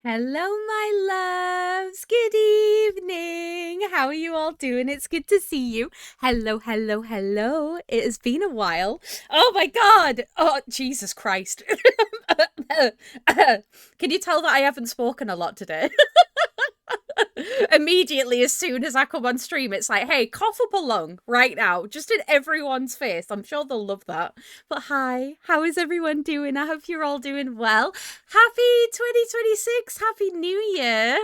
Hello, my loves. Good evening. How are you all doing? It's good to see you. Hello, hello, hello. It has been a while. Oh my God. Oh, Jesus Christ. Can you tell that I haven't spoken a lot today? Immediately, as soon as I come on stream, it's like, hey, cough up a lung right now, just in everyone's face. I'm sure they'll love that. But hi, how is everyone doing? I hope you're all doing well. Happy 2026, Happy New Year.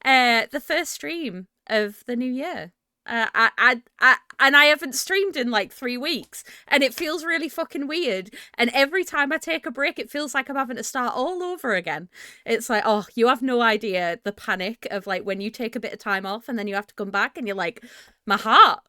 The first stream of the new year. And I haven't streamed in like 3 weeks, and it feels really fucking weird. And every time I take a break, it feels like I'm having to start all over again. It's like, oh, you have no idea the panic of like when you take a bit of time off and then you have to come back and you're like, my heart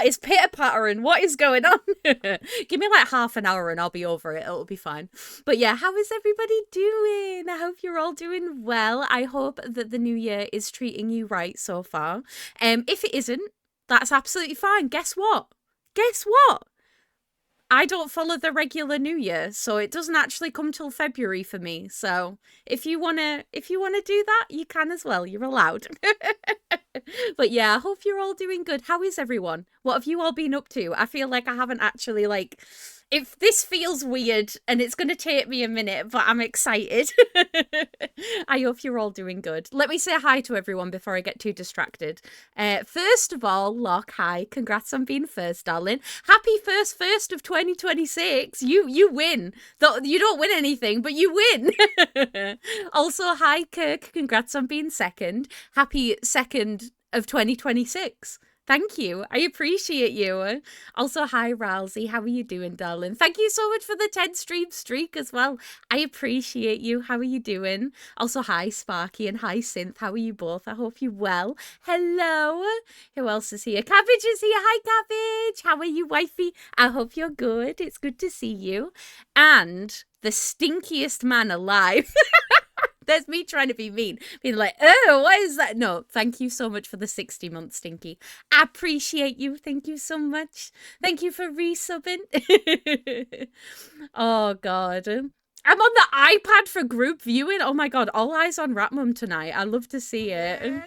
is pitter pattering. What is going on? Give me like half an hour and I'll be over it. It'll be fine. But yeah, how is everybody doing? I hope you're all doing well. I hope that the new year is treating you right so far. If it isn't, that's absolutely fine. Guess what? Guess what? I don't follow the regular New Year, so it doesn't actually come till February for me. So if you wanna do that, you can as well. You're allowed. But yeah, I hope you're all doing good. How is everyone? What have you all been up to? I feel like I haven't actually like if this feels weird and it's going to take me a minute, but I'm excited. I hope you're all doing good. Let me say hi to everyone before I get too distracted. First of all, Locke, hi. Congrats on being first, darling. Happy first of 2026. You win. Though you don't win anything, but you win. Also, hi, Kirk. Congrats on being second. Happy second of 2026. Thank you. I appreciate you. Also, hi, Ralsei. How are you doing, darling? Thank you so much for the 10 stream streak as well. I appreciate you. How are you doing? Also, hi, Sparky, and hi, Synth. How are you both? I hope you're well. Hello. Who else is here? Cabbage is here. Hi, Cabbage. How are you, wifey? I hope you're good. It's good to see you. And the stinkiest man alive. There's me trying to be mean, being like, oh, what is that? No, thank you so much for the 60 months, Stinky. I appreciate you. Thank you so much. Thank you for resubbing. Oh, God. I'm on the iPad for group viewing. Oh my God, all eyes on Ratmum tonight. I love to see it.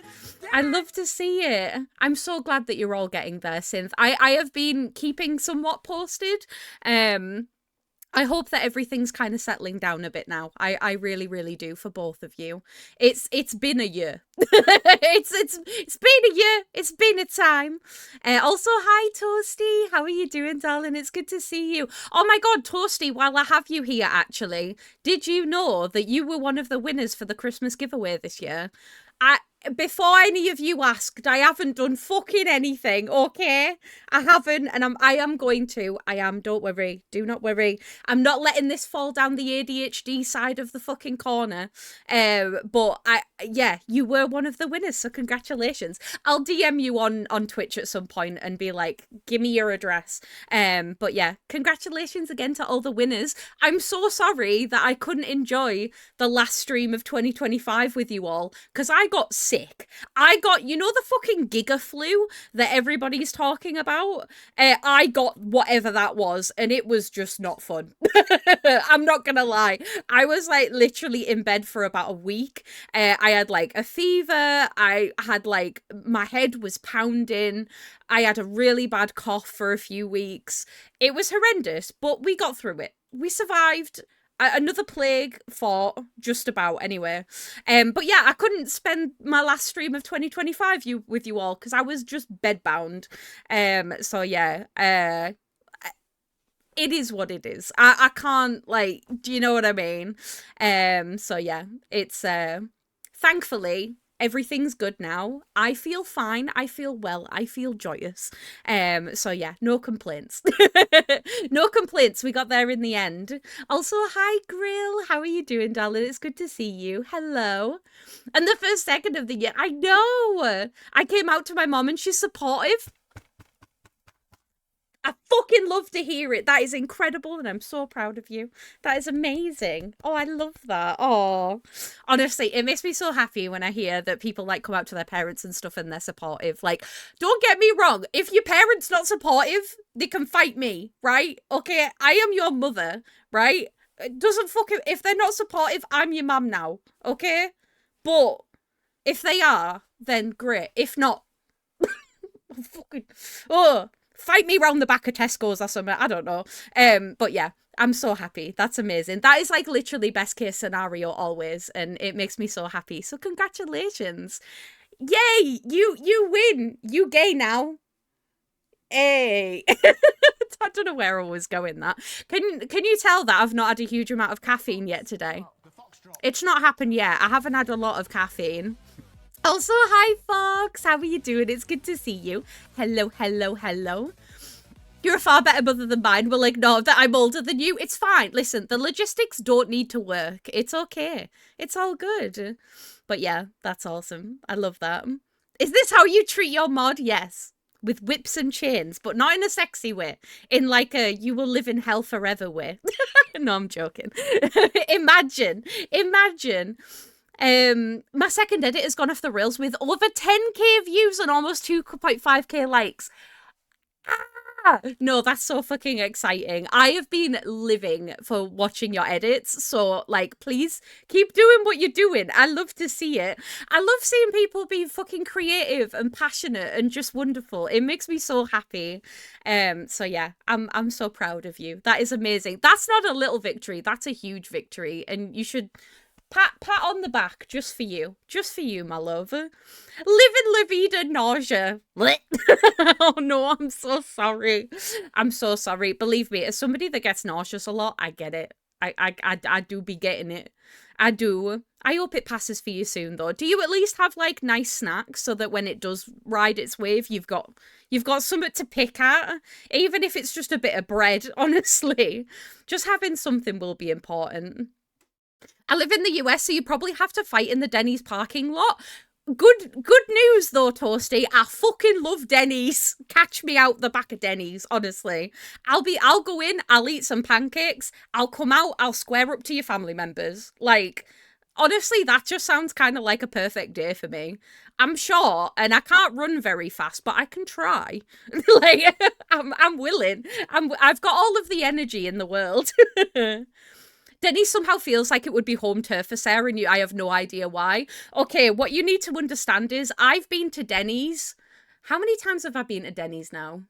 I love to see it. I'm so glad that you're all getting there, Synth. I have been keeping somewhat posted. I hope that everything's kind of settling down a bit now. I really, really do for both of you. It's been a year. It's been a year. It's been a time. Also, hi Toasty. How are you doing, darling? It's good to see you. Oh my God, Toasty. While I have you here, actually, did you know that you were one of the winners for the Christmas giveaway this year? I Before any of you asked, I haven't done fucking anything, okay? I haven't, and I am going to. I am, don't worry. Do not worry. I'm not letting this fall down the ADHD side of the fucking corner. But yeah, you were one of the winners, so congratulations. I'll DM you on Twitch at some point and be like, give me your address. But yeah, congratulations again to all the winners. I'm so sorry that I couldn't enjoy the last stream of 2025 with you all, because I got sick. I got, you know, the fucking Giga flu that everybody's talking about? I got whatever that was, and it was just not fun. I'm not gonna lie. I was like literally in bed for about a week. I had like a fever. I had like, my head was pounding. I had a really bad cough for a few weeks. It was horrendous, but we got through it. We survived. Another plague fought, just about anyway. But yeah, I couldn't spend my last stream of 2025 with you all because I was just bedbound. So yeah, it is what it is. I can't, like, do you know what I mean? So yeah, it's thankfully everything's good now. I feel fine. I feel well. I feel joyous. So yeah, no complaints. No complaints. We got there in the end. Also, hi Grill. How are you doing, darling? It's good to see you. Hello. And the first second of the year, I know. I came out to my mom and she's supportive. I fucking love to hear it. That is incredible, and I'm so proud of you. That is amazing. Oh, I love that. Oh, honestly, it makes me so happy when I hear that people like come out to their parents and stuff and they're supportive. Like, don't get me wrong. If your parents not supportive, they can fight me, right? Okay, I am your mother, right? It doesn't fucking, if they're not supportive, I'm your mum now. Okay. But if they are, then great. If not, fucking, oh, fight me round the back of Tesco's or something. I don't know. But yeah, I'm so happy. That's amazing. That is like literally best case scenario always, and it makes me so happy. So congratulations. Yay! You win. You gay now. Hey. I don't know where I was going that. Can you tell that I've not had a huge amount of caffeine yet today? It's not happened yet. I haven't had a lot of caffeine. Also, hi Fox. How are you doing? It's good to see you. Hello, hello, hello. You're a far better mother than mine. We'll ignore that I'm older than you. It's fine. Listen, the logistics don't need to work. It's okay. It's all good. But yeah, that's awesome. I love that. Is this how you treat your mod? Yes. With whips and chains, but not in a sexy way. In like a you will live in hell forever way. No, I'm joking. Imagine. My second edit has gone off the rails with over 10k views and almost 2.5k likes. No, that's so fucking exciting. I have been living for watching your edits, so like please keep doing what you're doing. I love to see it. I love seeing people be fucking creative and passionate and just wonderful. It makes me so happy. So yeah, I'm so proud of you. That is amazing. That's not a little victory, that's a huge victory, and you should pat on the back just for you, my love. Living la vida nausea. Oh no, I'm so sorry. Believe me, as somebody that gets nauseous a lot, I get it. I do be getting it. I do. I hope it passes for you soon though. Do you at least have like nice snacks so that when it does ride its wave, you've got something to pick at, even if it's just a bit of bread, honestly. Just having something will be important. I live in the US, so you probably have to fight in the Denny's parking lot. Good news though, Toasty. I fucking love Denny's. Catch me out the back of Denny's, honestly. I'll go in, I'll eat some pancakes, I'll come out, I'll square up to your family members. Like, honestly, that just sounds kind of like a perfect day for me. I'm short and I can't run very fast, but I can try. Like, I'm willing. I've got all of the energy in the world. Denny's somehow feels like it would be home turf for Sarah, and I have no idea why. Okay, what you need to understand is I've been to Denny's. How many times have I been to Denny's now?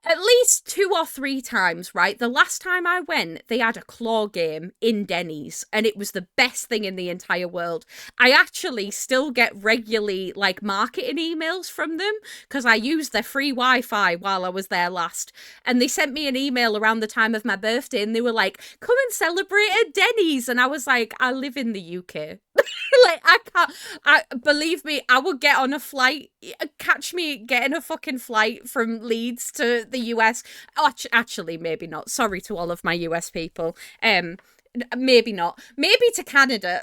At least 2 or 3 times, right? The last time I went, they had a claw game in Denny's, and it was the best thing in the entire world. I actually still get regularly, like, marketing emails from them, because I used their free Wi-Fi while I was there last, and they sent me an email around the time of my birthday, and they were like, come and celebrate at Denny's, and I was like, I live in the UK. Like, believe me, I would get on a flight, catch me getting a fucking flight from Leeds to the US. Oh, actually, maybe not. Sorry to all of my US people. Maybe not. Maybe to Canada.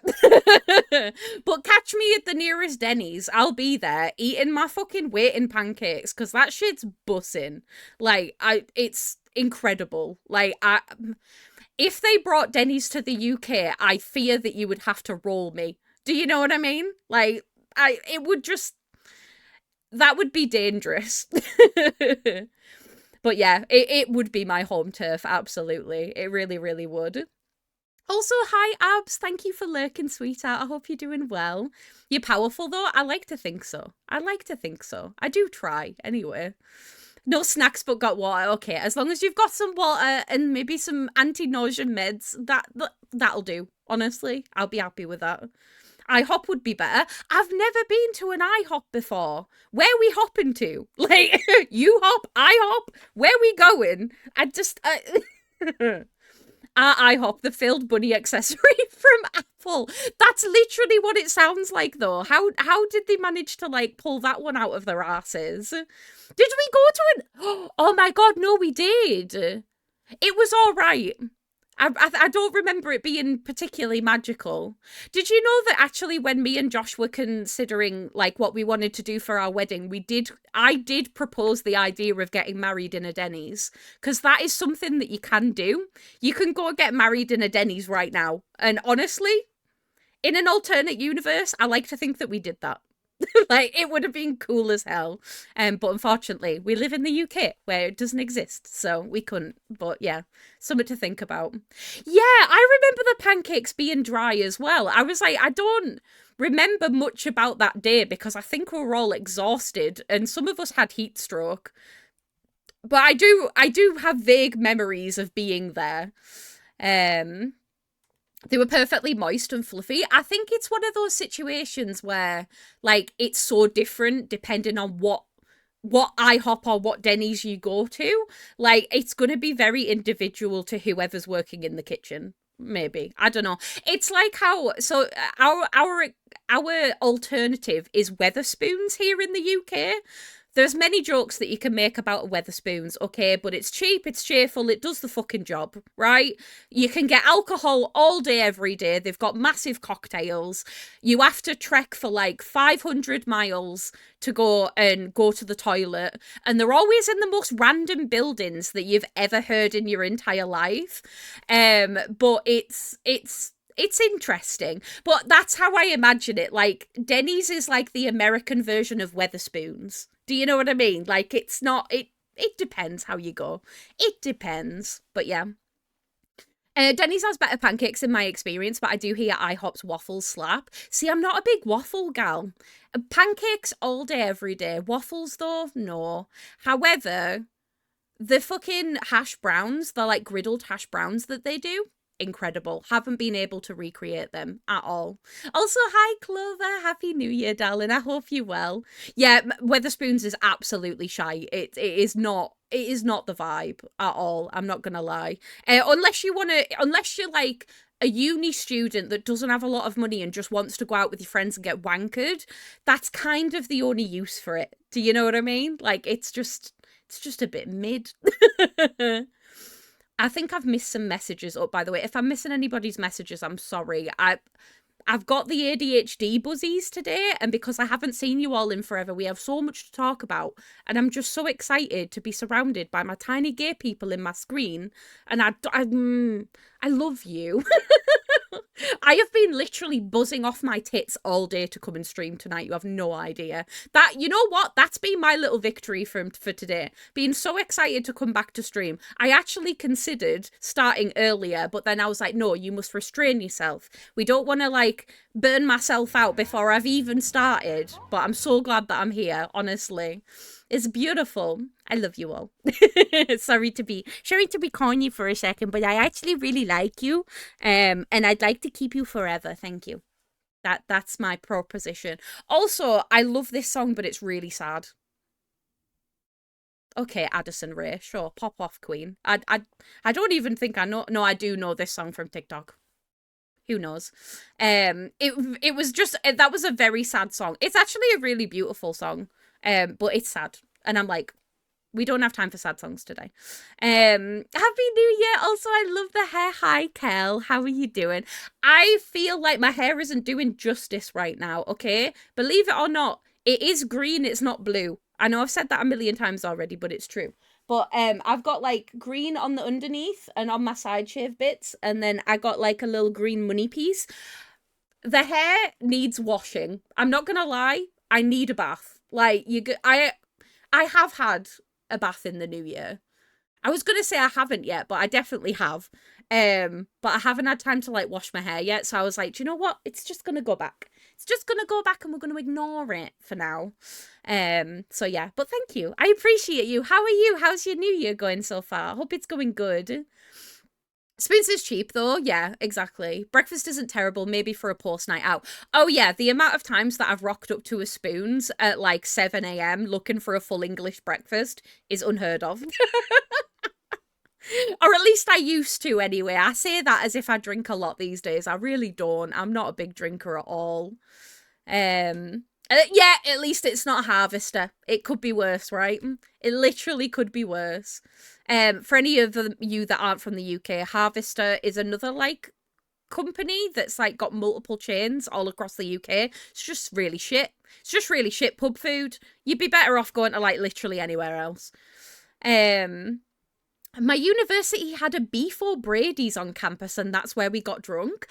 But catch me at the nearest Denny's. I'll be there eating my fucking weight in pancakes, because that shit's bussing. Like, it's incredible. Like, if they brought Denny's to the UK, I fear that you would have to roll me. Do you know what I mean? Like, it would just, that would be dangerous. But yeah, it would be my home turf, absolutely. It really, really would. Also, hi, Abs. Thank you for lurking, sweetheart. I hope you're doing well. You're powerful, though? I like to think so. I do try, anyway. No snacks, but got water. Okay, as long as you've got some water and maybe some anti-nausea meds, that'll do. Honestly, I'll be happy with that. IHOP would be better. I've never been to an IHOP before. Where we hopping to? Like, you hop, I hop. Where we going? IHOP, the failed bunny accessory from Apple. That's literally what it sounds like, though. How did they manage to, like, pull that one out of their asses? Did we go to an... Oh my god, no, we did. It was all right. I don't remember it being particularly magical. Did you know that actually when me and Josh were considering like what we wanted to do for our wedding, I did propose the idea of getting married in a Denny's, because that is something that you can do. You can go and get married in a Denny's right now. And honestly, in an alternate universe, I like to think that we did that. Like, it would have been cool as hell. But unfortunately, we live in the UK where it doesn't exist, so we couldn't. But yeah, something to think about. Yeah, I remember the pancakes being dry as well. I was like, I don't remember much about that day because I think we were all exhausted and some of us had heat stroke. But I do have vague memories of being there. Um they were perfectly moist and fluffy. I think it's one of those situations where like it's so different depending on what IHOP or what Denny's you go to. Like it's going to be very individual to whoever's working in the kitchen. Maybe. I don't know. It's like how so our alternative is Weatherspoons here in the UK. There's many jokes that you can make about Weatherspoons, okay, but it's cheap, it's cheerful, it does the fucking job, right? You can get alcohol all day, every day. They've got massive cocktails. You have to trek for like 500 miles to go to the toilet, and they're always in the most random buildings that you've ever heard in your entire life. But it's interesting, but that's how I imagine it. Like Denny's is like the American version of Weatherspoons. Do you know what I mean? Like it's not it depends how you go. It depends. But yeah. Denny's has better pancakes in my experience, but I do hear IHOP's waffles slap. See, I'm not a big waffle gal. Pancakes all day, every day. Waffles, though, no. However, the fucking hash browns, the like griddled hash browns that they do, incredible. Haven't been able to recreate them at all. Also, hi Clover, happy New Year, darling. I hope you're well. Yeah, Weatherspoons is absolutely shy. It is not. It is not the vibe at all. I'm not gonna lie. Unless you're like a uni student that doesn't have a lot of money and just wants to go out with your friends and get wankered, that's kind of the only use for it. Do you know what I mean? Like it's just a bit mid. I think I've missed some messages up, by the way. If I'm missing anybody's messages, I'm sorry. I've got the ADHD buzzies today, and because I haven't seen you all in forever, we have so much to talk about, and I'm just so excited to be surrounded by my tiny gay people in my screen, and I love you. I have been literally buzzing off my tits all day to come and stream tonight. You have no idea. That, you know what? That's been my little victory for today. Being so excited to come back to stream. I actually considered starting earlier, but then I was like, no, you must restrain yourself. We don't want to like burn myself out before I've even started. But I'm so glad that I'm here, honestly. It's beautiful. I love you all. sorry to be calling you for a second, but I actually really like you. And I'd like to keep you forever. Thank you. That's my proposition. Also, I love this song, but it's really sad. Okay, Addison Rae, sure, pop off, Queen. I don't even think I know. No, I do know this song from TikTok. Who knows? It was just that was a very sad song. It's actually a really beautiful song. But it's sad, and I'm like, we don't have time for sad songs today. Happy New Year. Also, I love the hair. Hi, Kel. How are you doing? I feel like my hair isn't doing justice right now, okay? Believe it or not, it is green, it's not blue. I know I've said that a million times already, but it's true. But I've got like green on the underneath and on my side shave bits, and then I got like a little green money piece. The hair needs washing. I'm not gonna lie, I need a bath. Like I have had a bath in the new year. I was gonna say I haven't yet, but I definitely have. But I haven't had time to like wash my hair yet, so I was like, do you know what? It's just gonna go back. It's just gonna go back, and we're gonna ignore it for now. So yeah, but thank you. I appreciate you. How are you? How's your new year going so far? I hope it's going good. Spoons is cheap though. Yeah, exactly. Breakfast isn't terrible, maybe for a post night out. Oh yeah, the amount of times that I've rocked up to a Spoons at like 7 a.m. looking for a full English breakfast is unheard of. Or at least I used to anyway. I say that as if I drink a lot these days. I really don't. I'm not a big drinker at all. Yeah, at least it's not a Harvester. It could be worse, right? It literally could be worse. For any of you that aren't from the UK, Harvester is another like company that's like got multiple chains all across the UK. It's just really shit. It's just really shit pub food. You'd be better off going to like literally anywhere else. My university had a Beef O'Brady's on campus, and that's where we got drunk.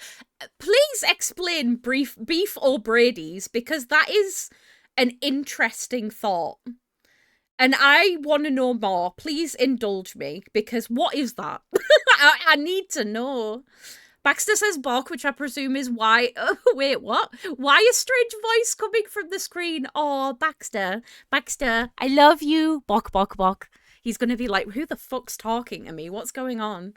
Please explain Beef O'Brady's, because that is an interesting thought. And I want to know more. Please indulge me, because what is that? I need to know. Baxter says Bok, which I presume is why... wait, what? Why a strange voice coming from the screen? Oh, Baxter. Baxter, I love you. Bok, bok, bok. He's going to be like, who the fuck's talking to me? What's going on?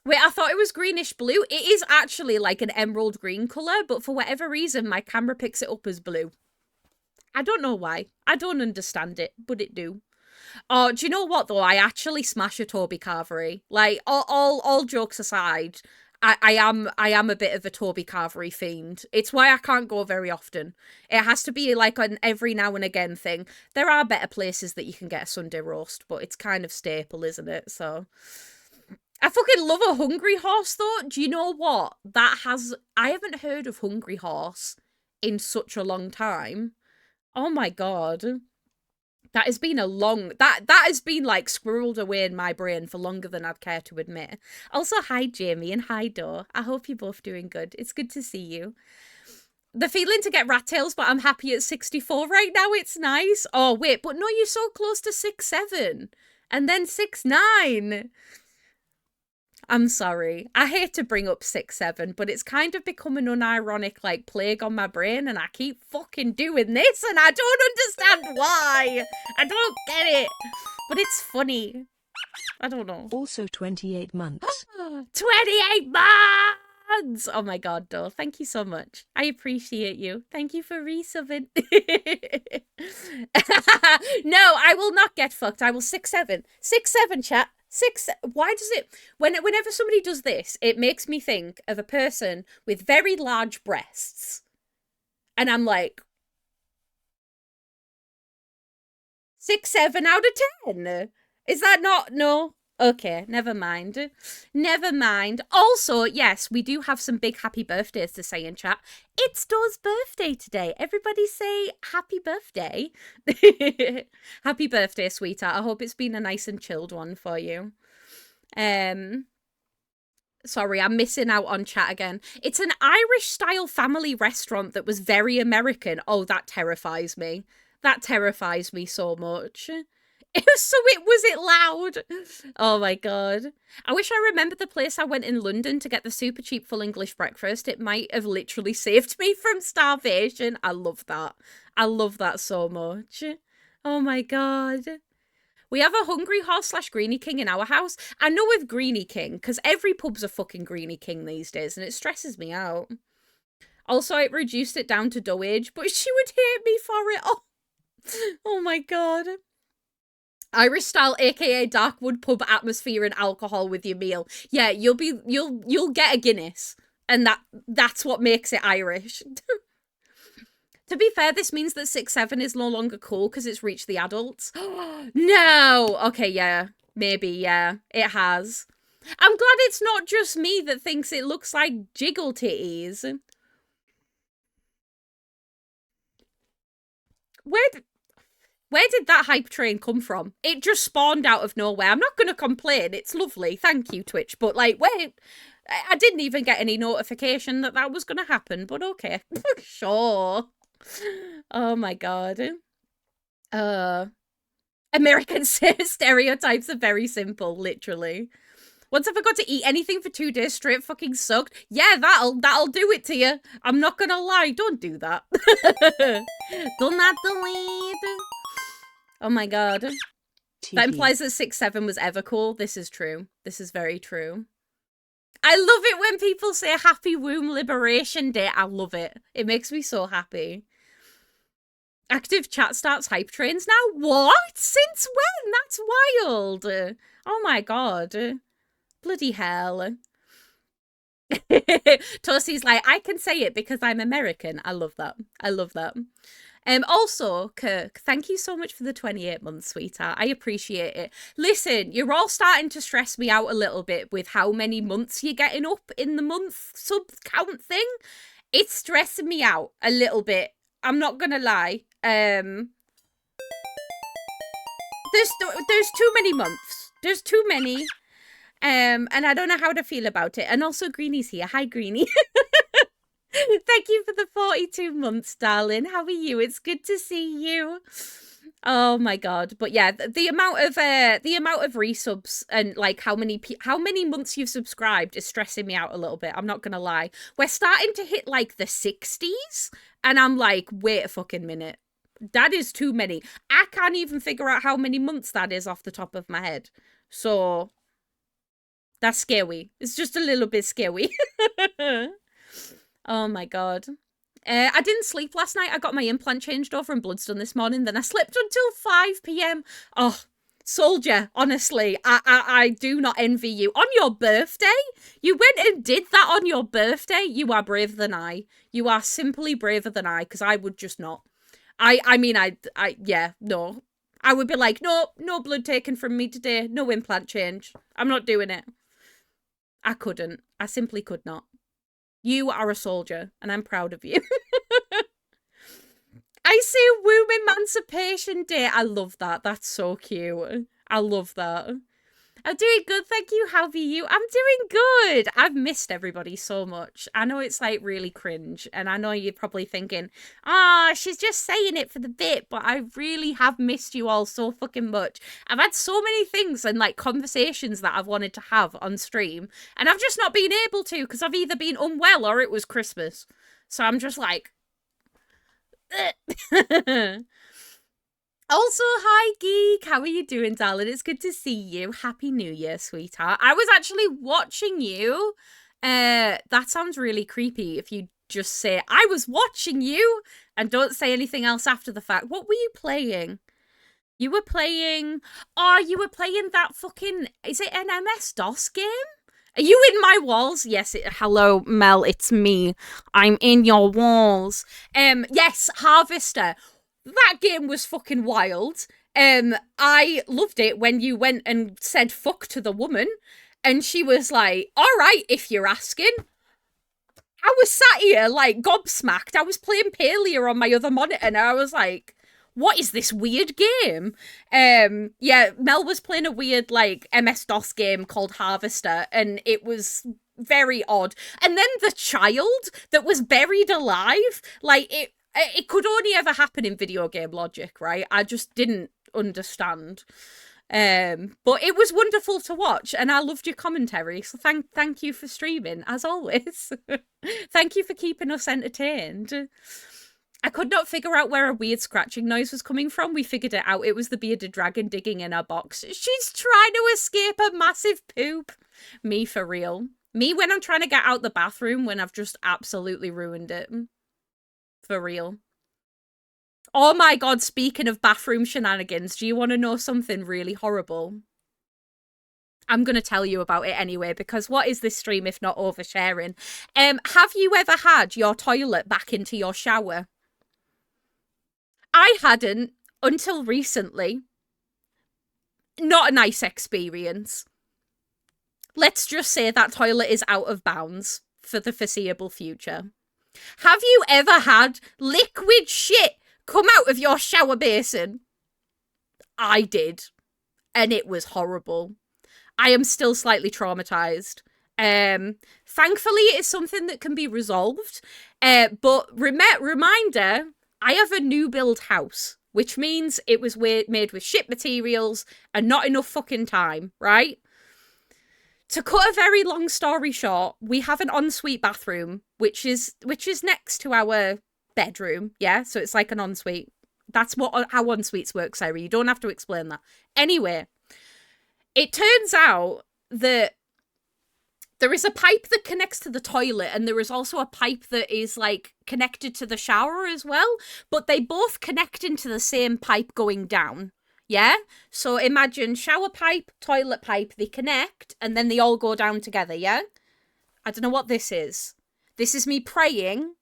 Wait, I thought it was greenish blue. It is actually like an emerald green colour, but for whatever reason, my camera picks it up as blue. I don't know why. I don't understand it, but it do. Oh, do you know what though? I actually smash a Toby Carvery. Like all jokes aside, I am a bit of a Toby Carvery fiend. It's why I can't go very often. It has to be like an every now and again thing. There are better places that you can get a Sunday roast, but it's kind of staple, isn't it? So I fucking love a Hungry Horse though. Do you know what? I haven't heard of Hungry Horse in such a long time. Oh my god. That has been that has been like squirreled away in my brain for longer than I'd care to admit. Also, hi Jamie and hi Dor. I hope you're both doing good. It's good to see you. The feeling to get rat tails, but I'm happy at 64 right now. It's nice. Oh wait, but no, you're so close to 6'7", and then 6'9". I'm sorry. I hate to bring up 6'7", but it's kind of become an unironic like plague on my brain, and I keep fucking doing this, and I don't understand why. I don't get it, but it's funny. I don't know. Also 28 months. 28 months! Oh my god, Dole. Thank you so much. I appreciate you. Thank you for resubbing. No, I will not get fucked. I will 6'7". 6'7", chat. Why does it... Whenever somebody does this, it makes me think of a person with very large breasts. And I'm like... 6'7" out of 10? Is that not... No? Okay, never mind. Never mind. Also, yes, we do have some big happy birthdays to say in chat. It's Dor's birthday today. Everybody say happy birthday. Happy birthday, sweetheart. I hope it's been a nice and chilled one for you. Sorry, I'm missing out on chat again. It's an Irish-style family restaurant that was very American. Oh, that terrifies me. That terrifies me so much. Was it loud? Oh my god. I wish I remembered the place I went in London to get the super cheap full English breakfast. It might have literally saved me from starvation. I love that. I love that so much. Oh my god. We have a Hungry Horse / Greenie King in our house. I know with Greenie King, because every pub's a fucking Greenie King these days, and it stresses me out. Also, I reduced it down to dough age, but she would hate me for it. Oh my god. Irish style, aka Darkwood pub atmosphere and alcohol with your meal. Yeah, you'll get a Guinness, and that's what makes it Irish. To be fair, this means that 6'7" is no longer cool because it's reached the adults. No! Okay, yeah. Maybe, yeah. It has. I'm glad it's not just me that thinks it looks like jiggle titties. Where did that hype train come from? It just spawned out of nowhere. I'm not going to complain. It's lovely. Thank you, Twitch. But, like, wait. I didn't even get any notification that was going to happen. But okay. Sure. Oh, my God. American stereotypes are very simple, literally. Once I forgot to eat anything for 2 days straight, fucking sucked. Yeah, that'll do it to you. I'm not going to lie. Don't do that. Do not delete. Oh my god. That implies that 6'7" was ever cool. This is true. This is very true. I love it when people say Happy Womb Liberation Day. I love it. It makes me so happy. Active chat starts hype trains now? What? Since when? That's wild. Oh my god. Bloody hell. Toasty's like, I can say it because I'm American. I love that. I love that. Also, Kirk, thank you so much for the 28 months, sweetheart. I appreciate it. Listen, you're all starting to stress me out a little bit with how many months you're getting up in the month sub count thing. It's stressing me out a little bit. I'm not gonna lie. There's too many months. There's too many. And I don't know how to feel about it. And also, Greenie's here. Hi, Greenie. Thank you for the 42 months, darling. How are you? It's good to see you. Oh my god. But yeah, the amount of resubs and like how many months you've subscribed is stressing me out a little bit. I'm not gonna lie. We're starting to hit like the 60s and I'm like, wait a fucking minute. That is too many. I can't even figure out how many months that is off the top of my head. So that's scary. It's just a little bit scary. Oh my god. I didn't sleep last night. I got my implant changed over and bloods done this morning. Then I slept until 5 p.m. Oh, soldier, honestly, I do not envy you. On your birthday? You went and did that on your birthday? You are braver than I. You are simply braver than I, because I would just not. Yeah, no. I would be like, no blood taken from me today. No implant change. I'm not doing it. I couldn't. I simply could not. You are a soldier, and I'm proud of you. I see Womb Emancipation Day. I love that. That's so cute. I love that. I'm doing good, thank you. How are you? I'm doing good. I've missed everybody so much. I know it's like really cringe, and I know you're probably thinking, she's just saying it for the bit, but I really have missed you all so fucking much. I've had so many things and like conversations that I've wanted to have on stream, and I've just not been able to because I've either been unwell or it was Christmas. So I'm just like... Also, hi, Geek. How are you doing, darling? It's good to see you. Happy New Year, sweetheart. I was actually watching you. That sounds really creepy if you just say, I was watching you, and don't say anything else after the fact. What were you playing? You were playing that fucking... Is it an MS-DOS game? Are you in my walls? Yes. Hello, Mel. It's me. I'm in your walls. Yes, Harvester. That game was fucking wild. I loved it when you went and said fuck to the woman, and she was like, all right, if you're asking. I was sat here, like, gobsmacked. I was playing Palia on my other monitor, and I was like, what is this weird game? Yeah, Mel was playing a weird, like, MS-DOS game called Harvester, and it was very odd. And then the child that was buried alive, like, it could only ever happen in video game logic, right? I just didn't understand. But it was wonderful to watch, and I loved your commentary. So thank you for streaming, as always. Thank you for keeping us entertained. I could not figure out where a weird scratching noise was coming from. We figured it out. It was the bearded dragon digging in our box. She's trying to escape a massive poop. Me for real. Me when I'm trying to get out the bathroom when I've just absolutely ruined it. For real. Oh my god, speaking of bathroom shenanigans, do you want to know something really horrible? I'm going to tell you about it anyway, because what is this stream if not oversharing? Have you ever had your toilet back into your shower? I hadn't until recently. Not a nice experience. Let's just say that toilet is out of bounds for the foreseeable future. Have you ever had liquid shit come out of your shower basin? I did. And it was horrible. I am still slightly traumatized. Thankfully, it's something that can be resolved. But reminder, I have a new build house, which means it was made with shit materials and not enough fucking time, right? To cut a very long story short, we have an ensuite bathroom, which is next to our bedroom. Yeah, so it's like an ensuite. That's how ensuites work, Sarah. You don't have to explain that. Anyway, it turns out that there is a pipe that connects to the toilet, and there is also a pipe that is like connected to the shower as well, but they both connect into the same pipe going down. Yeah? So imagine shower pipe, toilet pipe, they connect, and then they all go down together, yeah? I don't know what this is. This is me praying,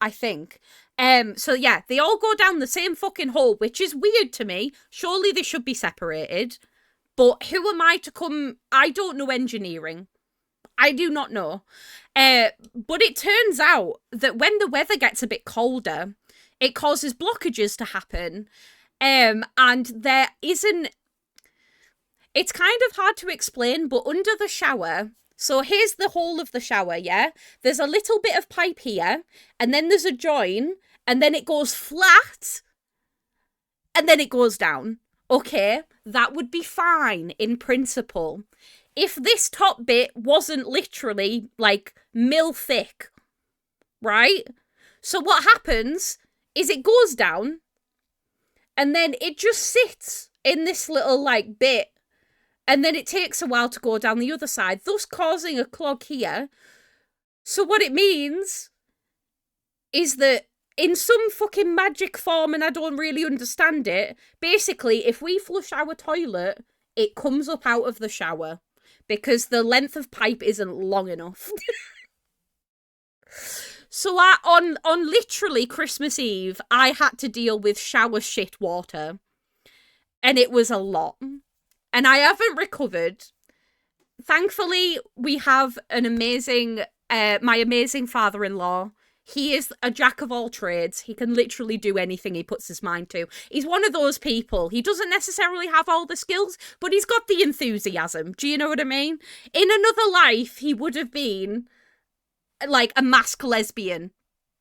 I think. So yeah, they all go down the same fucking hole, which is weird to me. Surely they should be separated. But who am I to come... I don't know engineering. I do not know. But it turns out that when the weather gets a bit colder, it causes blockages to happen. And there isn't... It's kind of hard to explain, but under the shower, So here's the whole of the shower, yeah? There's a little bit of pipe here, and then there's a join, and then it goes flat, and then it goes down. Okay, that would be fine in principle. If this top bit wasn't literally like mil thick, right? So what happens is it goes down, and then it just sits in this little like bit, and then it takes a while to go down the other side, thus causing a clog here. So what it means is that in some fucking magic form, and I don't really understand it, basically, if we flush our toilet, it comes up out of the shower because the length of pipe isn't long enough. So on literally Christmas Eve, I had to deal with shower shit water. And it was a lot. And I haven't recovered. Thankfully, we have an amazing, my amazing father-in-law. He is a jack of all trades. He can literally do anything he puts his mind to. He's one of those people. He doesn't necessarily have all the skills, but he's got the enthusiasm. Do you know what I mean? In another life, he would have been like a masked lesbian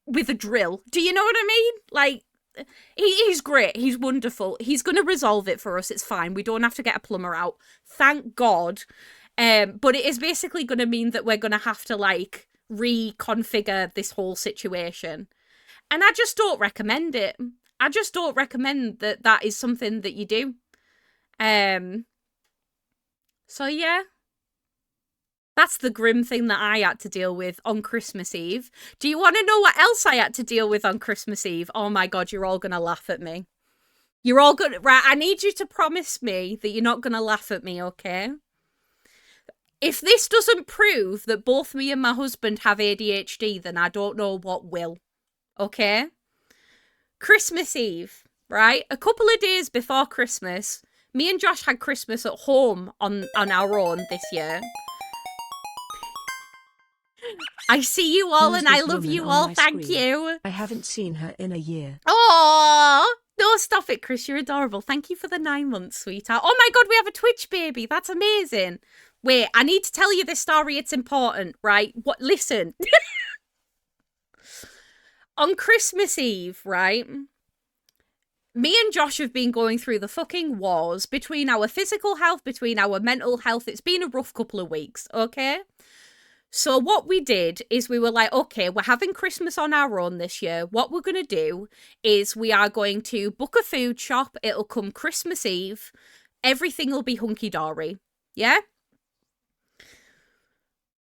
with a drill. Do you know what I mean? Like, he's great. He's wonderful. He's going to resolve it for us. It's fine. We don't have to get a plumber out. Thank God. But it is basically going to mean that we're going to have to, like, reconfigure this whole situation. And I just don't recommend it. I just don't recommend that that is something that you do. So, yeah. That's the grim thing that I had to deal with on Christmas Eve. Do you want to know what else I had to deal with on Christmas Eve? Oh my God, you're all going to laugh at me. You're all going to... Right, I need you to promise me that you're not going to laugh at me, okay? If this doesn't prove that both me and my husband have ADHD, then I don't know what will, okay? Christmas Eve, right? A couple of days before Christmas, me and Josh had Christmas at home on our own this year. I see you all and I love you all. Thank you. I haven't seen her in a year. Oh, no, stop it, Chris. You're adorable. Thank you for the 9 months, sweetheart. Oh my God, we have a Twitch baby. That's amazing. Wait, I need to tell you this story. It's important, right? What? Listen. On Christmas Eve, right? Me and Josh have been going through the fucking wars between our physical health, between our mental health. It's been a rough couple of weeks, okay? So what we did is we were like, okay, we're having Christmas on our own this year. What we're going to do is we are going to book a food shop. It'll come Christmas Eve. Everything will be hunky-dory. Yeah?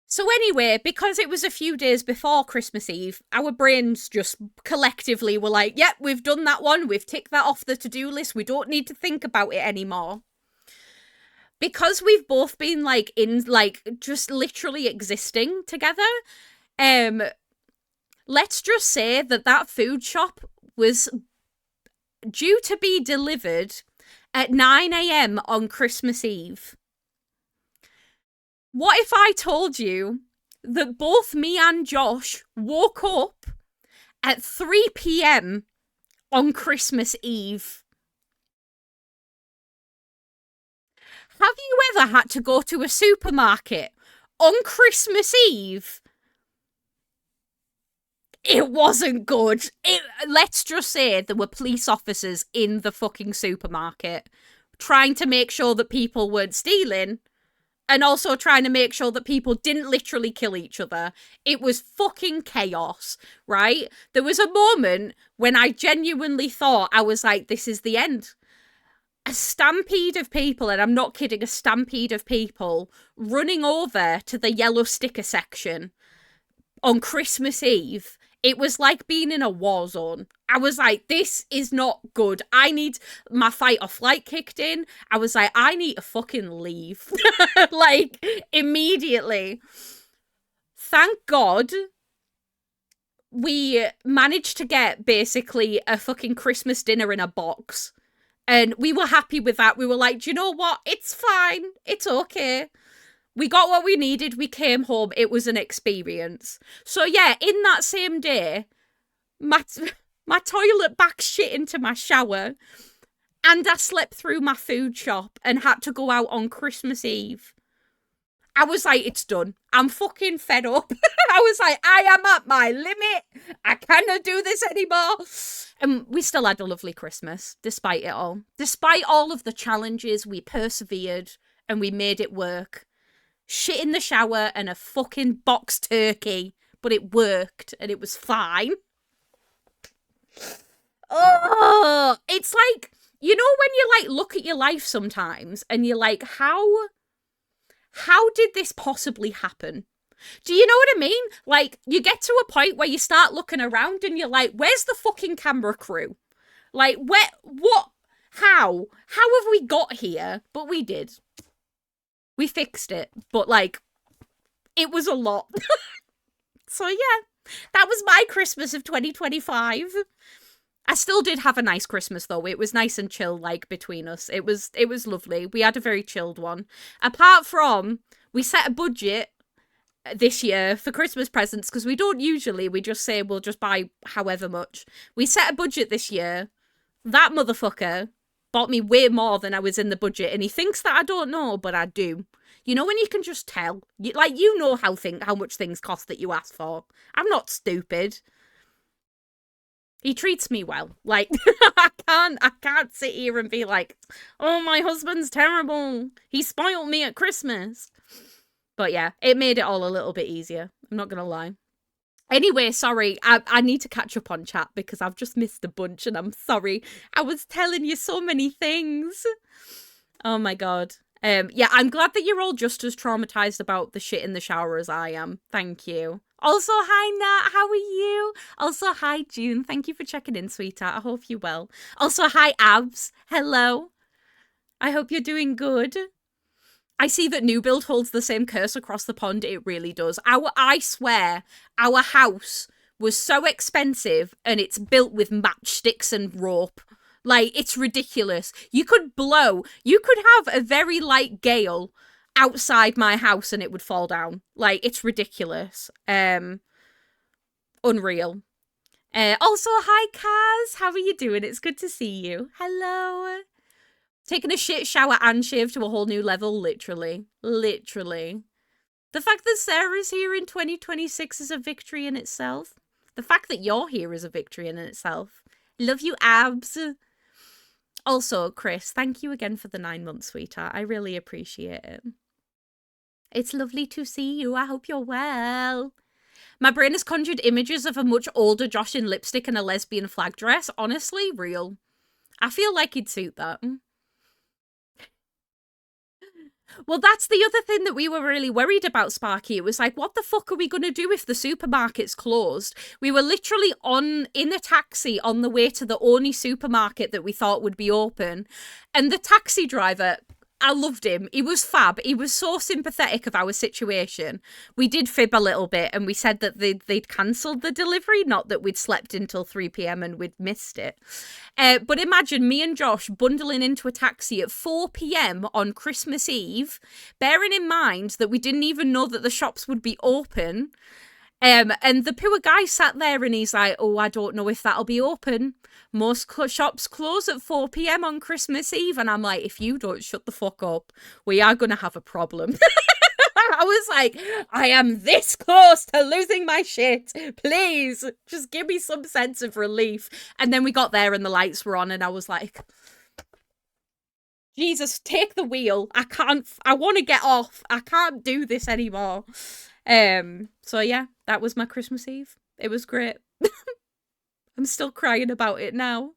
So anyway, because it was a few days before Christmas Eve, our brains just collectively were like, yep, we've done that one. We've ticked that off the to-do list. We don't need to think about it anymore. Because we've both been, like, in, like, just literally existing together, let's just say that that food shop was due to be delivered at 9 a.m. on Christmas Eve. What if I told you that both me and Josh woke up at 3 p.m. on Christmas Eve? Have you ever had to go to a supermarket on Christmas Eve? It wasn't good. Let's just say there were police officers in the fucking supermarket trying to make sure that people weren't stealing and also trying to make sure that people didn't literally kill each other. It was fucking chaos, right? There was a moment when I genuinely thought, I was like, this is the end. A stampede of people, and I'm not kidding, a stampede of people running over to the yellow sticker section on Christmas Eve. It was like being in a war zone. I was like, this is not good. I need... My fight or flight kicked in. I was like, I need to fucking leave. Like, immediately. Thank God we managed to get basically a fucking Christmas dinner in a box. And we were happy with that. We were like, do you know what? It's fine. It's okay. We got what we needed. We came home. It was an experience. So yeah, in that same day, my toilet back shit into my shower. And I slept through my food shop and had to go out on Christmas Eve. I was like, it's done. I'm fucking fed up. I was like, I am at my limit. I cannot do this anymore. And we still had a lovely Christmas, despite it all. Despite all of the challenges, we persevered and we made it work. Shit in the shower and a fucking box turkey, but it worked and it was fine. Oh, it's like, you know when you like look at your life sometimes and you're like, how did this possibly happen? Do you know what I mean? Like, you get to a point where you start looking around and you're like, where's the fucking camera crew? Like, what, how have we got here? But we did. We fixed it, but like, it was a lot. So yeah, that was my Christmas of 2025. I still did have a nice Christmas though. It was nice and chill, like, between us. It was lovely. We had a very chilled one. Apart from, we set a budget this year for Christmas presents, because we don't usually, we just say we'll just buy however much. We set a budget this year. That motherfucker bought me way more than I was in the budget, and he thinks that I don't know, but I do. You know when you can just tell? You know how much things cost that you ask for. I'm not stupid. He treats me well. Like, I can't sit here and be like, oh, my husband's terrible. He spoiled me at Christmas. But yeah, it made it all a little bit easier. I'm not going to lie. Anyway, sorry, I need to catch up on chat because I've just missed a bunch and I'm sorry. I was telling you so many things. Oh my God. Yeah, I'm glad that you're all just as traumatized about the shit in the shower as I am. Thank you. Also, hi, Nat. How are you? Also, hi, June. Thank you for checking in, sweetheart. I hope you're well. Also, hi, Abs. Hello. I hope you're doing good. I see that New Build holds the same curse across the pond. It really does. I swear, our house was so expensive and it's built with matchsticks and rope. Like, it's ridiculous. You could have a very light gale outside my house and it would fall down. Like, it's ridiculous. Unreal. Also, hi, Kaz. How are you doing? It's good to see you. Hello. Taking a shit shower and shave to a whole new level, literally. Literally. The fact that Sarah's here in 2026 is a victory in itself. The fact that you're here is a victory in itself. Love you, Abs. Also, Chris, thank you again for the 9 months, sweetheart. I really appreciate it. It's lovely to see you. I hope you're well. My brain has conjured images of a much older Josh in lipstick and a lesbian flag dress. Honestly, real. I feel like he'd suit that. Well, that's the other thing that we were really worried about, Sparky. It was like, what the fuck are we going to do if the supermarket's closed? We were literally in a taxi on the way to the only supermarket that we thought would be open. And the taxi driver, I loved him. He was fab. He was so sympathetic of our situation. We did fib a little bit and we said that they'd cancelled the delivery, not that we'd slept until 3 p.m. and we'd missed it. But imagine me and Josh bundling into a taxi at 4 p.m. on Christmas Eve, bearing in mind that we didn't even know that the shops would be open. And the poor guy sat there and he's like, oh, I don't know if that'll be open. Most shops close at 4 p.m. on Christmas Eve. And I'm like, if you don't shut the fuck up, we are going to have a problem. I was like, I am this close to losing my shit. Please, just give me some sense of relief. And then we got there and the lights were on and I was like, Jesus, take the wheel. I want to get off. I can't do this anymore. So yeah, that was my Christmas Eve. It was great. I'm still crying about it now.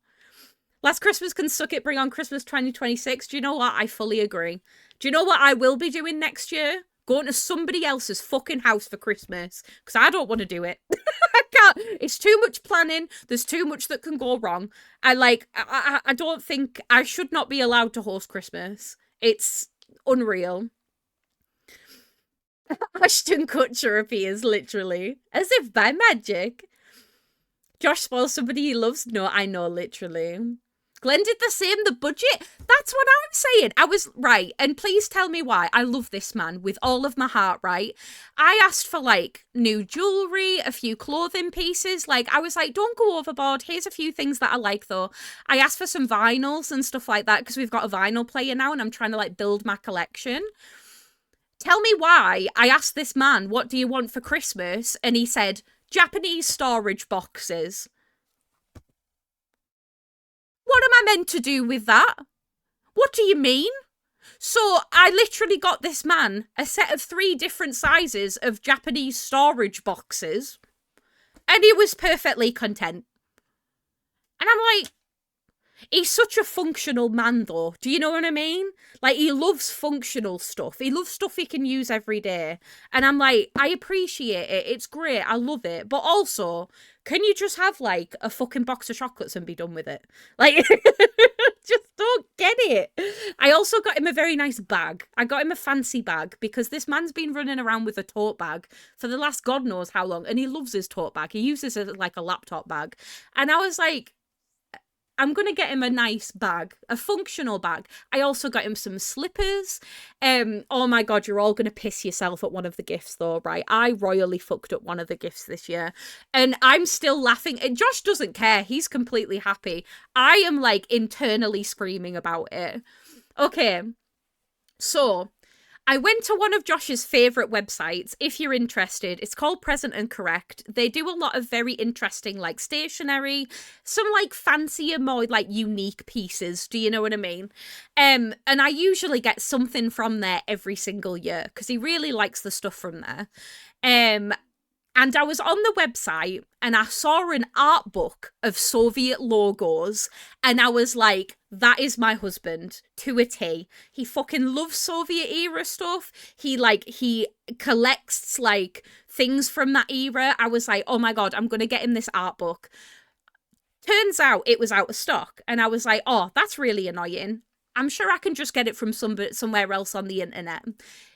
Last Christmas can suck it, bring on Christmas 2026. Do you know what? I fully agree. Do you know what I will be doing next year? Going to somebody else's fucking house for Christmas. Because I don't want to do it. I can't. It's too much planning. There's too much that can go wrong. I don't think I should not be allowed to host Christmas. It's unreal. Ashton Kutcher appears, literally. As if by magic. Josh spoils somebody he loves. No, I know, literally. Glenn did the same, the budget. That's what I'm saying. I was right. And please tell me why. I love this man with all of my heart, right? I asked for like new jewelry, a few clothing pieces. Like I was like, don't go overboard. Here's a few things that I like though. I asked for some vinyls and stuff like that because we've got a vinyl player now and I'm trying to like build my collection. Tell me why I asked this man, what do you want for Christmas? And he said, Japanese storage boxes. What am I meant to do with that? What do you mean? So I literally got this man a set of 3 different sizes of Japanese storage boxes, and he was perfectly content. And I'm like, he's such a functional man, though. Do you know what I mean? Like, he loves functional stuff. He loves stuff he can use every day. And I'm like, I appreciate it. It's great. I love it. But also, can you just have, like, a fucking box of chocolates and be done with it? Like, just don't get it. I also got him a very nice bag. I got him a fancy bag because this man's been running around with a tote bag for the last God knows how long. And he loves his tote bag. He uses it like a laptop bag. And I was like, I'm going to get him a nice bag, a functional bag. I also got him some slippers. Oh my God, you're all going to piss yourself at one of the gifts though, right? I royally fucked up one of the gifts this year. And I'm still laughing. And Josh doesn't care. He's completely happy. I am like internally screaming about it. Okay, so I went to one of Josh's favourite websites, if you're interested. It's called Present and Correct. They do a lot of very interesting, like, stationery, some, like, fancier, more, like, unique pieces. Do you know what I mean? And I usually get something from there every single year, because he really likes the stuff from there. And I was on the website and I saw an art book of Soviet logos and I was like, that is my husband to a T. He fucking loves Soviet era stuff. He collects like things from that era. I was like, oh my God, I'm going to get him this art book. Turns out it was out of stock. And I was like, oh, that's really annoying. I'm sure I can just get it from somewhere else on the internet.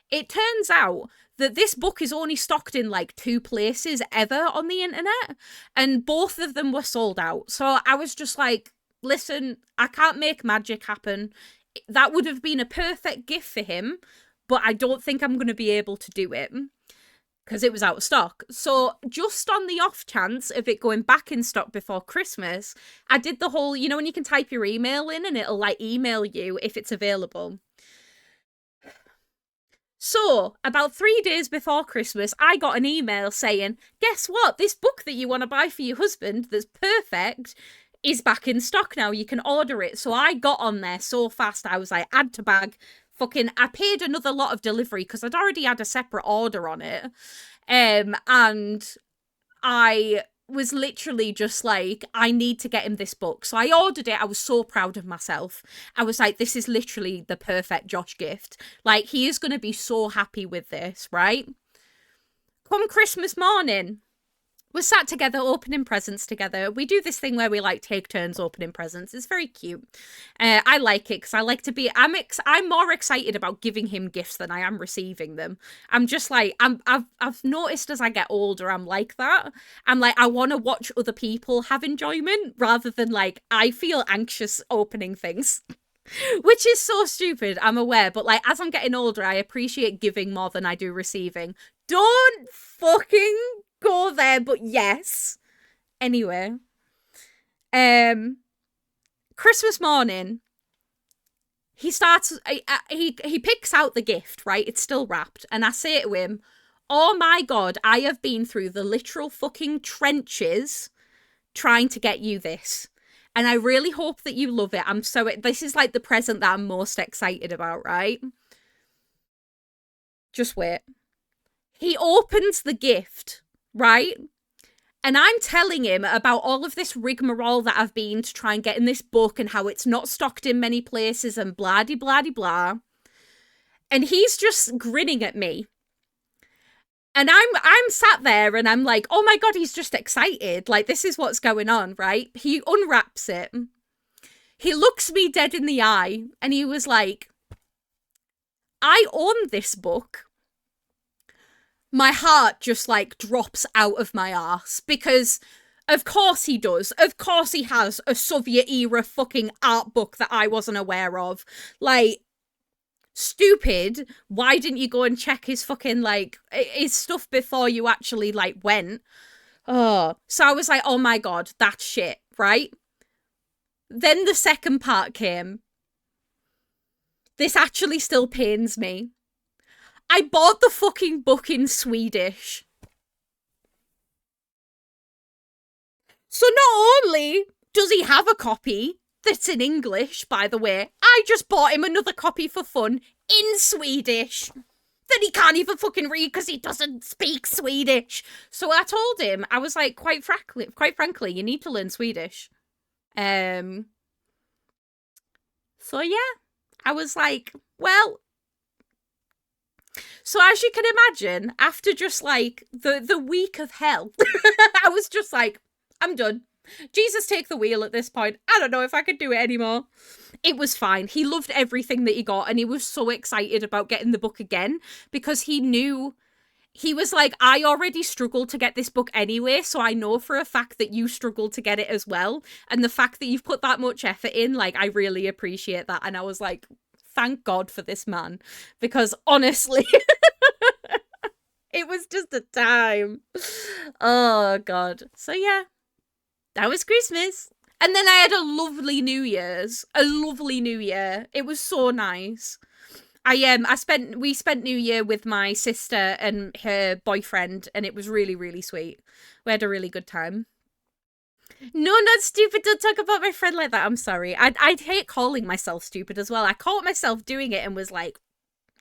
It turns out that this book is only stocked in like 2 places ever on the internet, and both of them were sold out. So I was just like, listen, I can't make magic happen. That would have been a perfect gift for him, but I don't think I'm going to be able to do it because it was out of stock. So just on the off chance of it going back in stock before Christmas, I did the whole, you know, when you can type your email in and it'll like email you if it's available. So, about 3 days before Christmas, I got an email saying, guess what? This book that you want to buy for your husband that's perfect is back in stock now. You can order it. So I got on there so fast. I was like, add to bag. Fucking, I paid another lot of delivery because I'd already had a separate order on it. And I was literally just like, I need to get him this book. So I ordered it. I was so proud of myself. I was like, this is literally the perfect Josh gift. Like, he is going to be so happy with this, right? Come Christmas morning, we're sat together opening presents together. We do this thing where we like take turns opening presents. It's very cute. I like it because I like to be. I'm more excited about giving him gifts than I am receiving them. I'm just like I've noticed as I get older, I'm like that. I'm like I want to watch other people have enjoyment rather than like I feel anxious opening things. Which is so stupid, I'm aware, but like as I'm getting older, I appreciate giving more than I do receiving. Don't fucking go there, but yes. Anyway, Christmas morning, he starts. He picks out the gift. Right, it's still wrapped, and I say to him, "Oh my God, I have been through the literal fucking trenches trying to get you this." And I really hope that you love it. This is like the present that I'm most excited about, right? Just wait. He opens the gift, right? And I'm telling him about all of this rigmarole that I've been to try and get in this book and how it's not stocked in many places and blah-de-blah-de-blah. And he's just grinning at me. And I'm sat there and I'm like, oh my God, he's just excited. Like, this is what's going on, right? He unwraps it. He looks me dead in the eye and he was like, I own this book. My heart just like drops out of my arse because of course he does. Of course he has a Soviet era fucking art book that I wasn't aware of. Like, stupid, why didn't you go and check his fucking like his stuff before you actually like went? Oh, so I was like, oh my God, that's shit, right? Then the second part came. This actually still pains me. I bought the fucking book in Swedish. So not only does he have a copy that's in English, by the way, I just bought him another copy for fun in Swedish that he can't even fucking read because he doesn't speak Swedish. So I told him, I was like, quite frankly, you need to learn Swedish. So yeah, I was like, well. So as you can imagine, after just like the week of hell, I was just like, I'm done. Jesus, take the wheel at this point. I don't know if I could do it anymore. It was fine. He loved everything that he got, and he was so excited about getting the book again because he knew, he was like, I already struggled to get this book anyway, so I know for a fact that you struggled to get it as well. And the fact that you've put that much effort in, like, I really appreciate that. And I was like, thank God for this man, because honestly, it was just a time. Oh, God. So yeah, that was Christmas. And then I had a lovely New Year's. A lovely New Year. It was so nice. We spent New Year with my sister and her boyfriend, and it was really, really sweet. We had a really good time. No, not stupid. Don't talk about my friend like that. I'm sorry. I'd hate calling myself stupid as well. I caught myself doing it and was like,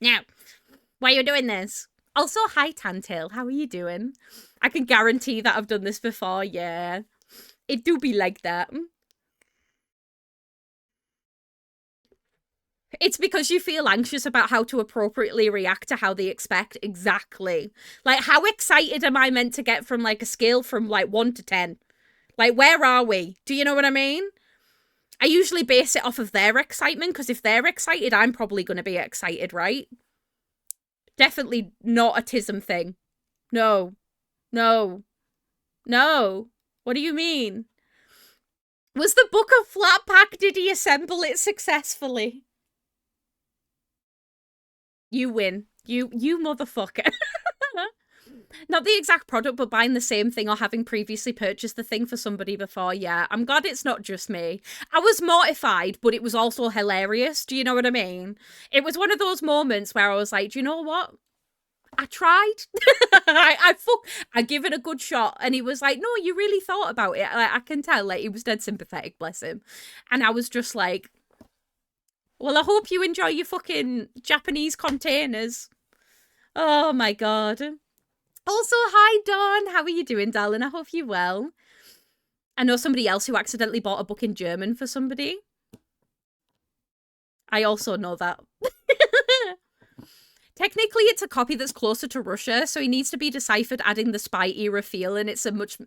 no, why are you doing this? Also, hi, Tantail. How are you doing? I can guarantee that I've done this before. Yeah. It do be like that. It's because you feel anxious about how to appropriately react to how they expect. Exactly. Like, how excited am I meant to get from, like, a scale from, like, 1 to 10? Like, where are we? Do you know what I mean? I usually base it off of their excitement, because if they're excited, I'm probably going to be excited, right? Definitely not a tism thing. No. No. No. What do you mean? Was the book a flat pack? Did he assemble it successfully? You win. You motherfucker. Not the exact product, but buying the same thing or having previously purchased the thing for somebody before. Yeah, I'm glad it's not just me. I was mortified, but it was also hilarious. Do you know what I mean? It was one of those moments where I was like, do you know what? I tried. I give it a good shot. And he was like, no, you really thought about it. Like, I can tell, like, he was dead sympathetic, bless him. And I was just like, well, I hope you enjoy your fucking Japanese containers. Oh my God. Also, hi, Dawn. How are you doing, darling? I hope you're well. I know somebody else who accidentally bought a book in German for somebody. I also know that. Technically, it's a copy that's closer to Russia, so he needs to be deciphered, adding the spy era feel, and it's a much...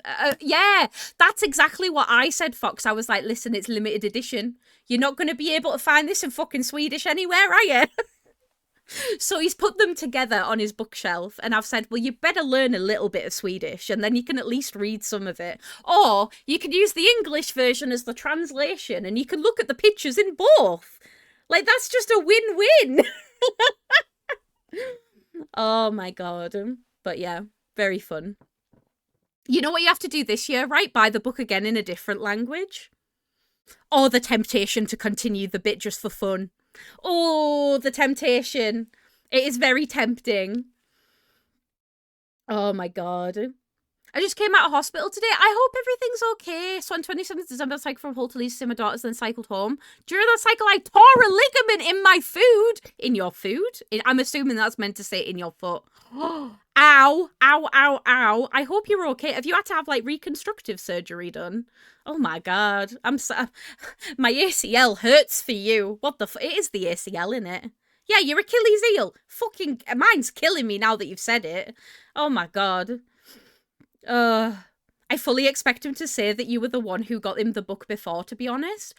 yeah, that's exactly what I said, Fox. I was like, listen, it's limited edition. You're not going to be able to find this in fucking Swedish anywhere, are you? So he's put them together on his bookshelf, and I've said, well, you better learn a little bit of Swedish, and then you can at least read some of it. Or you can use the English version as the translation, and you can look at the pictures in both. Like, that's just a win-win. Oh my God. But yeah, very fun. You know what you have to do this year, right? Buy the book again in a different language. Or the temptation to continue the bit just for fun. Oh, the temptation. It is very tempting. Oh my God. I just came out of hospital today. I hope everything's okay. So on 27th December, I cycled from Hull to Leeds to see my daughters, then cycled home. During that cycle, I tore a ligament in my food. In your food? I'm assuming that's meant to say in your foot. Ow, ow, ow, ow. I hope you're okay. Have you had to have, like, reconstructive surgery done? Oh my God. My ACL hurts for you. What the it is the ACL, innit? Yeah, your Achilles heel. Fucking, mine's killing me now that you've said it. Oh my God. I fully expect him to say that you were the one who got him the book before, to be honest.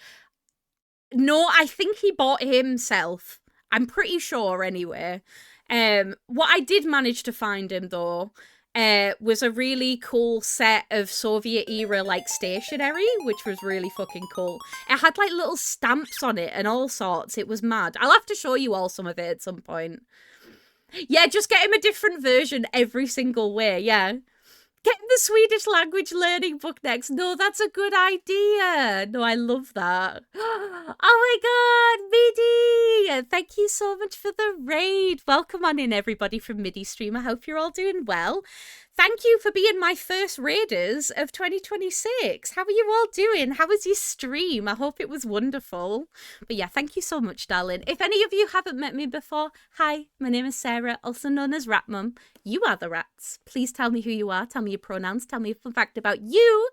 No, I think he bought it himself. I'm pretty sure, anyway. What I did manage to find him, though, was a really cool set of Soviet-era, like, stationery, which was really fucking cool. It had, like, little stamps on it and all sorts. It was mad. I'll have to show you all some of it at some point. Yeah, just get him a different version every single way, yeah. Getting the Swedish language learning book next. No, that's a good idea. No, I love that. Oh my god, Midi! Thank you so much for the raid. Welcome on in, everybody from Midi Stream. I hope you're all doing well. Thank you for being my first raiders of 2026. How are you all doing? How was your stream? I hope it was wonderful. But yeah, thank you so much, darling. If any of you haven't met me before, hi, my name is Sarah, also known as Rat Mum. You are the rats. Please tell me who you are. Tell me your pronouns. Tell me a fun fact about you.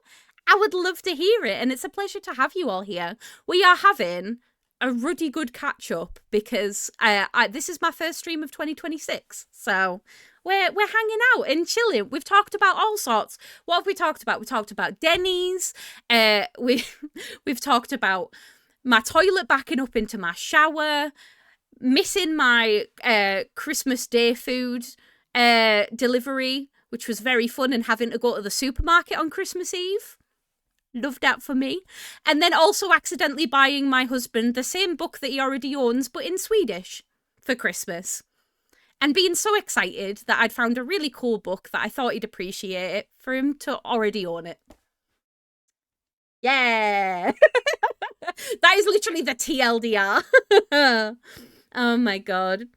I would love to hear it, and it's a pleasure to have you all here. We are having a ruddy good catch up because this is my first stream of 2026, so we're hanging out and chilling. We've talked about all sorts. What have we talked about? We talked about Denny's. We've talked about my toilet backing up into my shower, missing my Christmas Day food delivery, which was very fun, and having to go to the supermarket on Christmas Eve. Loved that for me. And then also accidentally buying my husband the same book that he already owns, but in Swedish for Christmas. And being so excited that I'd found a really cool book that I thought he'd appreciate it for him to already own it. Yeah. That is literally the TLDR. Oh my god.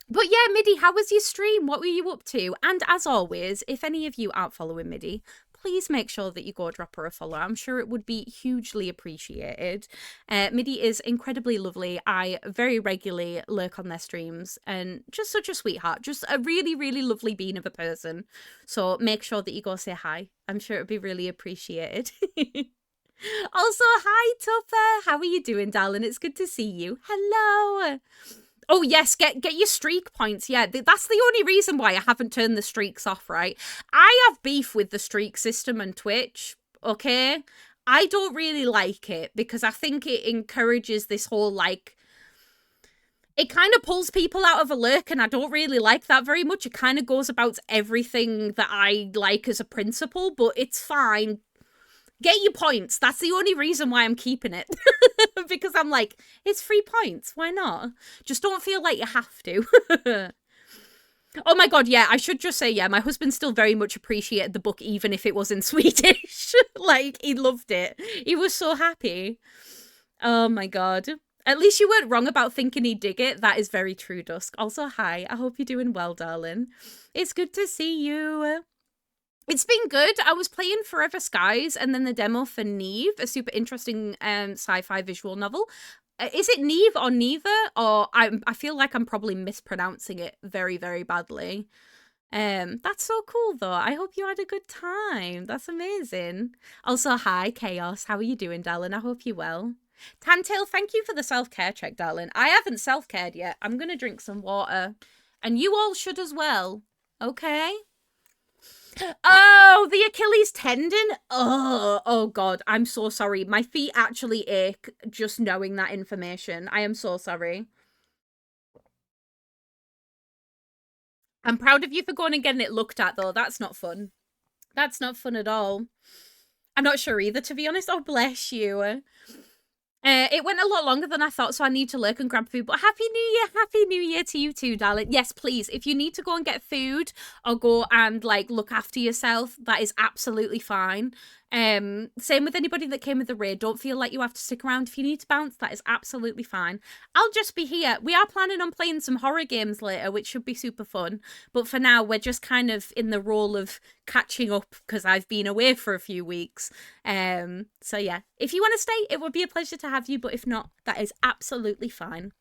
But yeah, Midi, how was your stream? What were you up to? And as always, if any of you aren't following Midi, please make sure that you go drop her a follow. I'm sure it would be hugely appreciated. Midi is incredibly lovely. I very regularly lurk on their streams and just such a sweetheart. Just a really, really lovely being of a person. So make sure that you go say hi. I'm sure it would be really appreciated. Also, hi, Tupper. How are you doing, darling? It's good to see you. Hello. Oh, yes, get your streak points. Yeah, that's the only reason why I haven't turned the streaks off, right? I have beef with the streak system and Twitch, okay? I don't really like it because I think it encourages this whole, like... It kind of pulls people out of a lurk, and I don't really like that very much. It kind of goes about everything that I like as a principle, but it's fine. Get your points. That's the only reason why I'm keeping it. Because I'm like, it's 3 points. Why not? Just don't feel like you have to. Oh my god, yeah, I should just say, yeah, my husband still very much appreciated the book, even if it was in Swedish. Like, he loved it. He was so happy. Oh my god. At least you weren't wrong about thinking he'd dig it. That is very true, Dusk. Also, hi. I hope you're doing well, darling. It's good to see you. It's been good. I was playing Forever Skies and then the demo for Neve, a super interesting sci-fi visual novel. Is it Neve or Neva? Or I feel like I'm probably mispronouncing it very, very badly. That's so cool, though. I hope you had a good time. That's amazing. Also, hi, Chaos. How are you doing, darling? I hope you're well. Tantail, thank you for the self-care check, darling. I haven't self-cared yet. I'm going to drink some water. And you all should as well. Okay? Oh, the Achilles tendon? Oh god, I'm so sorry. My feet actually ache just knowing that information. I am so sorry. I'm proud of you for going and getting it looked at, though. That's not fun. That's not fun at all. I'm not sure either, to be honest. Oh, bless you. It went a lot longer than I thought, so I need to lurk and grab food. But Happy New Year! Happy New Year to you too, darling. Yes, please. If you need to go and get food or go and, like, look after yourself, that is absolutely fine. Same with anybody that came with the raid. Don't feel like you have to stick around. If you need to bounce, that is absolutely fine. I'll just be here. We are planning on playing some horror games later, which should be super fun. But for now, we're just kind of in the role of catching up because I've been away for a few weeks. So yeah, if you want to stay, it would be a pleasure to have you. But if not, that is absolutely fine.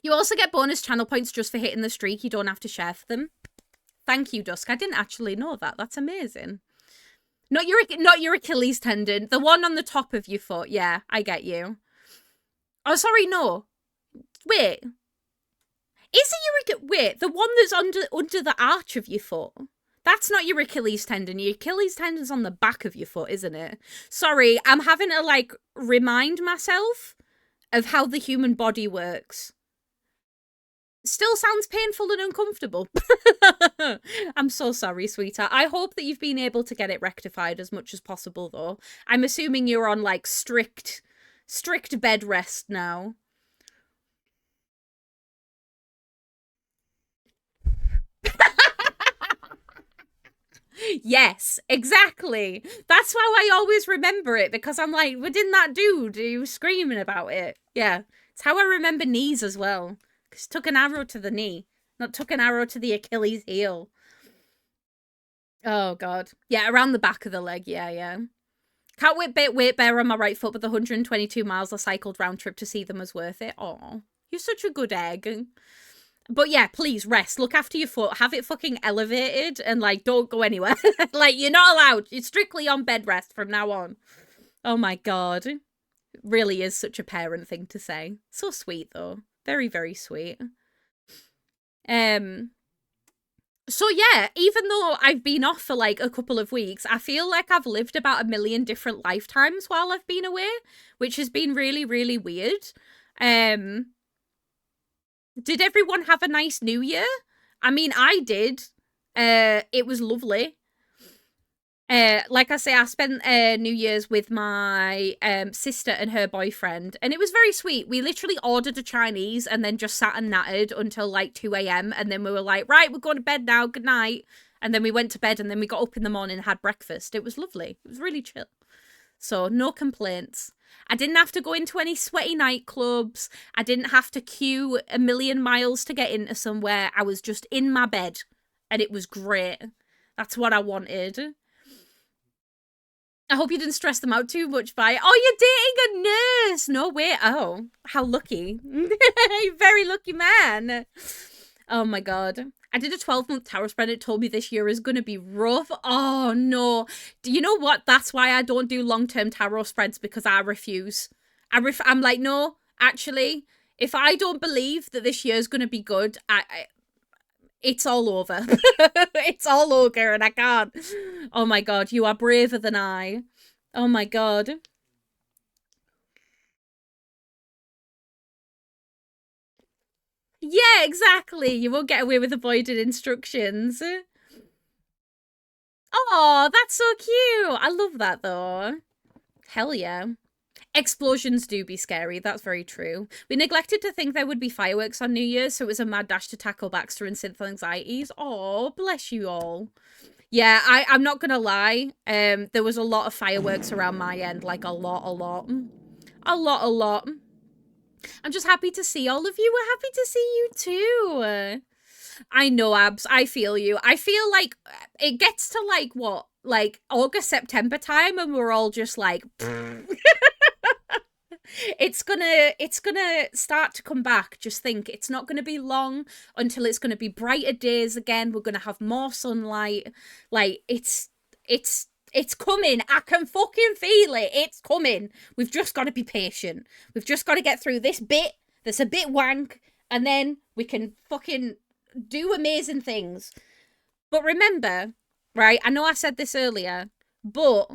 You also get bonus channel points just for hitting the streak. You don't have to share for them. Thank you, Dusk. I didn't actually know that. That's amazing. Not your Achilles tendon. The one on the top of your foot. Yeah, I get you. Oh, sorry, no. Wait. Is it your... Wait, the one that's under the arch of your foot? That's not your Achilles tendon. Your Achilles tendon's on the back of your foot, isn't it? Sorry, I'm having to, like, remind myself of how the human body works. Still sounds painful and uncomfortable. I'm so sorry, sweetheart. I hope that you've been able to get it rectified as much as possible, though. I'm assuming you're on, like, strict bed rest now. Yes, exactly. That's how I always remember it, because I'm like, what didn't that dude who was screaming about it? Yeah. It's how I remember knees as well. Because took an arrow to the knee, not took an arrow to the Achilles heel. Oh, God. Yeah, around the back of the leg. Yeah, yeah. Can't weight bear on my right foot, but the 122 miles I cycled round trip to see them was worth it. Oh, you're such a good egg. But yeah, please rest. Look after your foot. Have it fucking elevated and like don't go anywhere. Like you're not allowed. It's strictly on bed rest from now on. Oh my god. It really is such a parent thing to say. So sweet though. Very, very sweet. So yeah, even though I've been off for like a couple of weeks, I feel like I've lived about a million different lifetimes while I've been away, which has been really, really weird. Did everyone have a nice New Year? I mean, I did. It was lovely. Like I say, I spent New Year's with my sister and her boyfriend, and it was very sweet. We literally ordered a Chinese and then just sat and nattered until like 2 a.m. And then we were like, right, we're going to bed now. Good night. And then we went to bed, and then we got up in the morning and had breakfast. It was lovely. It was really chill. So no complaints. I didn't have to go into any sweaty nightclubs. I didn't have to queue a million miles to get into somewhere. I was just in my bed, and it was great. That's what I wanted. I hope you didn't stress them out too much by, oh, you're dating a nurse. No way. Oh, how lucky. You're very lucky man. Oh my god. I did a 12-month tarot spread. It told me this year is going to be rough. Oh no. Do you know what? That's why I don't do long-term tarot spreads, because I refuse. I'm like, no, actually, if I don't believe that this year is going to be good, it's all over. It's all over and I can't. Oh my god, you are braver than I. Oh my god. Yeah, exactly. You won't get away with avoided instructions. Oh, that's so cute. I love that though. Hell yeah. Explosions do be scary, that's very true. We neglected to think there would be fireworks on New Year's, so it was a mad dash to tackle Baxter and Synth anxieties. Oh, bless you all. Yeah, I'm not gonna lie. There was a lot of fireworks around my end, like a lot. A lot. I'm just happy to see all of you. We're happy to see you too. I know, Abs. I feel you. I feel like it gets to like what? Like August, September time, and we're all just like it's gonna start to come back. Just think, it's not gonna be long until it's gonna be brighter days again. We're gonna have more sunlight. Like it's coming. I can fucking feel it. It's coming. We've just got to be patient. We've just got to get through this bit that's a bit wank, and then we can fucking do amazing things. But remember, right? I know I said this earlier, but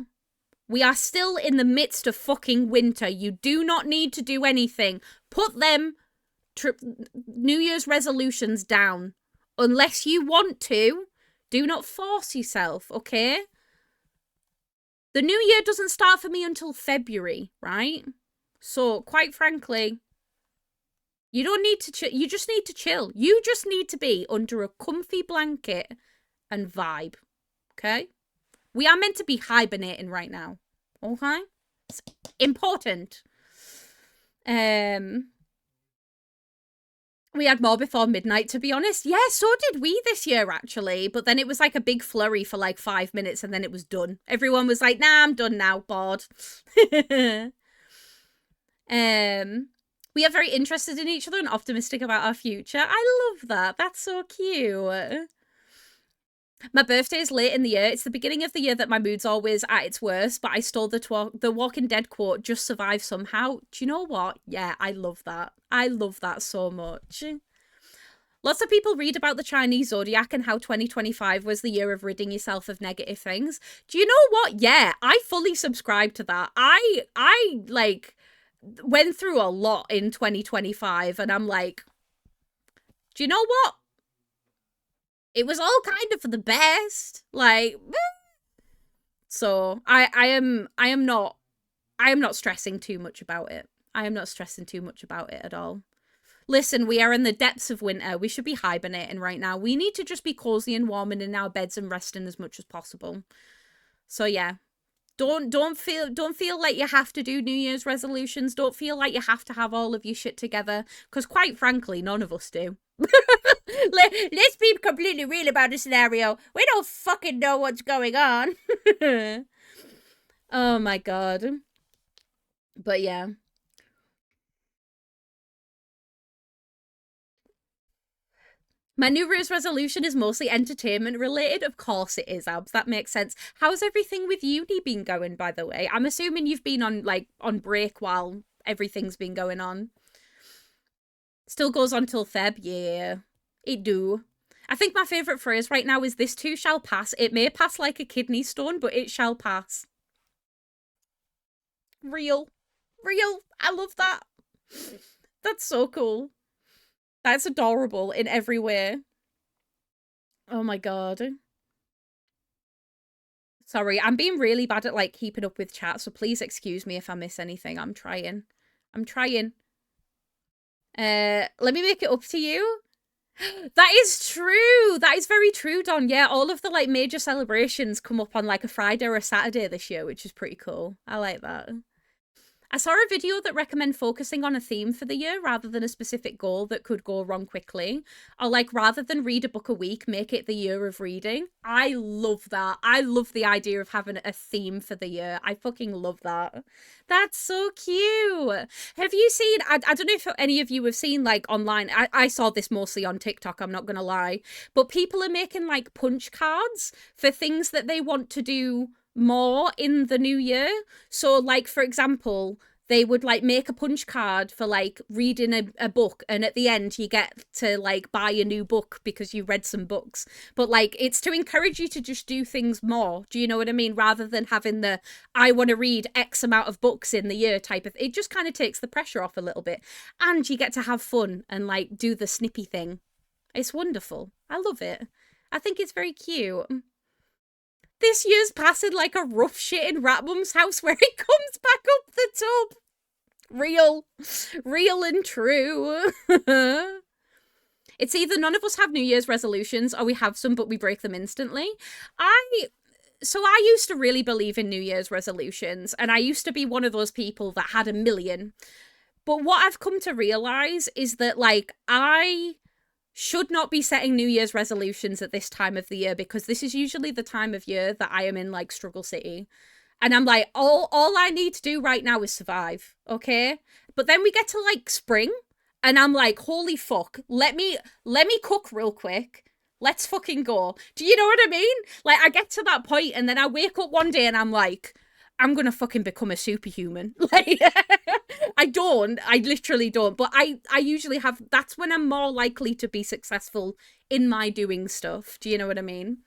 we are still in the midst of fucking winter. You do not need to do anything. Put them New Year's resolutions down. Unless you want to, do not force yourself, okay? The new year doesn't start for me until February, right? So, quite frankly, you don't need to you just need to chill. You just need to be under a comfy blanket and vibe, okay? We are meant to be hibernating right now, okay? It's important. We had more before midnight, to be honest. Yeah, so did we this year, actually. But then it was like a big flurry for like 5 minutes and then it was done. Everyone was like, nah, I'm done now, bored. We are very interested in each other and optimistic about our future. I love that. That's so cute. My birthday is late in the year. It's the beginning of the year that my mood's always at its worst, but I stole the Walking Dead quote, just survive somehow. Do you know what? Yeah, I love that. I love that so much. Lots of people read about the Chinese zodiac and how 2025 was the year of ridding yourself of negative things. Do you know what? Yeah, I fully subscribe to that. I like went through a lot in 2025 and I'm like, do you know what? It was all kind of for the best. Like, so I am not stressing too much about it. I am not stressing too much about it at all. Listen, we are in the depths of winter. We should be hibernating right now. We need to just be cozy and warm and in our beds and resting as much as possible. So yeah. Don't feel like you have to do New Year's resolutions. Don't feel like you have to have all of your shit together, because quite frankly, none of us do. Let's be completely real about the scenario. We don't fucking know what's going on. Oh my god. But yeah. My New Year's resolution is mostly entertainment related. Of course it is, Abs. That makes sense. How's everything with uni been going, by the way? I'm assuming you've been on break while everything's been going on. Still goes on till Feb. Yeah, it do. I think my favourite phrase right now is "this too shall pass." It may pass like a kidney stone, but it shall pass. Real. Real. I love that. That's so cool. That's adorable in every way. Oh my god. Sorry, I'm being really bad at like keeping up with chat, so please excuse me if I miss anything. I'm trying. Let me make it up to you. That is true. That is very true, Don. Yeah, all of the like major celebrations come up on like a Friday or a Saturday this year, which is pretty cool. I like that. I saw a video that recommend focusing on a theme for the year rather than a specific goal that could go wrong quickly. Or like rather than read a book a week, make it the year of reading. I love that. I love the idea of having a theme for the year. I fucking love that. That's so cute. Have you seen, I don't know if any of you have seen like online, I saw this mostly on TikTok, I'm not gonna lie, but people are making like punch cards for things that they want to do more in the new year. So like for example, they would like make a punch card for like reading a book, and at the end you get to like buy a new book because you read some books. But like it's to encourage you to just do things more, do you know what I mean, rather than having the I want to read X amount of books in the year type of, it just kind of takes the pressure off a little bit, and you get to have fun and like do the snippy thing. It's wonderful. I love it. I think it's very cute. This year's passing like a rough shit in Rat Mum's house where it comes back up the tub. Real and true. It's either none of us have New Year's resolutions or we have some but we break them instantly. I used to really believe in New Year's resolutions, and I used to be one of those people that had a million. But what I've come to realize is that like I should not be setting New Year's resolutions at this time of the year, because this is usually the time of year that I am in like struggle city. And I'm like, all I need to do right now is survive, okay? But then we get to like spring, and I'm like, holy fuck, let me cook real quick. Let's fucking go. Do you know what I mean? Like I get to that point and then I wake up one day and I'm like, I'm gonna fucking become a superhuman. Like, I literally don't. But I usually have, that's when I'm more likely to be successful in my doing stuff. Do you know what I mean?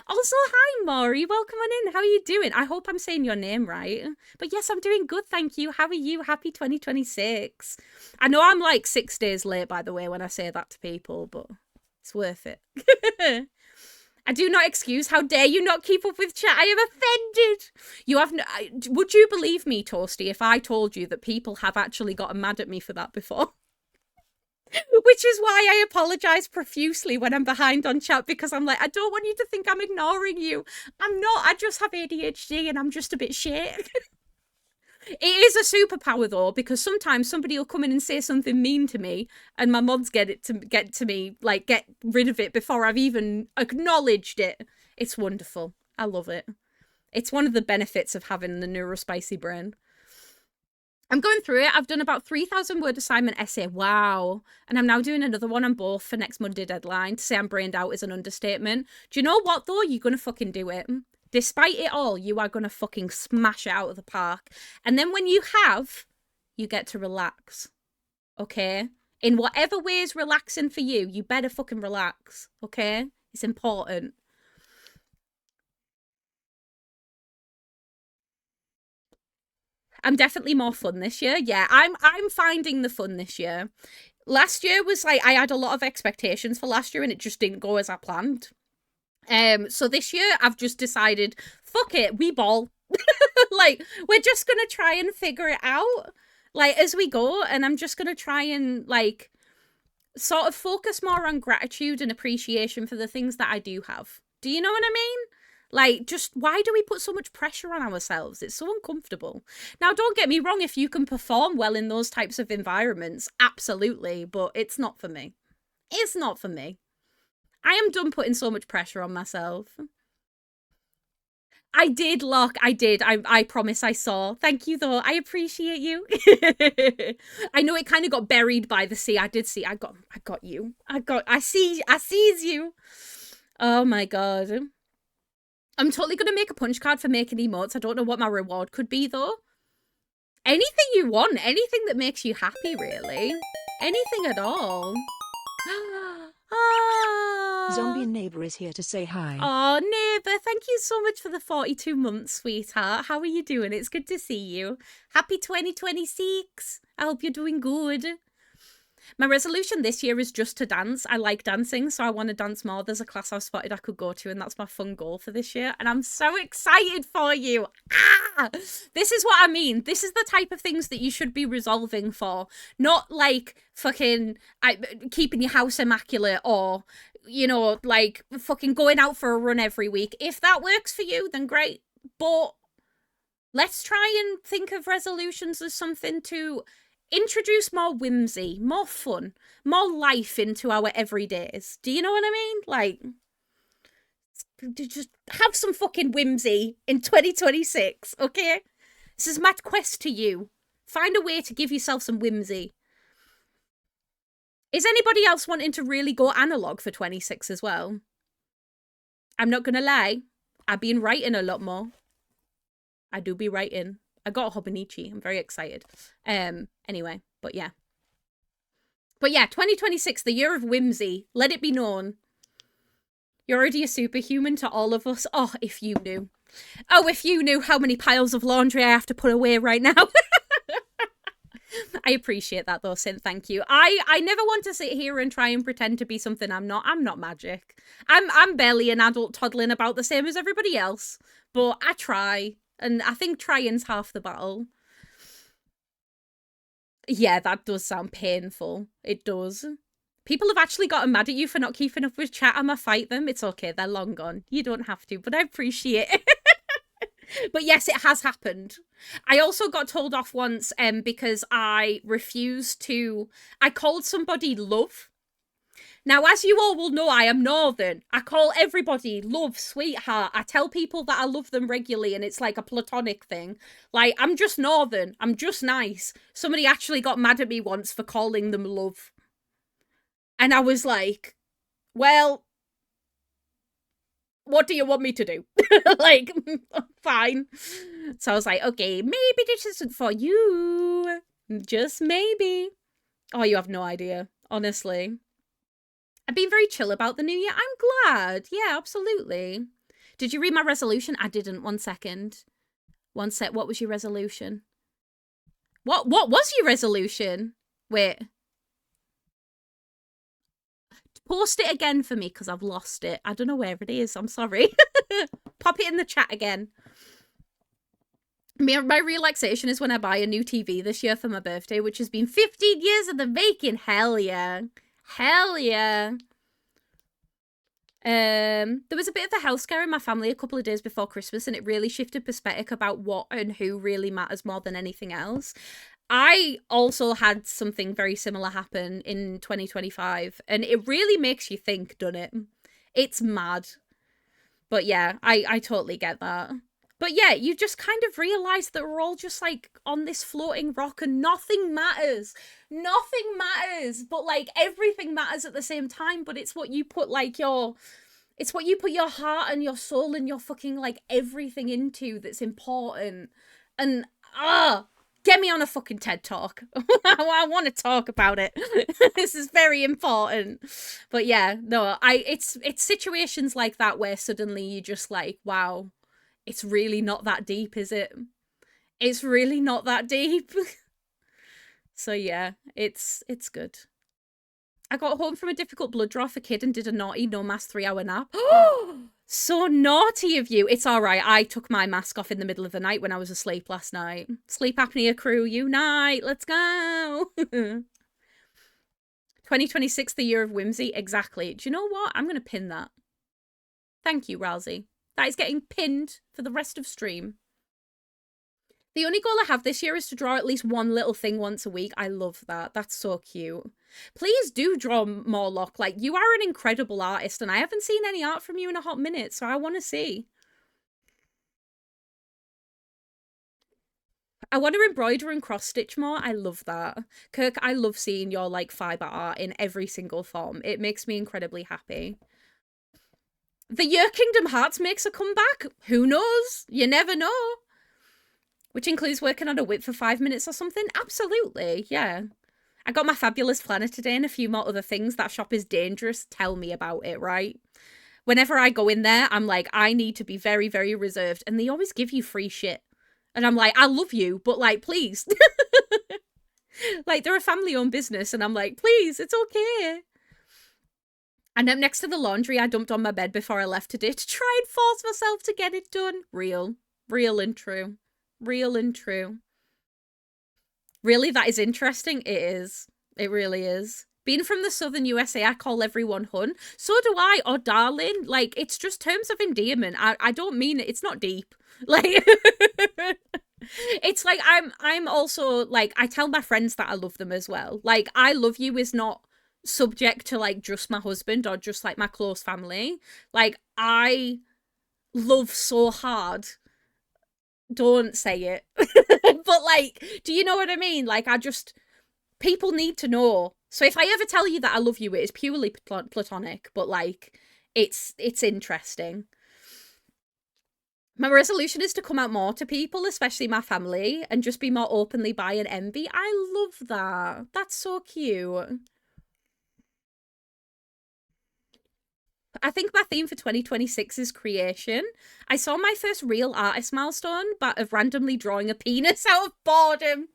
Also, hi, Maury. Welcome on in. How are you doing? I hope I'm saying your name right. But yes, I'm doing good, thank you. How are you? Happy 2026. I know I'm like 6 days late, by the way, when I say that to people, but it's worth it. I do not excuse. How dare you not keep up with chat? I am offended. You have no, would you believe me, Toasty, if I told you that people have actually gotten mad at me for that before? Which is why I apologise profusely when I'm behind on chat, because I'm like, I don't want you to think I'm ignoring you. I'm not. I just have ADHD and I'm just a bit shit. It is a superpower though, because sometimes somebody will come in and say something mean to me, and my mods get to me, like get rid of it before I've even acknowledged it. It's wonderful. I love it. It's one of the benefits of having the neurospicy brain. I'm going through it. I've done about 3,000 word assignment essay. Wow. And I'm now doing another one on both for next Monday deadline. To say I'm brained out is an understatement. Do you know what though? You're going to fucking do it. Despite it all, you are going to fucking smash it out of the park. And then when you have, you get to relax. Okay? In whatever way is relaxing for you, you better fucking relax. Okay? It's important. I'm definitely more fun this year. Yeah, I'm finding the fun this year. Last year was like, I had a lot of expectations for last year and it just didn't go as I planned. So this year I've just decided, fuck it, we ball. Like, we're just gonna try and figure it out, like, as we go, and I'm just gonna try and, like, sort of focus more on gratitude and appreciation for the things that I do have. Do you know what I mean? Like, just why do we put so much pressure on ourselves? It's so uncomfortable. Now, don't get me wrong, if you can perform well in those types of environments, absolutely, but it's not for me. It's not for me. I am done putting so much pressure on myself. I did, Locke. I did. I promise I saw. Thank you, though. I appreciate you. I know it kind of got buried by the sea. I did see. I got you. I sees you. Oh my god. I'm totally going to make a punch card for making emotes. I don't know what my reward could be, though. Anything you want. Anything that makes you happy, really. Anything at all. Zombie neighbor is here to say hi. Oh, neighbor, thank you so much for the 42 months, sweetheart. How are you doing? It's good to see you. Happy 2026. I hope you're doing good. My resolution this year is just to dance. I like dancing, so I want to dance more. There's a class I've spotted I could go to, and that's my fun goal for this year. And I'm so excited for you. This is what I mean. This is the type of things that you should be resolving for. Not like fucking keeping your house immaculate or, you know, like fucking going out for a run every week. If that works for you, then great. But let's try and think of resolutions as something to introduce more whimsy, more fun, more life into our everydays. Do you know what I mean? Like, just have some fucking whimsy in 2026, okay? This is my quest to you. Find a way to give yourself some whimsy. Is anybody else wanting to really go analog for 26 as well? I'm not gonna lie, I've been writing a lot more. I do be writing. I got Hobonichi. I'm very excited. Anyway, but yeah. But yeah, 2026, the year of whimsy. Let it be known. You're already a superhuman to all of us. Oh, if you knew. Oh, if you knew how many piles of laundry I have to put away right now. I appreciate that though, Synth. Thank you. I never want to sit here and try and pretend to be something I'm not. I'm not magic. I'm barely an adult toddling about the same as everybody else. But I try. And I think trying's half the battle. Yeah, that does sound painful. It does. People have actually gotten mad at you for not keeping up with chat. I'ma fight them. It's okay. They're long gone. You don't have to, but I appreciate it. But yes, it has happened. I also got told off once because I refused to... I called somebody love. Now, as you all will know, I am Northern. I call everybody love, sweetheart. I tell people that I love them regularly and it's like a platonic thing. Like, I'm just Northern. I'm just nice. Somebody actually got mad at me once for calling them love. And I was like, well, what do you want me to do? Like, fine. So I was like, okay, maybe this isn't for you. Just maybe. Oh, you have no idea, honestly. I've been very chill about the new year. I'm glad. Yeah, absolutely. Did you read my resolution? I didn't. 1 second. One sec. What was your resolution? What was your resolution? Wait. Post it again for me because I've lost it. I don't know where it is. I'm sorry. Pop it in the chat again. My relaxation is when I buy a new TV this year for my birthday, which has been 15 years in the making. Hell yeah. Hell yeah. There was a bit of a health scare in my family a couple of days before Christmas, and it really shifted perspective about what and who really matters more than anything else. I also had something very similar happen in 2025, and it really makes you think, doesn't it? It's mad. But yeah, I totally get that. But yeah, you just kind of realize that we're all just like on this floating rock and nothing matters. Nothing matters, but like everything matters at the same time. But it's what you put like it's what you put your heart and your soul and your fucking like everything into that's important. And get me on a fucking TED Talk. I want to talk about it. This is very important. But yeah, no, it's situations like that where suddenly you just like, wow. It's really not that deep, is it? It's really not that deep. So yeah, it's good. I got home from a difficult blood draw for kid and did a naughty no mask 3-hour nap. So naughty of you. It's all right. I took my mask off in the middle of the night when I was asleep last night. Sleep apnea crew, unite. Let's go. 2026, the year of whimsy. Exactly. Do you know what? I'm going to pin that. Thank you, Rousey. That is getting pinned for the rest of stream. The only goal I have this year is to draw at least one little thing once a week. I love that. That's so cute. Please do draw more, Locke. Like, you are an incredible artist, and I haven't seen any art from you in a hot minute, so I want to see. I want to embroider and cross-stitch more. I love that. Kirk, I love seeing your, like, fiber art in every single form. It makes me incredibly happy. The year Kingdom Hearts makes a comeback? Who knows? You never know. Which includes working on a whip for 5 minutes or something? Absolutely, yeah. I got my fabulous planner today and a few more other things. That shop is dangerous. Tell me about it, right? Whenever I go in there, I'm like, I need to be very, very reserved. And they always give you free shit. And I'm like, I love you, but like, please. Like, they're a family-owned business. And I'm like, please, it's okay. And up next to the laundry I dumped on my bed before I left today to try and force myself to get it done. Real. Real and true. Real and true. Really, that is interesting? It is. It really is. Being from the southern USA, I call everyone hun. So do I, or darling. Like, it's just terms of endearment. I don't mean it. It's not deep. Like, it's like, I'm also, like, I tell my friends that I love them as well. Like, I love you is not subject to, like, just my husband or just, like, my close family. Like, I love so hard. Don't say it. But, like, do you know what I mean? Like, people need to know. So if I ever tell you that I love you, it is purely platonic, but, like, it's interesting. My resolution is to come out more to people, especially my family, and just be more openly bi and envy. I love that. That's so cute. I think my theme for 2026 is creation. I saw my first real artist milestone of randomly drawing a penis out of boredom.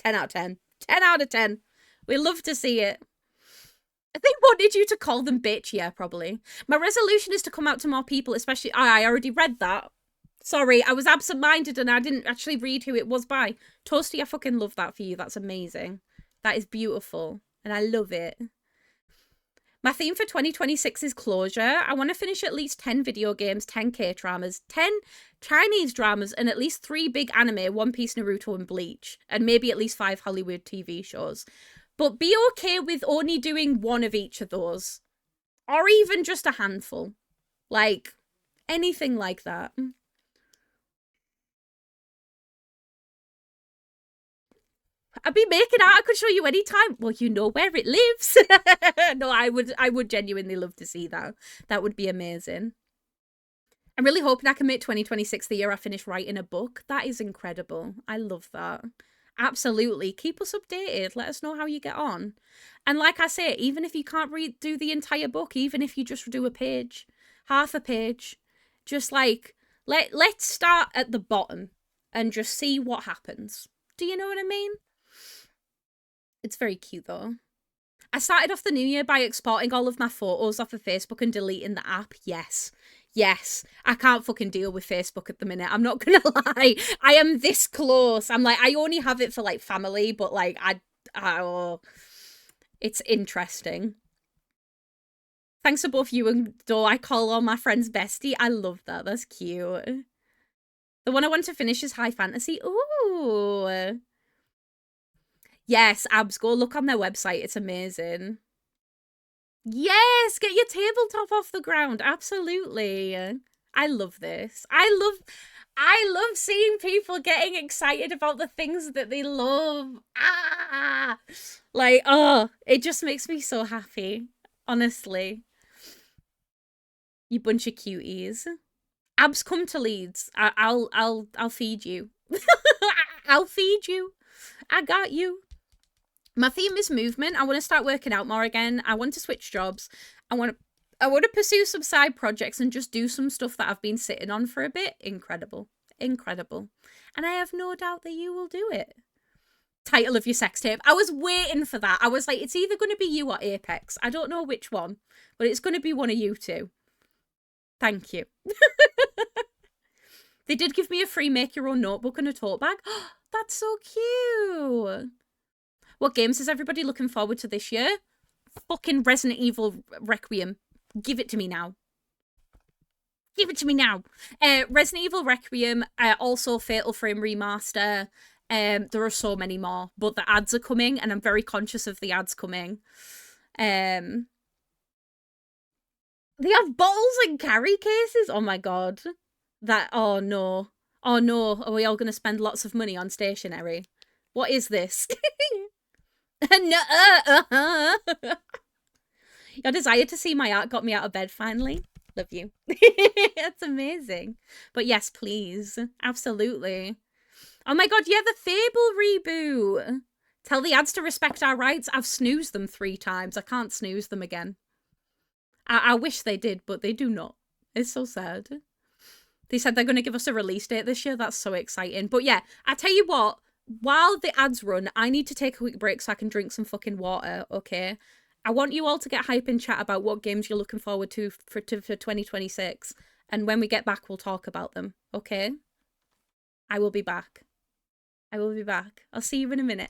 10 out of 10. 10 out of 10. We love to see it. I think wanted you to call them bitch. Yeah, probably. My resolution is to come out to more people, especially... I already read that. Sorry, I was absent-minded and I didn't actually read who it was by. Toasty, I fucking love that for you. That's amazing. That is beautiful. And I love it. My theme for 2026 is closure. I want to finish at least 10 video games, 10 K-dramas, 10 Chinese dramas, and at least 3 big anime, One Piece, Naruto, and Bleach. And maybe at least 5 Hollywood TV shows. But be okay with only doing one of each of those. Or even just a handful. Like, anything like that. I'd be making out. I could show you anytime. Well, you know where it lives. No, I would genuinely love to see that. That would be amazing. I'm really hoping I can make 2026 the year I finish writing a book. That is incredible. I love that. Absolutely. Keep us updated. Let us know how you get on. And like I say, even if you can't do the entire book, even if you just do a page, half a page, just like, let's start at the bottom and just see what happens. Do you know what I mean? It's very cute though. I started off the new year by exporting all of my photos off of Facebook and deleting the app. Yes. Yes. I can't fucking deal with Facebook at the minute. I'm not gonna lie. I am this close. I'm like, I only have it for like family, but like, it's interesting. Thanks to both you and Do. I call all my friends bestie. I love that. That's cute. The one I want to finish is High Fantasy. Ooh. Yes, Abs, go look on their website. It's amazing. Yes, get your tabletop off the ground. Absolutely. I love this. I love seeing people getting excited about the things that they love. Like, oh, it just makes me so happy. Honestly. You bunch of cuties. Abs, come to Leeds. I'll feed you. I'll feed you. I got you. My theme is movement. I want to start working out more again. I want to switch jobs. I want to pursue some side projects and just do some stuff that I've been sitting on for a bit. Incredible. Incredible. And I have no doubt that you will do it. Title of your sex tape. I was waiting for that. I was like, it's either going to be you or Apex. I don't know which one, but it's going to be one of you two. Thank you. They did give me a free make your own notebook and a tote bag. That's so cute. What games is everybody looking forward to this year? fucking Resident Evil Requiem. Give it to me now. Give it to me now. Resident Evil Requiem, also Fatal Frame Remaster. There are so many more, but the ads are coming, and I'm very conscious of the ads coming. They have bottles and carry cases. Oh my god. Oh no. Oh no. Are we all going to spend lots of money on stationery? What is this? No. Your desire to see my art got me out of bed finally. Love you. That's amazing. But yes, please. Absolutely. Oh my god, yeah, the Fable reboot. Tell the ads to respect our rights. I've snoozed them 3 times. I can't snooze them again. I wish they did, but they do not. It's so sad. They said they're going to give us a release date this year. That's so exciting. But yeah, I tell you what, while the ads run, I need to take a quick break so I can drink some fucking water, okay? I want you all to get hype and chat about what games you're looking forward to for 2026. And when we get back, we'll talk about them, okay? I will be back. I will be back. I'll see you in a minute.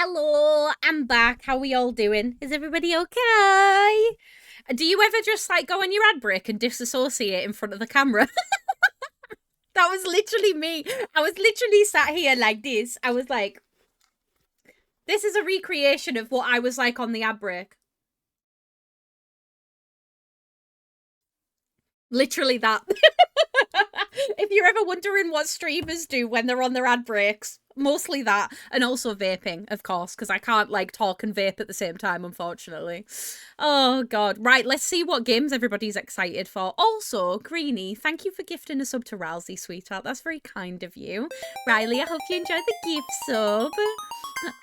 Hello, I'm back. How are we all doing? Is everybody okay? Do you ever just like go on your ad break and disassociate in front of the camera? That was literally me. I was literally sat here like this. I was like, this is a recreation of what I was like on the ad break. Literally that. If you're ever wondering what streamers do when they're on their ad breaks, mostly that, and also vaping, of course, because I can't like talk and vape at the same time, unfortunately. Oh god. Right, let's see what games everybody's excited for. Also, Greenie, thank you for gifting a sub to Ralsei, sweetheart. That's very kind of you. Riley, I hope you enjoyed the gift sub.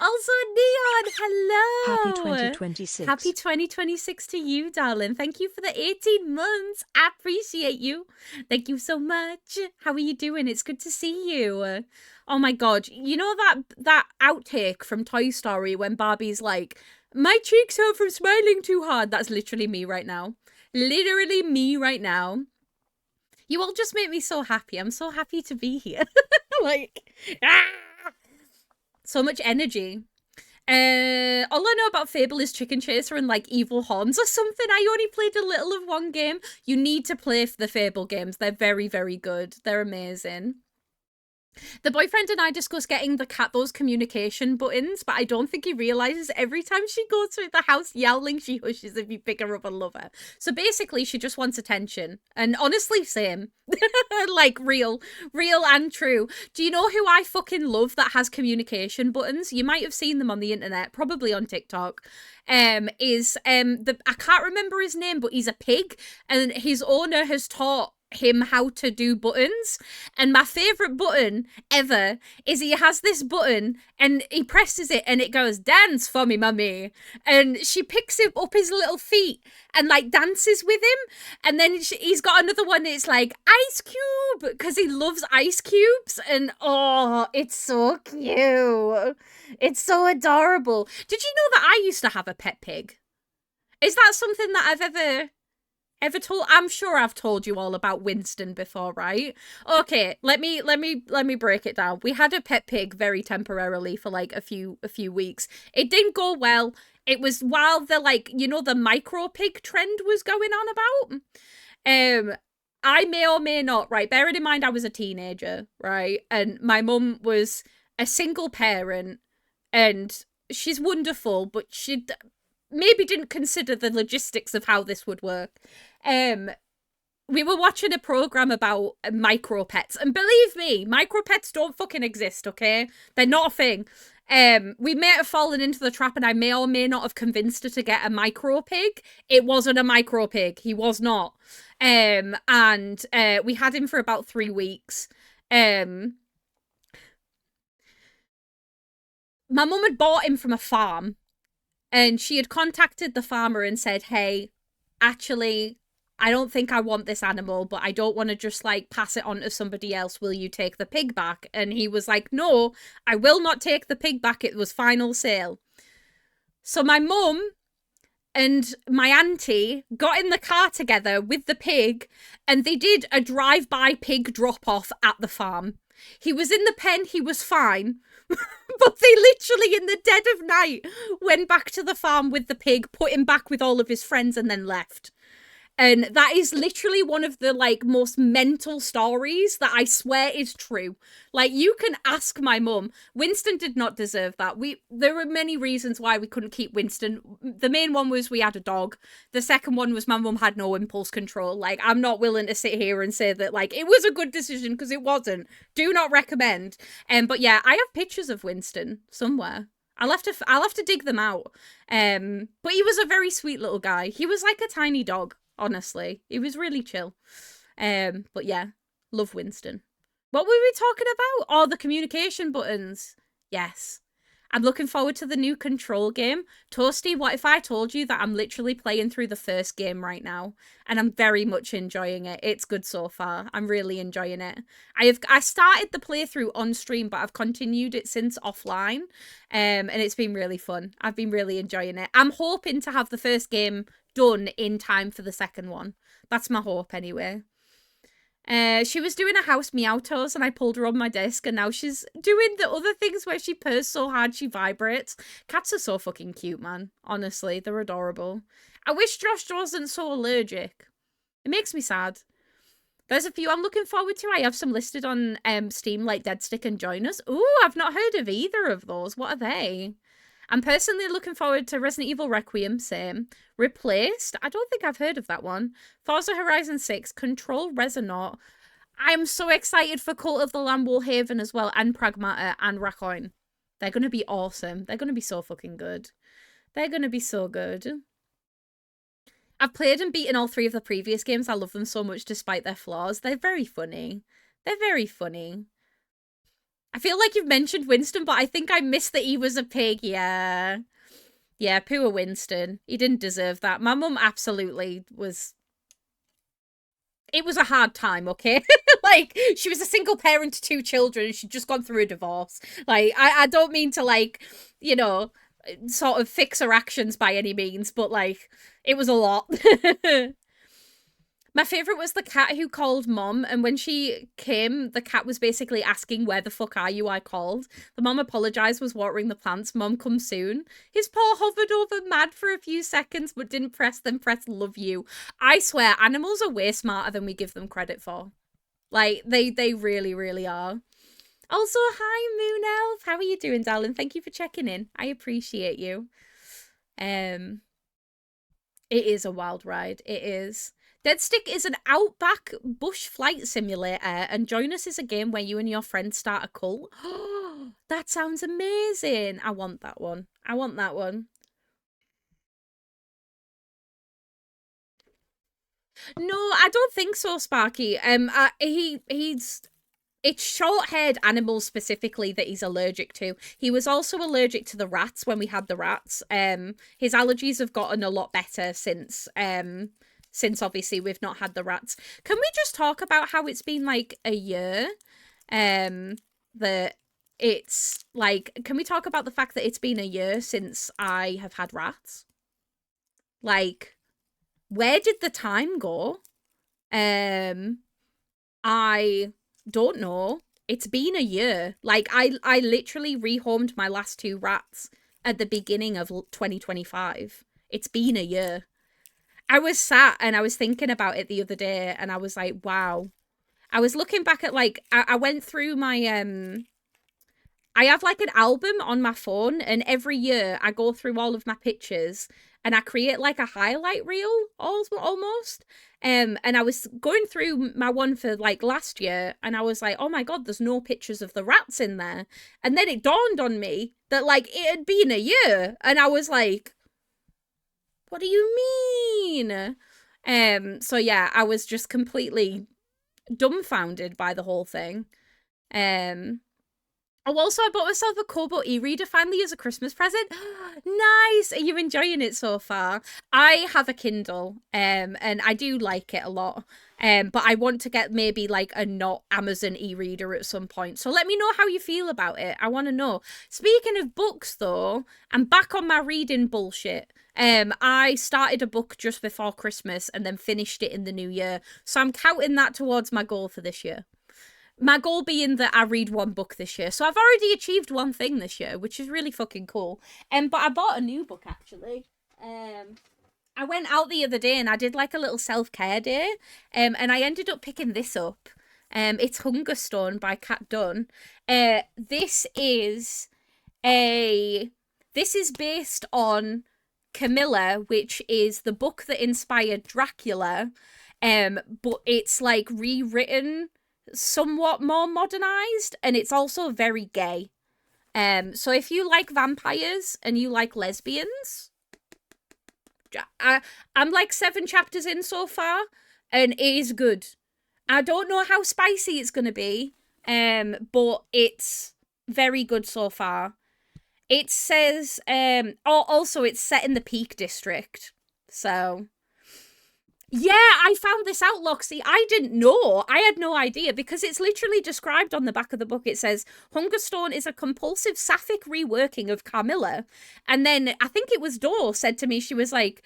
Also, Neon, hello. Happy 2026. Happy 2026 to you, darling. Thank you for the 18 months. I appreciate you. Thank you so much. How are you doing? It's good to see you. Oh my god. You know that outtake from Toy Story when Barbie's like, my cheeks hurt from smiling too hard? That's literally me right now. Literally me right now. You all just make me so happy. I'm so happy to be here. Like, so much energy. All I know about Fable is Chicken Chaser and like Evil Horns or something. I only played a little of one game. You need to play the Fable games. They're very, very good. They're amazing. The boyfriend and I discussed getting those communication buttons, but I don't think he realizes every time she goes through the house yowling, she hushes if you pick her up and love her. So basically, she just wants attention. And honestly, same. Like, real and true. Do you know who I fucking love that has communication buttons? You might have seen them on the internet, probably on TikTok. I can't remember his name, but he's a pig, and his owner has taught him how to do buttons. And my favorite button ever is he has this button and he presses it and it goes, dance for me, mummy. And she picks him up his little feet and like dances with him. And then he's got another one, it's like ice cube, because he loves ice cubes. And oh, it's so cute. It's so adorable. Did you know that I used to have a pet pig? Is that something that I've ever told? I'm sure I've told you all about Winston before, right? Okay, let me break it down. We had a pet pig very temporarily for like a few weeks. It didn't go well. It was while the like, you know, the micro pig trend was going on about. I may or may not, right? Bearing in mind I was a teenager, right? And my mum was a single parent and she's wonderful, but she maybe didn't consider the logistics of how this would work. We were watching a program about micro pets, and believe me, micro pets don't fucking exist, okay? They're not a thing. We may have fallen into the trap, and I may or may not have convinced her to get a micro pig. It wasn't a micro pig. He was not. And we had him for about 3 weeks. My mum had bought him from a farm. And she had contacted the farmer and said, hey, actually, I don't think I want this animal, but I don't want to just like pass it on to somebody else. Will you take the pig back? And he was like, no, I will not take the pig back. It was final sale. So my mum and my auntie got in the car together with the pig and they did a drive-by pig drop-off at the farm. He was in the pen, he was fine. But they literally, in the dead of night, went back to the farm with the pig, put him back with all of his friends, and then left. And that is literally one of the, like, most mental stories that I swear is true. Like, you can ask my mum. Winston did not deserve that. There were many reasons why we couldn't keep Winston. The main one was we had a dog. The second one was my mum had no impulse control. Like, I'm not willing to sit here and say that, like, it was a good decision, because it wasn't. Do not recommend. But yeah, I have pictures of Winston somewhere. I'll have to dig them out. But he was a very sweet little guy. He was like a tiny dog. Honestly, he was really chill. But yeah, love Winston. What were we talking about? Oh, the communication buttons. Yes. I'm looking forward to the new Control game. Toasty, what if I told you that I'm literally playing through the first game right now? And I'm very much enjoying it. It's good so far. I'm really enjoying it. I started the playthrough on stream, but I've continued it since offline. And it's been really fun. I've been really enjoying it. I'm hoping to have the first game done in time for the second one. That's my hope anyway. She was doing a house meow toes and I pulled her on my desk and now she's doing the other things where she purrs so hard she vibrates. Cats are so fucking cute, man. Honestly, they're adorable. I wish Josh wasn't so allergic. It makes me sad. There's a few I'm looking forward to. I have some listed on Steam, like Dead Stick and Join Us. Ooh, I've not heard of either of those. What are they? I'm personally looking forward to Resident Evil Requiem, same. Replaced, I don't think I've heard of that one. Forza Horizon 6, Control Resonaut. I'm so excited for Cult of the Lamb Haven as well, and Pragmata and Racoin. They're going to be awesome. They're going to be so fucking good. They're going to be so good. I've played and beaten all 3 of the previous games. I love them so much despite their flaws. They're very funny. They're very funny. I feel like you've mentioned Winston, but I think I missed that he was a pig. Yeah. Yeah, poor Winston. He didn't deserve that. My mum absolutely was... It was a hard time, okay? Like, she was a single parent to 2 children and she'd just gone through a divorce. Like, I don't mean to, like, you know, sort of fix her actions by any means, but, like, it was a lot. My favourite was the cat who called Mom, and when she came, the cat was basically asking, where the fuck are you, I called. The mom apologised, was watering the plants. Mom, come soon. His paw hovered over Mad for a few seconds, but didn't press, then pressed love you. I swear, animals are way smarter than we give them credit for. Like, they really, really are. Also, hi, Moon Elf. How are you doing, darling? Thank you for checking in. I appreciate you. It is a wild ride. It is. Dead Stick is an outback bush flight simulator, and Join Us is a game where you and your friends start a cult. Oh, that sounds amazing. I want that one. I want that one. No, I don't think so, Sparky. He's... It's short-haired animals specifically that he's allergic to. He was also allergic to the rats when we had the rats. His allergies have gotten a lot better since obviously we've not had the rats. Can we just talk about how it's been like a year? That it's like, can we talk about the fact that it's been a year since I have had rats? Like, where did the time go? I don't know. It's been a year. Like, I literally rehomed my last 2 rats at the beginning of 2025. It's been a year. I was sat and I was thinking about it the other day and I was like, wow. I was looking back at, like, I went through my, I have, like, an album on my phone and every year I go through all of my pictures and I create, like, a highlight reel almost. And I was going through my one for, like, last year and I was like, oh my God, there's no pictures of the rats in there. And then it dawned on me that, like, it had been a year and I was like, what do you mean? So yeah, I was just completely dumbfounded by the whole thing. Oh, also, I bought myself a Kobo e-reader finally as a Christmas present. Nice! Are you enjoying it so far? I have a Kindle, and I do like it a lot. But I want to get maybe like a not Amazon e-reader at some point. So let me know how you feel about it. I want to know. Speaking of books, though, I'm back on my reading bullshit. I started a book just before Christmas and then finished it in the new year. So I'm counting that towards my goal for this year. My goal being that I read 1 book this year. So I've already achieved 1 thing this year, which is really fucking cool. But I bought a new book, actually. I went out the other day and I did like a little self-care day. And I ended up picking this up. It's Hungerstone by Kat Dunn. This is based on Camilla, which is the book that inspired Dracula. But it's like rewritten somewhat more modernized, and it's also very gay. So if you like vampires and you like lesbians, I'm like 7 chapters in so far, and it is good. I don't know how spicy it's gonna be, but it's very good so far. It says, also it's set in the Peak District, so... Yeah, I found this out, Loxy. I didn't know. I had no idea because it's literally described on the back of the book. It says, Hungerstone is a compulsive sapphic reworking of Carmilla. And then I think it was Dor said to me, she was like,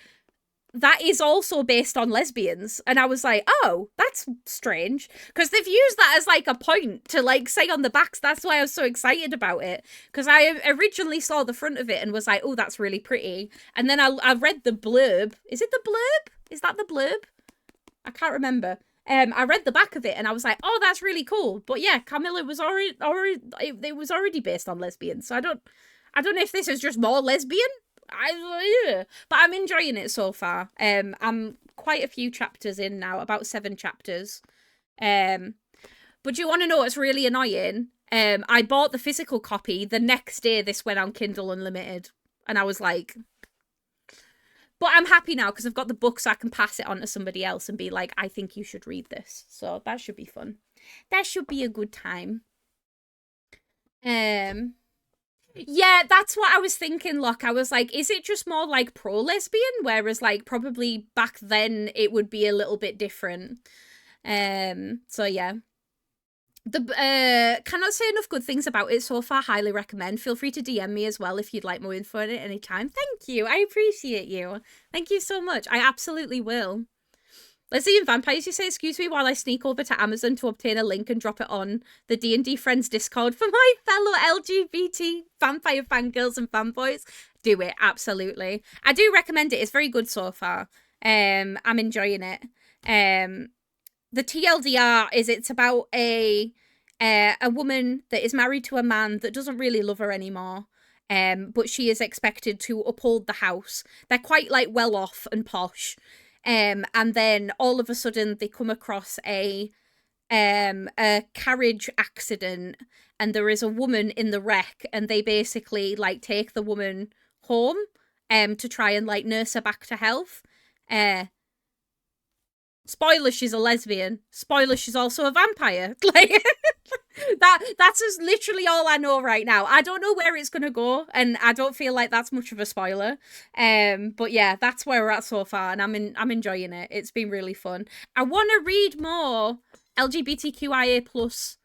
that is also based on lesbians. And I was like, oh, that's strange. Because they've used that as like a point to like say on the backs. That's why I was so excited about it. Because I originally saw the front of it and was like, oh, that's really pretty. And then I read the blurb. Is it the blurb? Is that the blurb? I can't remember. I read the back of it and I was like, oh, that's really cool. But yeah, Camilla was already it was already based on lesbians. So I don't know if this is just more lesbian. But I'm enjoying it so far. I'm quite a few chapters in now, about 7 chapters. But do you want to know what's really annoying? I bought the physical copy. The next day this went on Kindle Unlimited. And I was like... But I'm happy now because I've got the book so I can pass it on to somebody else and be like, I think you should read this. So that should be fun. That should be a good time. Yeah, that's what I was thinking, Locke. I was like, is it just more like pro-lesbian? Whereas like probably back then it would be a little bit different. So yeah. Cannot say enough good things about it so far. Highly recommend. Feel free to DM me as well if you'd like more info on it anytime. Thank you. I appreciate you. Thank you so much. I absolutely will. Lesbian vampires, you say, excuse me while I sneak over to Amazon to obtain a link and drop it on the D&D Friends Discord for my fellow LGBT vampire fangirls and fanboys. Do it, absolutely. I do recommend it. It's very good so far. I'm enjoying it. The TLDR is it's about a woman that is married to a man that doesn't really love her anymore. But she is expected to uphold the house. They're quite like well off and posh. And then all of a sudden they come across a carriage accident and there is a woman in the wreck and they basically like take the woman home to try and like nurse her back to health. Spoiler, she's a lesbian. Spoiler, she's also a vampire. Like that's just literally all I know right now. I don't know where it's gonna go, and I don't feel like that's much of a spoiler. But yeah, that's where we're at so far, and I'm enjoying it. It's been really fun. I want to read more LGBTQIA plus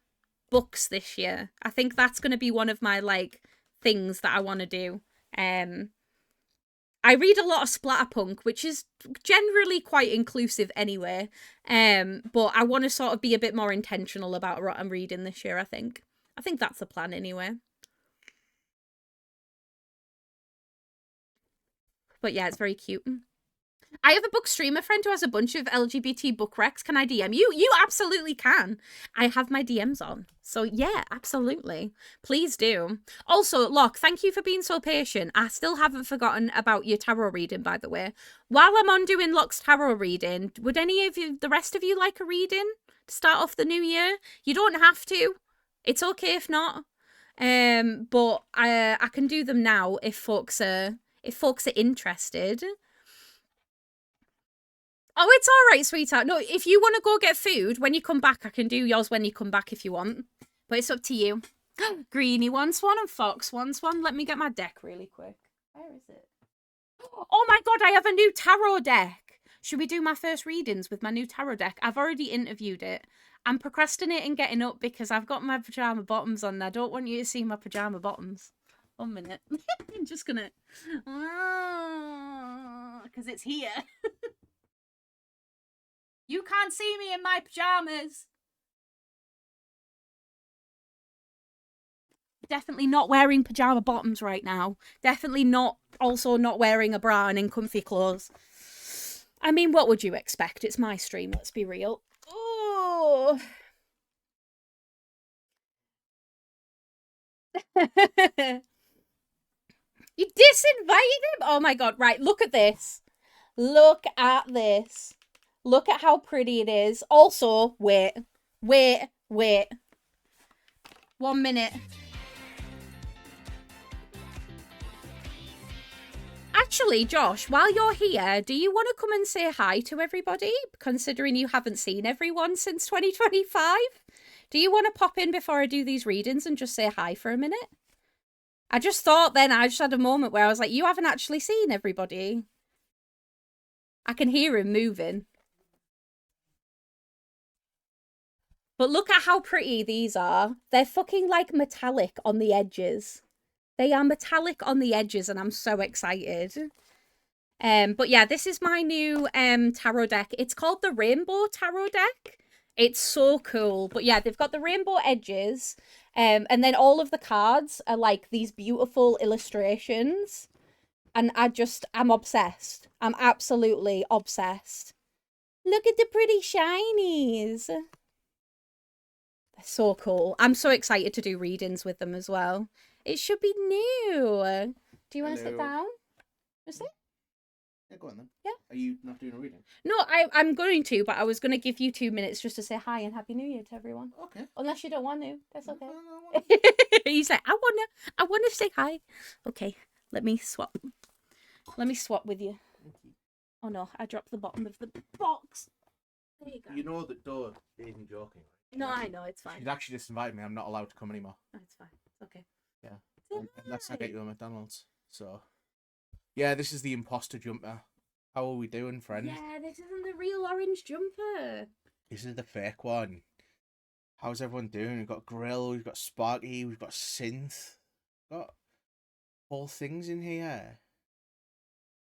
books this year. I think that's gonna be one of my like things that I want to do. I read a lot of splatterpunk, which is generally quite inclusive anyway. But I want to sort of be a bit more intentional about what I'm reading this year, I think. I think that's the plan anyway. But yeah, it's very cute. I have a book streamer friend who has a bunch of LGBT book recs. Can I DM you? You absolutely can. I have my DMs on. So yeah, absolutely. Please do. Also, Locke, thank you for being so patient. I still haven't forgotten about your tarot reading, by the way. While I'm on doing Locke's tarot reading, would any of you, the rest of you, like a reading to start off the new year? You don't have to. It's okay if not. But I can do them now if folks are interested. Oh, it's all right, sweetheart. No, if you want to go get food, when you come back, I can do yours when you come back if you want. But it's up to you. Greenie wants one and Fox wants one. Let me get my deck really quick. Where is it? Oh my god, I have a new tarot deck. Should we do my first readings with my new tarot deck? I've already interviewed it. I'm procrastinating getting up because I've got my pyjama bottoms on and I don't want you to see my pyjama bottoms. 1 minute. I'm just gonna... because it's here. You can't see me in my pajamas. Definitely not wearing pajama bottoms right now. Definitely not, also not wearing a bra and in comfy clothes. I mean, what would you expect? It's my stream, let's be real. Oh. You disinvited him? Oh my god, right, look at this. Look at this. Look at how pretty it is. Also, wait. 1 minute. Actually, Josh, while you're here, do you want to come and say hi to everybody? Considering you haven't seen everyone since 2025? Do you want to pop in before I do these readings and just say hi for a minute? I just thought then, I just had a moment where I was like, you haven't actually seen everybody. I can hear him moving. But look at how pretty these are. They're fucking like metallic on the edges. They are metallic on the edges and I'm so excited. But yeah, this is my new tarot deck. It's called the Rainbow Tarot Deck. It's so cool. But yeah, they've got the rainbow edges. And then all of the cards are like these beautiful illustrations. And I'm obsessed. I'm absolutely obsessed. Look at the pretty shinies. They're so cool. I'm so excited to do readings with them as well. It should be new. Do you want to sit down? Just sit? Yeah, go on then. Yeah. Are you not doing a reading? No, I'm going to, but I was going to give you 2 minutes just to say hi and Happy New Year to everyone. Okay. Unless you don't want to. That's okay. No. He's like, I wanna say hi. Okay, let me swap. Let me swap with you. Oh no, I dropped the bottom of the box. There you go. You know that Dora isn't joking. No, I know, it's fine. She's actually just invited me. I'm not allowed to come anymore. No, it's fine. It's okay. Yeah. Unless I get you a McDonald's. So, yeah, this is the imposter jumper. How are we doing, friend? Yeah, this isn't the real orange jumper. This is the fake one. How's everyone doing? We've got Grill, we've got Sparky, we've got Synth. Got whole things in here.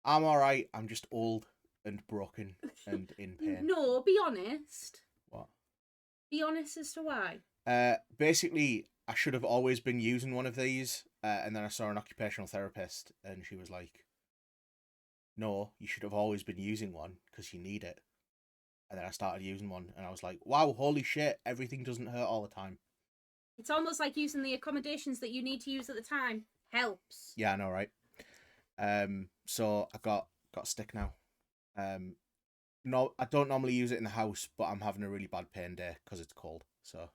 I'm alright. I'm just old and broken and in pain. No, be honest. What? Be honest as to why. Basically, I should have always been using one of these, and then I saw an occupational therapist, and she was like, "No, you should have always been using one because you need it." And then I started using one, and I was like, "Wow, holy shit! Everything doesn't hurt all the time." It's almost like using the accommodations that you need to use at the time helps. Yeah, I know, right? So I got a stick now. No, I don't normally use it in the house, but I'm having a really bad pain day because it's cold. So,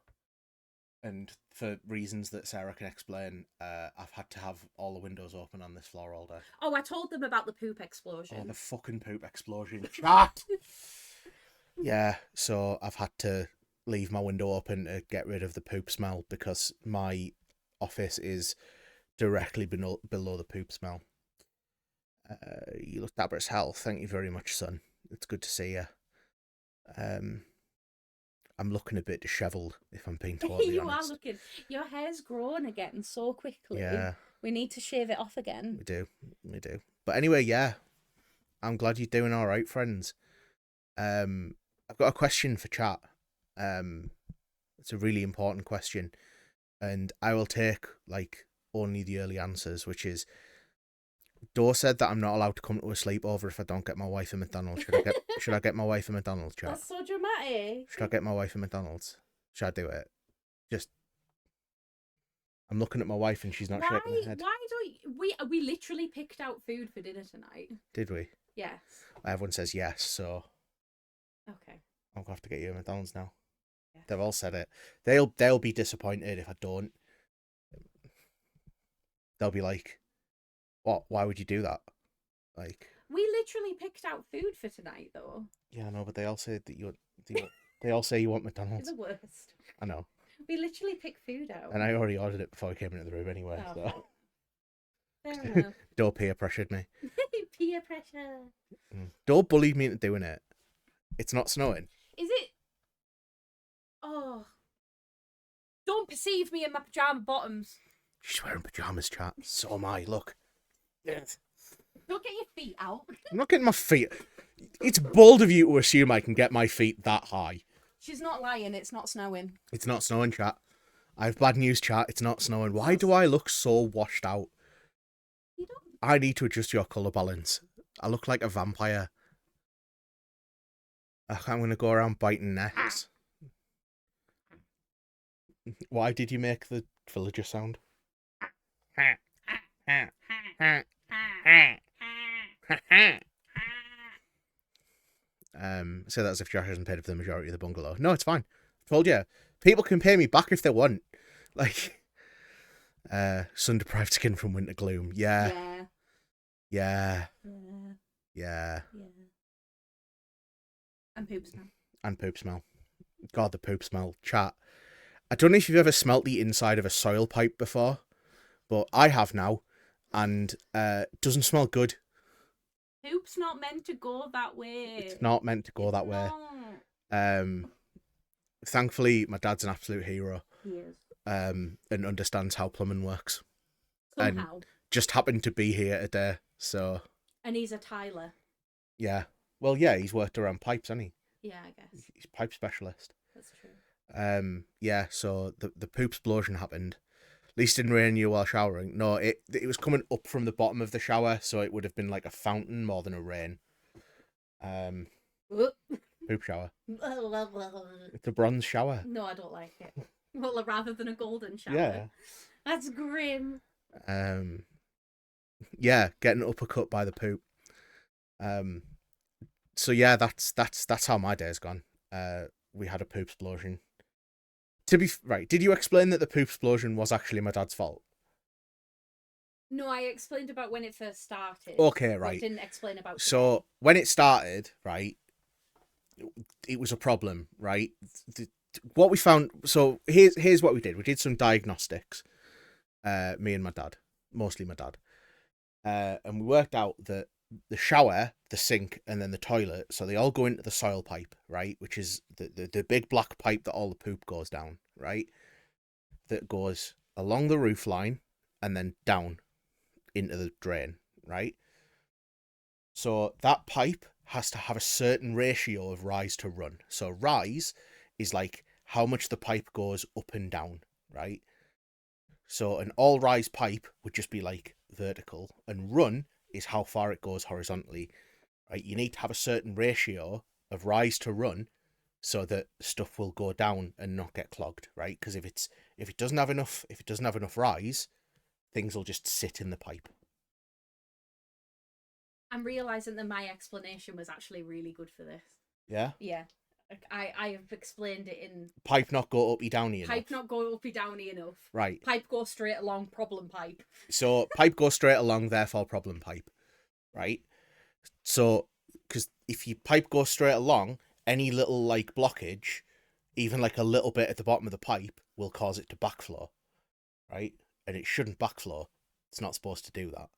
and for reasons that Sarah can explain, I've had to have all the windows open on this floor all day. Oh, I told them about the poop explosion. Oh, the fucking poop explosion! Chat. Yeah, so I've had to leave my window open to get rid of the poop smell because my office is directly below the poop smell. You look dapper as hell. Thank you very much, son. It's good to see you. I'm looking a bit dishevelled, if I'm being totally You honest. are looking. Your hair's grown again so quickly. Yeah. We need to shave it off again. We do. But anyway, yeah. I'm glad you're doing all right, friends. I've got a question for chat. It's a really important question, and I will take like only the early answers, which is Dor said that I'm not allowed to come to a sleepover if I don't get my wife a McDonald's. Should I get my wife a McDonald's, chat? That's so dramatic. Should I get my wife a McDonald's? Should I do it? I'm looking at my wife and she's not shaking her head. Why don't we literally picked out food for dinner tonight? Did we? Yes. Everyone says yes, so Okay. I'm gonna have to get you a McDonald's now. Yeah. They've all said it. They'll be disappointed if I don't. They'll be like, "What? Why would you do that?" Like, We literally picked out food for tonight, though. yeah, I know, but they all say that they all say you want You're McDonald's. the worst. I know, We literally picked food out. and I already ordered it before I came into the room anyway. Oh, So fair enough. Dor peer pressured me. Peer pressure. Dor bullied me into doing it. It's not snowing. Is it? Oh. Don't perceive me in my pajama bottoms. She's wearing pajamas, chat. So am I. Look. Yes. Don't get your feet out. I'm not getting my feet. It's bold of you to assume I can get my feet that high. She's not lying. It's not snowing. It's not snowing, chat. I have bad news, chat. It's not snowing. Why do I look so washed out? You don't. I need to adjust your colour balance. I look like a vampire. I'm going to go around biting necks. Why did you make the villager sound? Say that as if Josh hasn't paid for the majority of the bungalow. No, it's fine. I told you. People can pay me back if they want. Like, sun-deprived skin from winter gloom. Yeah. Yeah. Yeah. And poop smell. And poop smell. God, the poop smell. Chat. I don't know if you've ever smelt the inside of a soil pipe before, but I have now, and doesn't smell good. Poop's not meant to go that way. It's not meant to go that way. Thankfully, my dad's an absolute hero. He is. And understands how plumbing works. Somehow. And just happened to be here today, so And he's a tiler. Yeah. Well, yeah, he's worked around pipes, hasn't he? Yeah, I guess. He's a pipe specialist. That's true. Yeah, so the poop explosion happened. At least didn't rain you while showering. No, it was coming up from the bottom of the shower, so it would have been like a fountain more than a rain. Poop shower. It's a bronze shower. No, I don't like it. Well, rather than a golden shower. Yeah. That's grim. Yeah, getting uppercut by the poop. So yeah, that's how my day's gone. We had a poop explosion. Right, did you explain that the poop explosion was actually my dad's fault? No, I explained about when it first started. Okay, but right. didn't explain about So when it started, right, it was a problem, right? What we found. So here's what we did. We did some diagnostics. Me and my dad, mostly my dad, and we worked out that the shower, the sink, and then the toilet, so they all go into the soil pipe, right? Which is the big black pipe that all the poop goes down, right? That goes along the roof line and then down into the drain, right? So that pipe has to have a certain ratio of rise to run. So rise is like how much the pipe goes up and down, right? So an all rise pipe would just be like vertical, and run is how far it goes horizontally, right? You need to have a certain ratio of rise to run so that stuff will go down and not get clogged, right? Because if it doesn't have enough rise, things will just sit in the pipe. I'm realising that my explanation was actually really good for this. Yeah? Yeah. I have explained it in... Pipe not go uppy downy enough. Pipe not go uppy downy enough. Right. Pipe go straight along, problem pipe. So pipe goes straight along, therefore problem pipe. Right? So, because if your pipe goes straight along, any little like blockage, even like a little bit at the bottom of the pipe, will cause it to backflow. Right? And it shouldn't backflow. It's not supposed to do that.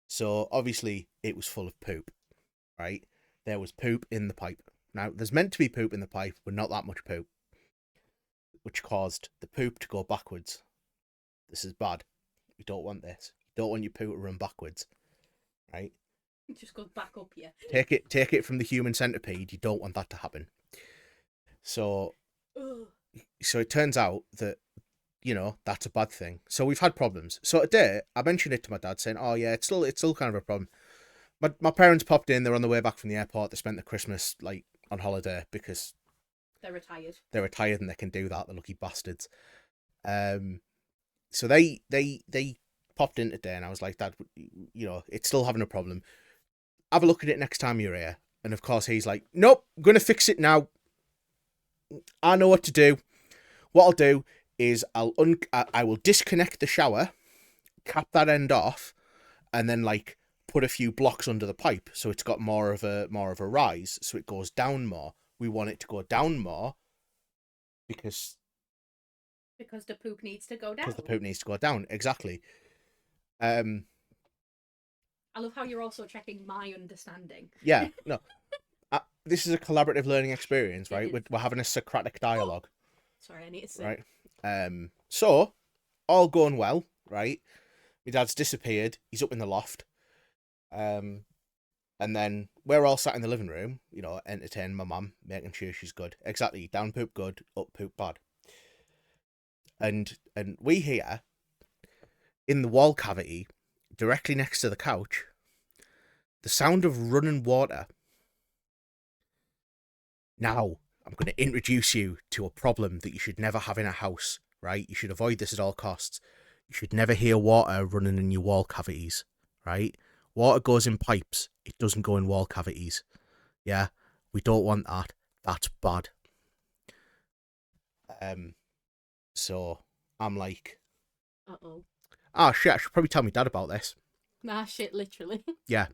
So obviously it was full of poop. Right? There was poop in the pipe. Now, there's meant to be poop in the pipe, but not that much poop, which caused the poop to go backwards. This is bad. You don't want this. You don't want your poo to run backwards, right? It just goes back up, yeah. Take it from the human centipede. You don't want that to happen. So it turns out that, you know, that's a bad thing. So we've had problems. So today, I mentioned it to my dad, saying, "Oh yeah, it's still kind of a problem." My parents popped in. They're on the way back from the airport. They spent the Christmas like on holiday because they're retired. They're retired and they can do that. The lucky bastards. So they popped in today, and I was like, "Dad, you know, it's still having a problem. Have a look at it next time you're here." And of course, he's like, "Nope, I'm gonna fix it now. I know what to do. What I'll do is I will disconnect the shower, cap that end off, and then like put a few blocks under the pipe so it's got more of a rise, so it goes down more. We want it to go down more because the poop needs to go down. Because the poop needs to go down, exactly. I love how you're also checking my understanding. Yeah, no. This is a collaborative learning experience, right? We're having a Socratic dialogue. Sorry, I need to see. Right. So, all going well, right? My dad's disappeared. He's up in the loft. And then we're all sat in the living room, you know, entertaining my mum, making sure she's good. Exactly. Down poop good, up poop bad. And we hear in the wall cavity, directly next to the couch, the sound of running water. Now, I'm going to introduce you to a problem that you should never have in a house, right? You should avoid this at all costs. You should never hear water running in your wall cavities, right? Water goes in pipes. It doesn't go in wall cavities. Yeah, we don't want that. That's bad. So I'm like, uh-oh. Ah, shit, I should probably tell my dad about this. Nah, shit, literally. Yeah.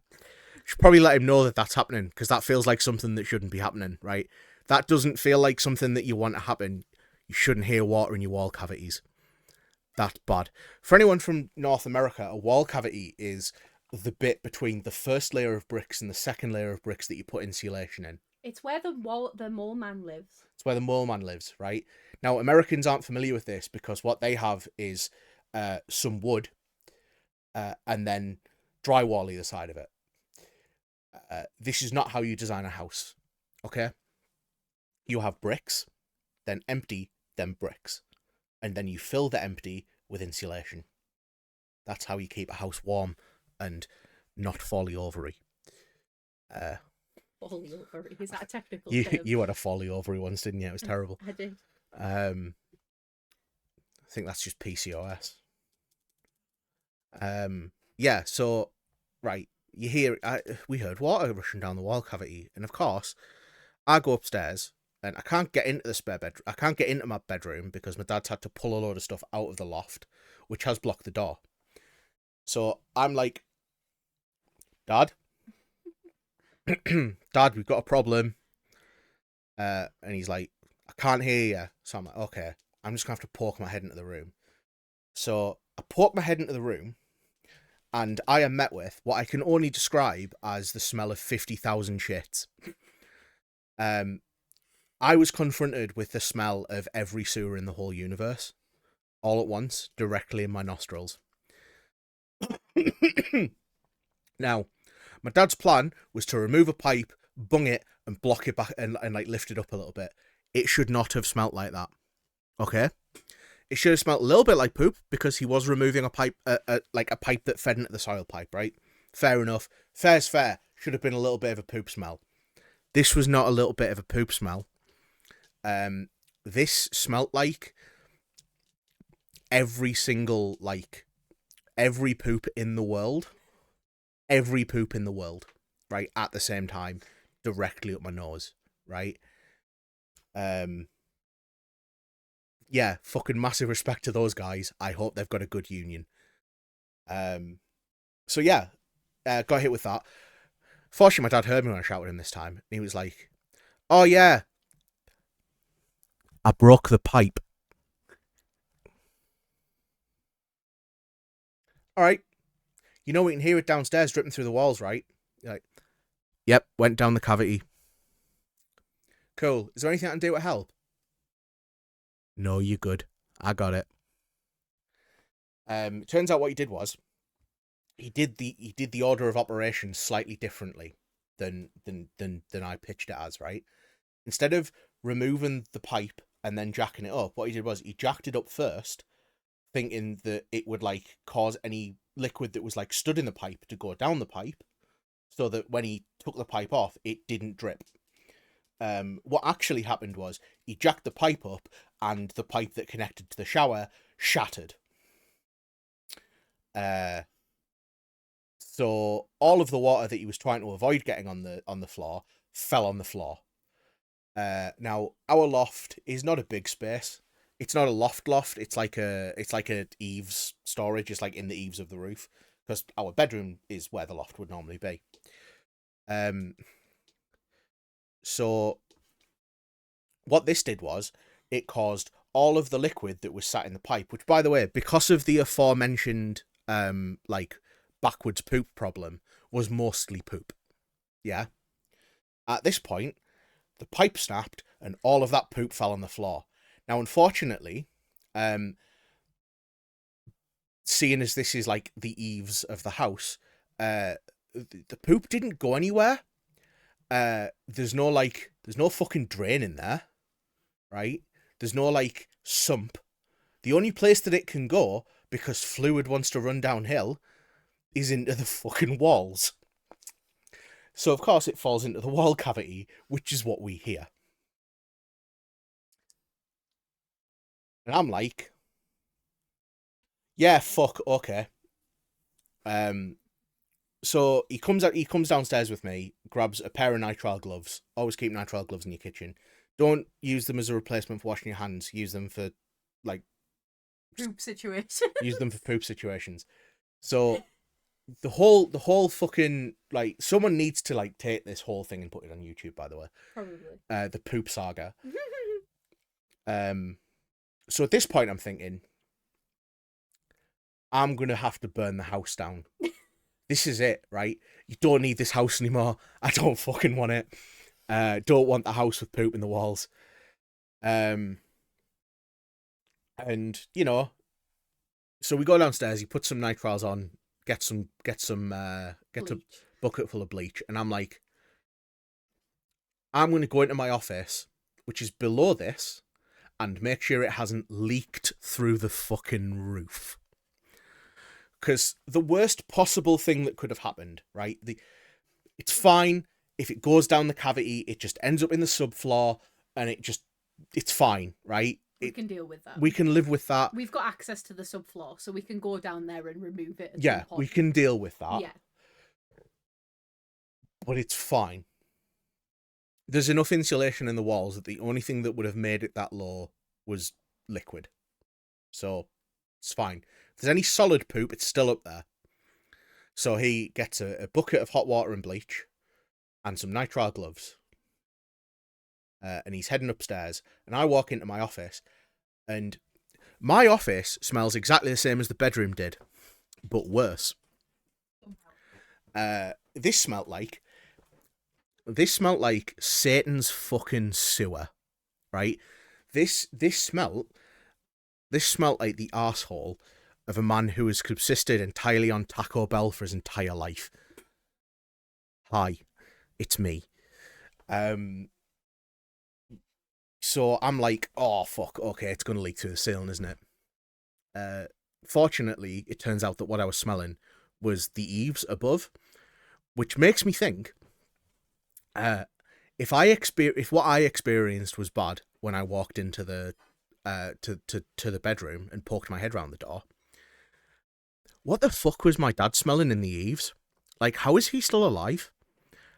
Should probably let him know that that's happening, because that feels like something that shouldn't be happening, right? That doesn't feel like something that you want to happen. You shouldn't hear water in your wall cavities. That's bad. For anyone from North America, a wall cavity is the bit between the first layer of bricks and the second layer of bricks that you put insulation in. It's where the mole man lives. It's where the mole man lives, right? Now, Americans aren't familiar with this because what they have is some wood and then drywall either side of it. This is not how you design a house, okay? You have bricks, then empty, then bricks. And then you fill the empty with insulation. That's how you keep a house warm and not folly ovary. Folly ovary, is that a technical You term? you had a folly ovary once, didn't you? It was terrible. I did. I think that's just PCOS. Yeah, so, right, you hear, we heard water rushing down the wall cavity, and of course, I go upstairs, and I can't get into the spare bedroom. I can't get into my bedroom because my dad's had to pull a load of stuff out of the loft, which has blocked the door. So I'm like, Dad? Dad, we've got a problem. And he's like, I can't hear you. So I'm like, okay, I'm just going to have to poke my head into the room. So I poke my head into the room, and I am met with what I can only describe as the smell of 50,000 shits. I was confronted with the smell of every sewer in the whole universe, all at once, directly in my nostrils. Now, my dad's plan was to remove a pipe, bung it, and block it back and like lift it up a little bit. It should not have smelt like that. Okay? It should have smelt a little bit like poop because he was removing a pipe, like a pipe that fed into the soil pipe, right? Fair enough. Fair's fair. Should have been a little bit of a poop smell. This was not a little bit of a poop smell. This smelt like every poop in the world. Every poop in the world, right? At the same time, directly up my nose, right? Yeah, fucking massive respect to those guys. I hope they've got a good union. So yeah, got hit with that. Fortunately, my dad heard me when I shouted at him this time. And he was like, oh yeah, I broke the pipe. All right. You know we can hear it downstairs dripping through the walls, right? You're like, yep, went down the cavity. Cool. Is there anything I can do to help? No, you're good. I got it. Turns out what he did was he did the order of operations slightly differently than I pitched it as, right? Instead of removing the pipe and then jacking it up, what he did was he jacked it up first, thinking that it would like cause any liquid that was like stood in the pipe to go down the pipe, so that when he took the pipe off, it didn't drip. What actually happened was he jacked the pipe up, and the pipe that connected to the shower shattered. So all of the water that he was trying to avoid getting on the floor fell on the floor. Now our loft is not a big space. It's not a loft. It's like a eaves storage. It's like in the eaves of the roof, because our bedroom is where the loft would normally be. So what this did was it caused all of the liquid that was sat in the pipe, which, by the way, because of the aforementioned like backwards poop problem, was mostly poop. Yeah. At this point, the pipe snapped and all of that poop fell on the floor. Now, unfortunately, seeing as this is like the eaves of the house, the poop didn't go anywhere. There's no fucking drain in there, right? There's no like sump. The only place that it can go, because fluid wants to run downhill, is into the fucking walls. So of course it falls into the wall cavity, which is what we hear. And I'm like, yeah, fuck, okay. So he comes downstairs with me, grabs a pair of nitrile gloves. Always keep nitrile gloves in your kitchen. Don't use them as a replacement for washing your hands. Use them for like Poop situation. use them for poop situations. So the whole fucking, like, someone needs to like take this whole thing and put it on YouTube, by the way. Probably. The poop saga. So at this point I'm thinking, I'm gonna have to burn the house down. This is it, right? You don't need this house anymore. I don't fucking want it. Don't want the house with poop in the walls. And you know, so we go downstairs. He puts some nitriles on, get a Bleach. bucket full of bleach, and I'm like, I'm going to go into my office, which is below this, and make sure it hasn't leaked through the fucking roof. Because the worst possible thing that could have happened, right? It's fine if it goes down the cavity, it just ends up in the subfloor, and it's fine, right? We can deal with that. We can live with that. We've got access to the subfloor, so we can go down there and remove it. Yeah, we can deal with that. Yeah. But it's fine. There's enough insulation in the walls that the only thing that would have made it that low was liquid. So it's fine. If there's any solid poop, it's still up there. So he gets a bucket of hot water and bleach and some nitrile gloves. And he's heading upstairs. And I walk into my office. And my office smells exactly the same as the bedroom did, but worse. This smelt like Satan's fucking sewer, right? This smelt like the arsehole of a man who has subsisted entirely on Taco Bell for his entire life. Hi, it's me. So I'm like, oh fuck, okay, it's gonna leak through the ceiling, isn't it? Fortunately, it turns out that what I was smelling was the eaves above, which makes me think, if what I experienced was bad when I walked into the to the bedroom and poked my head round the door, what the fuck was my dad smelling in the eaves? Like, how is he still alive?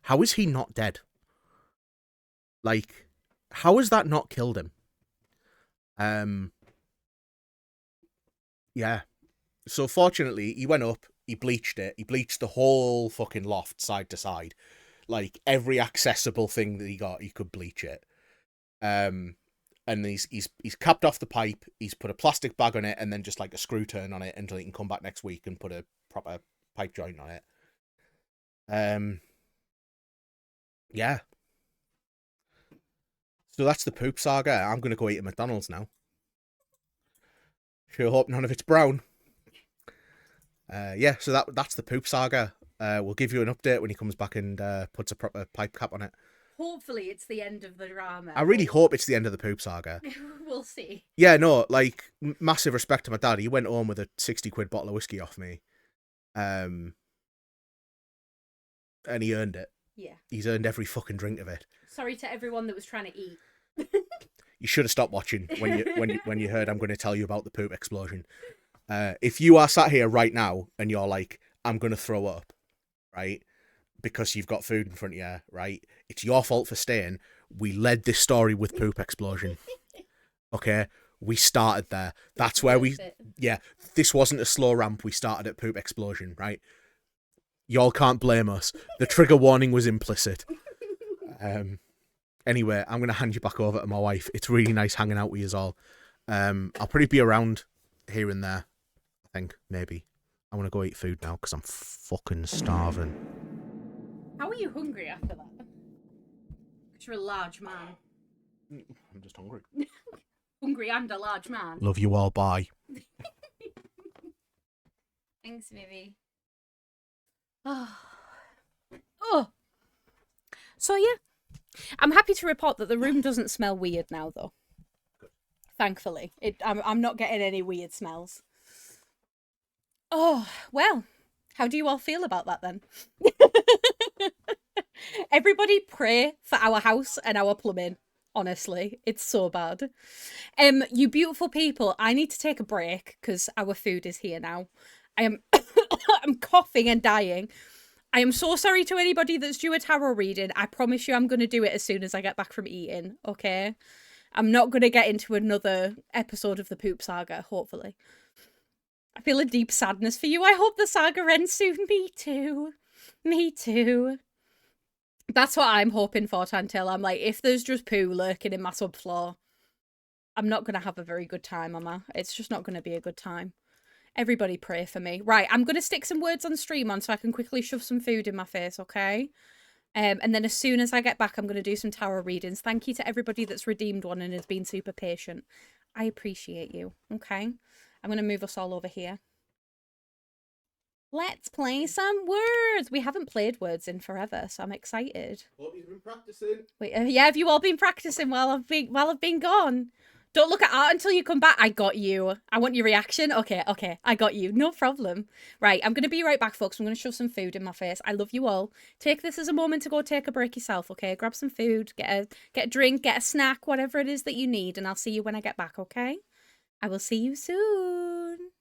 How is he not dead? Like, how has that not killed him? Yeah. So fortunately, he went up, he bleached it, he bleached the whole fucking loft side to side. Like, every accessible thing that he got, he could bleach it. And he's capped off the pipe, he's put a plastic bag on it, and then just like a screw turn on it until he can come back next week and put a proper pipe joint on it. Yeah. So that's the poop saga. I'm going to go eat at McDonald's now. Sure hope none of it's brown. Yeah, so that's the poop saga. We'll give you an update when he comes back and puts a proper pipe cap on it. Hopefully it's the end of the drama. I really hope it's the end of the poop saga. We'll see. Yeah, no, like, massive respect to my dad. He went home with a 60 quid bottle of whiskey off me. And he earned it. Yeah. He's earned every fucking drink of it. Sorry to everyone that was trying to eat. You should have stopped watching when you heard I'm going to tell you about the poop explosion. If you are sat here right now and you're like, I'm going to throw up, right? Because you've got food in front of you, right? It's your fault for staying. We led this story with poop explosion. Okay? We started there. That's where this wasn't a slow ramp. We started at poop explosion, right? Y'all can't blame us. The trigger warning was implicit. Anyway, I'm going to hand you back over to my wife. It's really nice hanging out with you all. I'll probably be around here and there, I think, maybe. I want to go eat food now because I'm fucking starving. How are you hungry after that? Because you're a large man. I'm just hungry. Hungry and a large man. Love you all, bye. Thanks, Vivi. Oh. So, yeah. I'm happy to report that the room doesn't smell weird now, though. Thankfully. I'm not getting any weird smells. Oh, well. How do you all feel about that, then? Everybody pray for our house and our plumbing. Honestly, it's so bad. You beautiful people, I need to take a break because our food is here now. I'm coughing and dying. I am so sorry to anybody that's due a tarot reading. I promise you I'm going to do it as soon as I get back from eating, okay? I'm not going to get into another episode of the poop saga, hopefully. I feel a deep sadness for you. I hope the saga ends soon. Me too. Me too. That's what I'm hoping for, Tantil. I'm like, if there's just poo lurking in my subfloor, I'm not going to have a very good time, am I? It's just not going to be a good time. Everybody pray for me. Right, I'm going to stick some words on stream on so I can quickly shove some food in my face, okay? And then as soon as I get back, I'm going to do some tarot readings. Thank you to everybody that's redeemed one and has been super patient. I appreciate you, okay? I'm going to move us all over here. Let's play some words. We haven't played words in forever, so I'm excited. Hope you've been practicing. Wait, yeah, have you all been practicing while I've been gone? Don't look at art until you come back. I got you. I want your reaction. Okay, I got you. No problem. Right, I'm gonna be right back, folks. I'm gonna shove some food in my face. I love you all. Take this as a moment to go take a break yourself. Okay, grab some food, get a drink, get a snack, whatever it is that you need, and I'll see you when I get back. Okay? I will see you soon.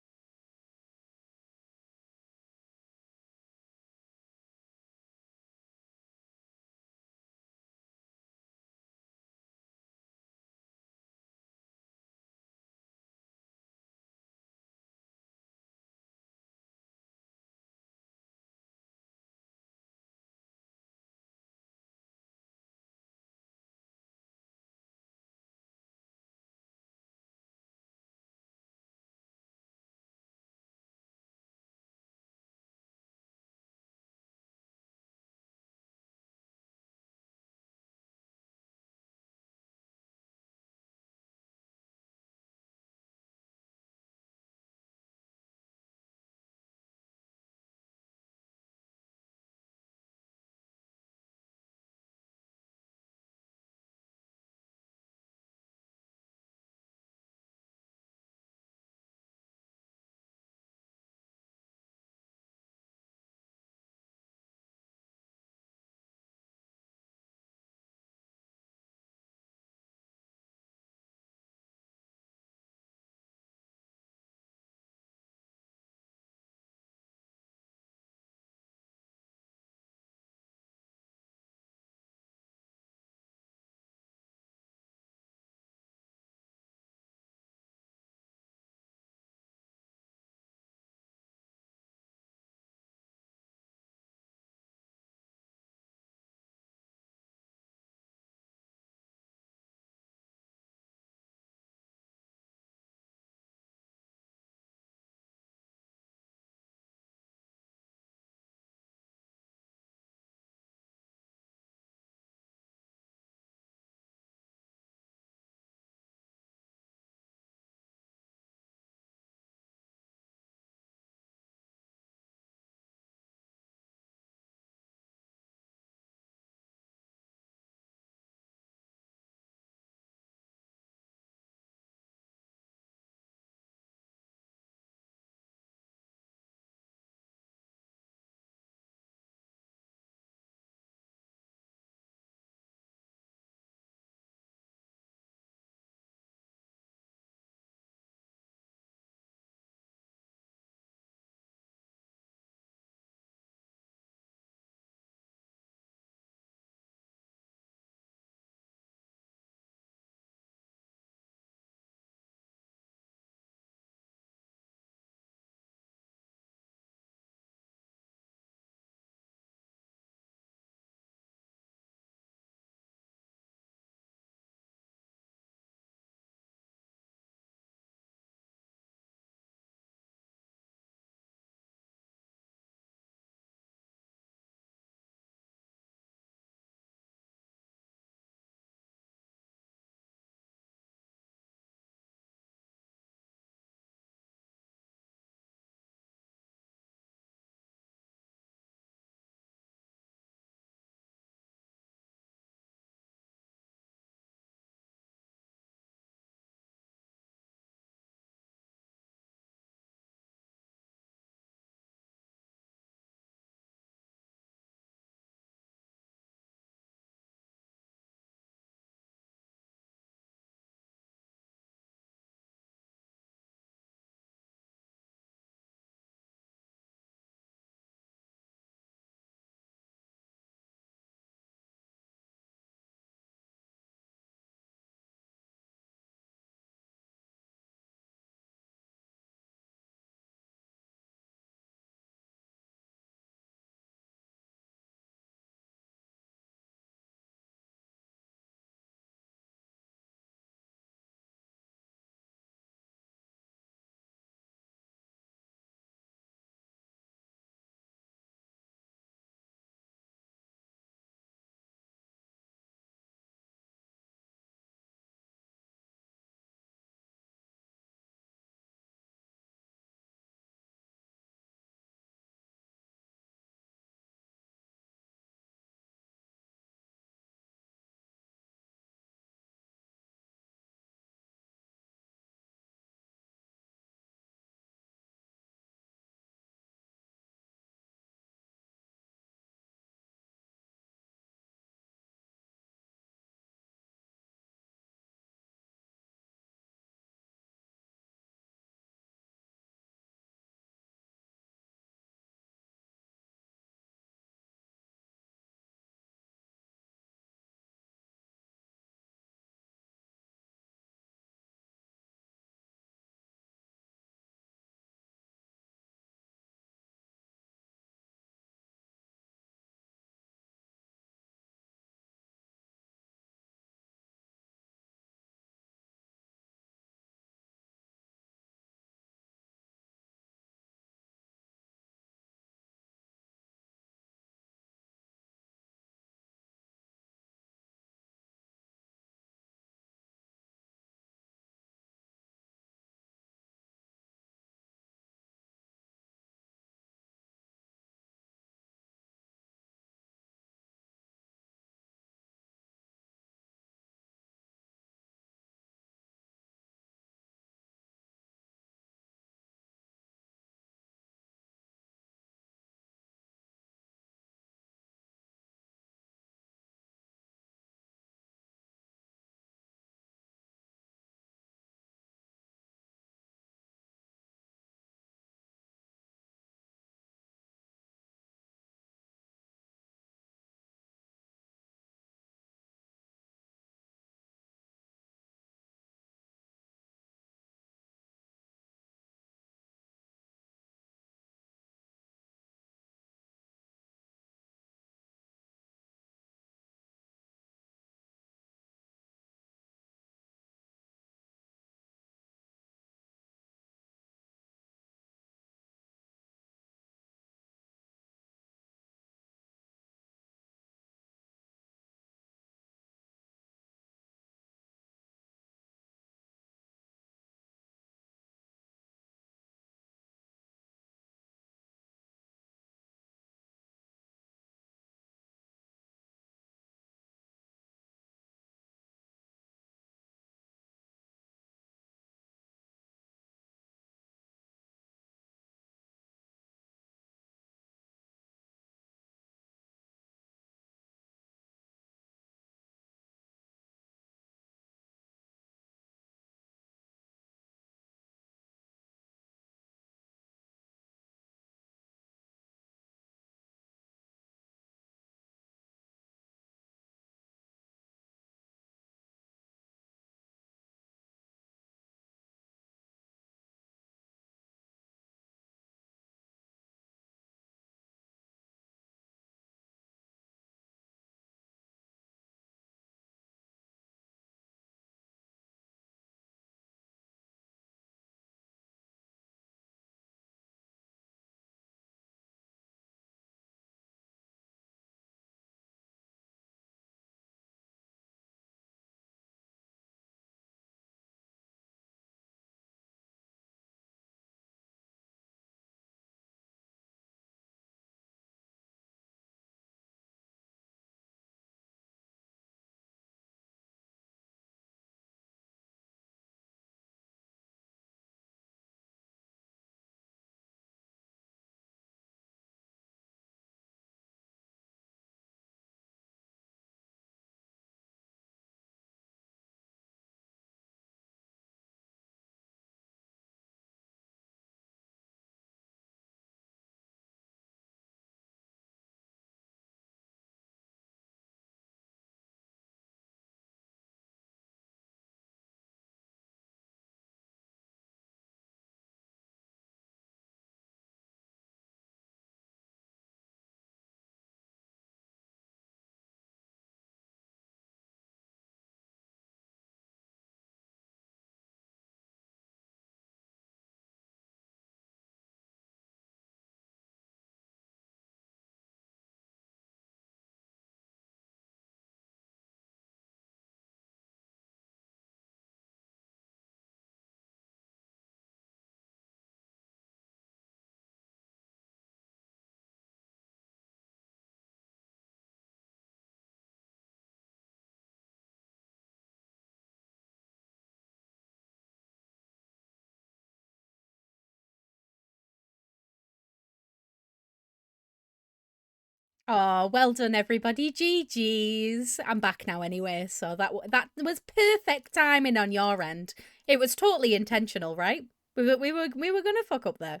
Oh, well done, everybody. GG's. I'm back now anyway, so that was perfect timing on your end. It was totally intentional, right? We were gonna fuck up there.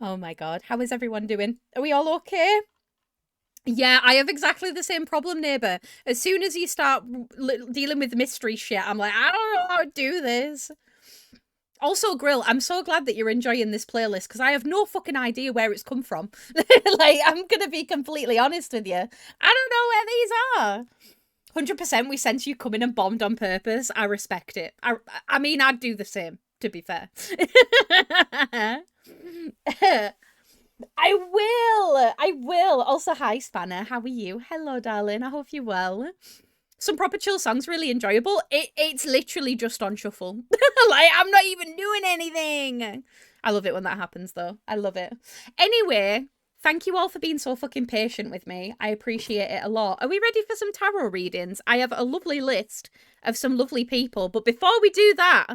Oh my god, how is everyone doing? Are we all okay? Yeah, I have exactly the same problem, neighbor. As soon as you start dealing with mystery shit, I'm like, I don't know how to do this. Also, Grill, I'm so glad that you're enjoying this playlist because I have no fucking idea where it's come from. Like, I'm gonna be completely honest with you. I don't know where these are. 100% we sent you coming and bombed on purpose. I respect it. I mean, I'd do the same, to be fair. I will. Also, hi, Spanner. How are you? Hello, darling. I hope you're well. Some proper chill songs, really enjoyable. It's literally just on shuffle. Like, I'm not even doing anything. I love it when that happens, though. I love it. Anyway, thank you all for being so fucking patient with me. I appreciate it a lot. Are we ready for some tarot readings? I have a lovely list of some lovely people. But before we do that,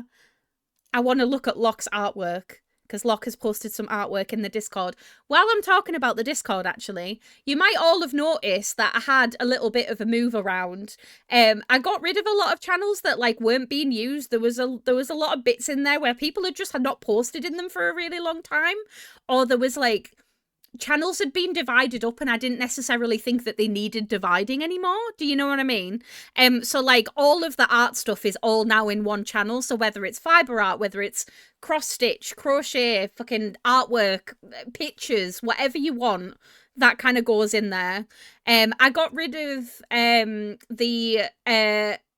I want to look at Locke's artwork, because Locke has posted some artwork in the Discord. While I'm talking about the Discord, actually, you might all have noticed that I had a little bit of a move around. I got rid of a lot of channels that like weren't being used. There was a lot of bits in there where people had not posted in them for a really long time, or there was like channels had been divided up and I didn't necessarily think that they needed dividing anymore. Do you know what I mean? So like all of the art stuff is all now in one channel. So whether it's fiber art, whether it's cross stitch, crochet, fucking artwork, pictures, whatever you want, that kind of goes in there. I got rid of the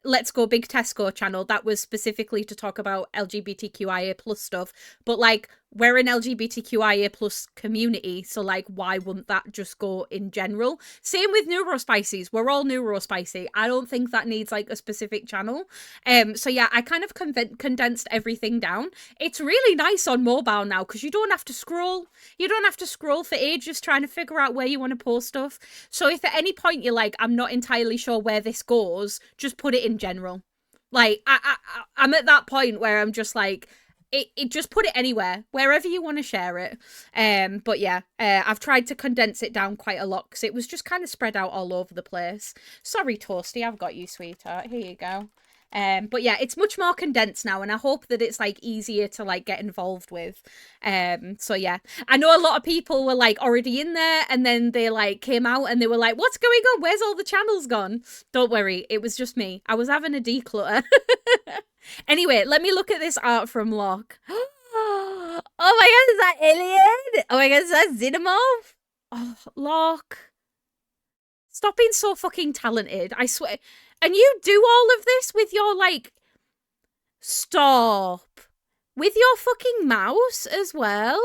Let's Go Big Tesco channel that was specifically to talk about LGBTQIA plus stuff, but like we're an LGBTQIA plus community, so like why wouldn't that just go in general? Same with Neurospices, we're all Neurospicy. I don't think that needs like a specific channel. So yeah, I kind of condensed everything down. It's really nice on mobile now because you don't have to scroll. You don't have to scroll for ages trying to figure out where you want to post stuff. So if at any point you're like, I'm not entirely sure where this goes, just put it in general. Like I'm at that point where I'm just like, it just put it anywhere, wherever you want to share it. But yeah, I've tried to condense it down quite a lot because it was just kind of spread out all over the place. Sorry, Toasty, I've got you, sweetheart. Here you go. But yeah, it's much more condensed now, and I hope that it's like easier to like get involved with. So yeah, I know a lot of people were like already in there, and then they like came out and they were like, "What's going on? Where's all the channels gone?" Don't worry, it was just me. I was having a declutter. Anyway, let me look at this art from Locke. Oh my god, is that Alien? Oh my god, is that Xenomorph? Oh, Locke. Stop being so fucking talented, I swear. And you do all of this with your, like... Stop. With your fucking mouse as well?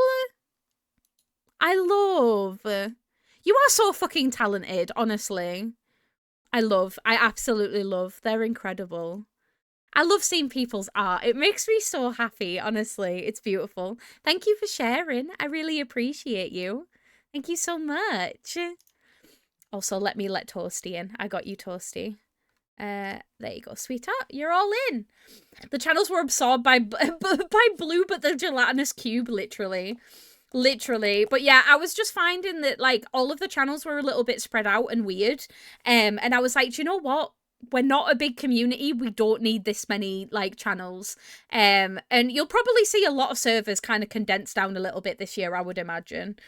I love. You are so fucking talented, honestly. I absolutely love. They're incredible. I love seeing people's art. It makes me so happy, honestly. It's beautiful. Thank you for sharing. I really appreciate you. Thank you so much. Also, let me let Toasty in. I got you, Toasty. There you go, sweetheart. You're all in. The channels were absorbed by Blue, but the gelatinous cube, literally. Literally. But yeah, I was just finding that, like, all of the channels were a little bit spread out and weird. And I was like, do you know what? We're not a big community. We don't need this many, like, channels. And you'll probably see a lot of servers kind of condensed down a little bit this year, I would imagine.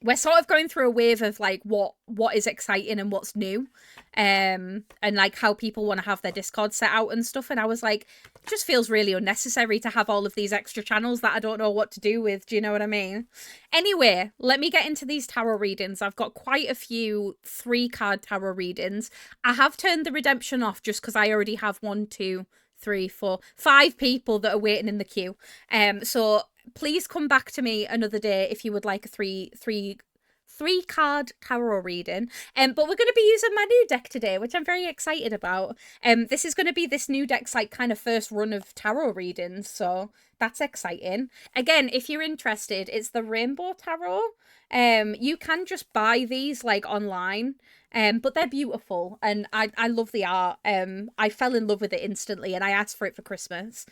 We're sort of going through a wave of like what is exciting and what's new, and like how people want to have their Discord set out and stuff. And I was like, it just feels really unnecessary to have all of these extra channels that I don't know what to do with. Do you know what I mean? Anyway, let me get into these tarot readings. I've got quite a few 3-card tarot readings. I have turned the redemption off just because I already have 1, 2, 3, 4, 5 people that are waiting in the queue. So please come back to me another day if you would like a three-card tarot reading. But we're going to be using my new deck today, which I'm very excited about. This is going to be this new deck's like kind of first run of tarot readings, so that's exciting. Again, if you're interested, it's the Rainbow Tarot. You can just buy these like online. But they're beautiful and I love the art. I fell in love with it instantly and I asked for it for Christmas.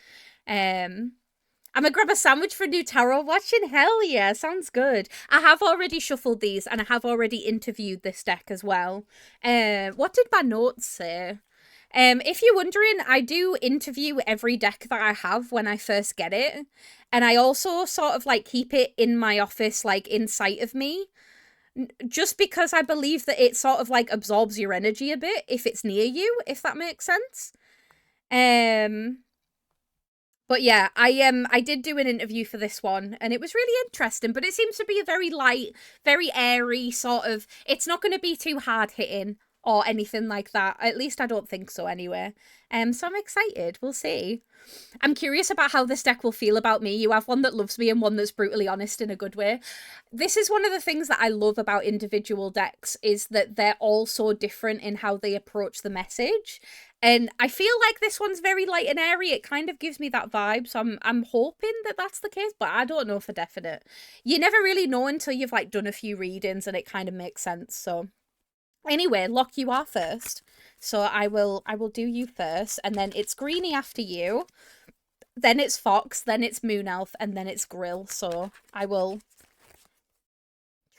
I'm gonna grab a sandwich for new tarot watching. Hell yeah, sounds good. I have already shuffled these and I have already interviewed this deck as well. What did my notes say? If you're wondering, I do interview every deck that I have when I first get it. And I also sort of like keep it in my office, like in sight of me. Just because I believe that it sort of like absorbs your energy a bit if it's near you, if that makes sense. But yeah, I did do an interview for this one and it was really interesting, but it seems to be a very light, very airy sort of, it's not going to be too hard hitting or anything like that. At least I don't think so anyway. So I'm excited. We'll see. I'm curious about how this deck will feel about me. You have one that loves me and one that's brutally honest in a good way. This is one of the things that I love about individual decks is that they're all so different in how they approach the message. And I feel like this one's very light and airy. It kind of gives me that vibe. So I'm hoping that that's the case, but I don't know for definite. You never really know until you've like done a few readings and it kind of makes sense. So anyway, Locke, you are first. So I will do you first, and then it's Greenie after you. Then it's Fox, then it's Moon Elf, and then it's Grill. So I will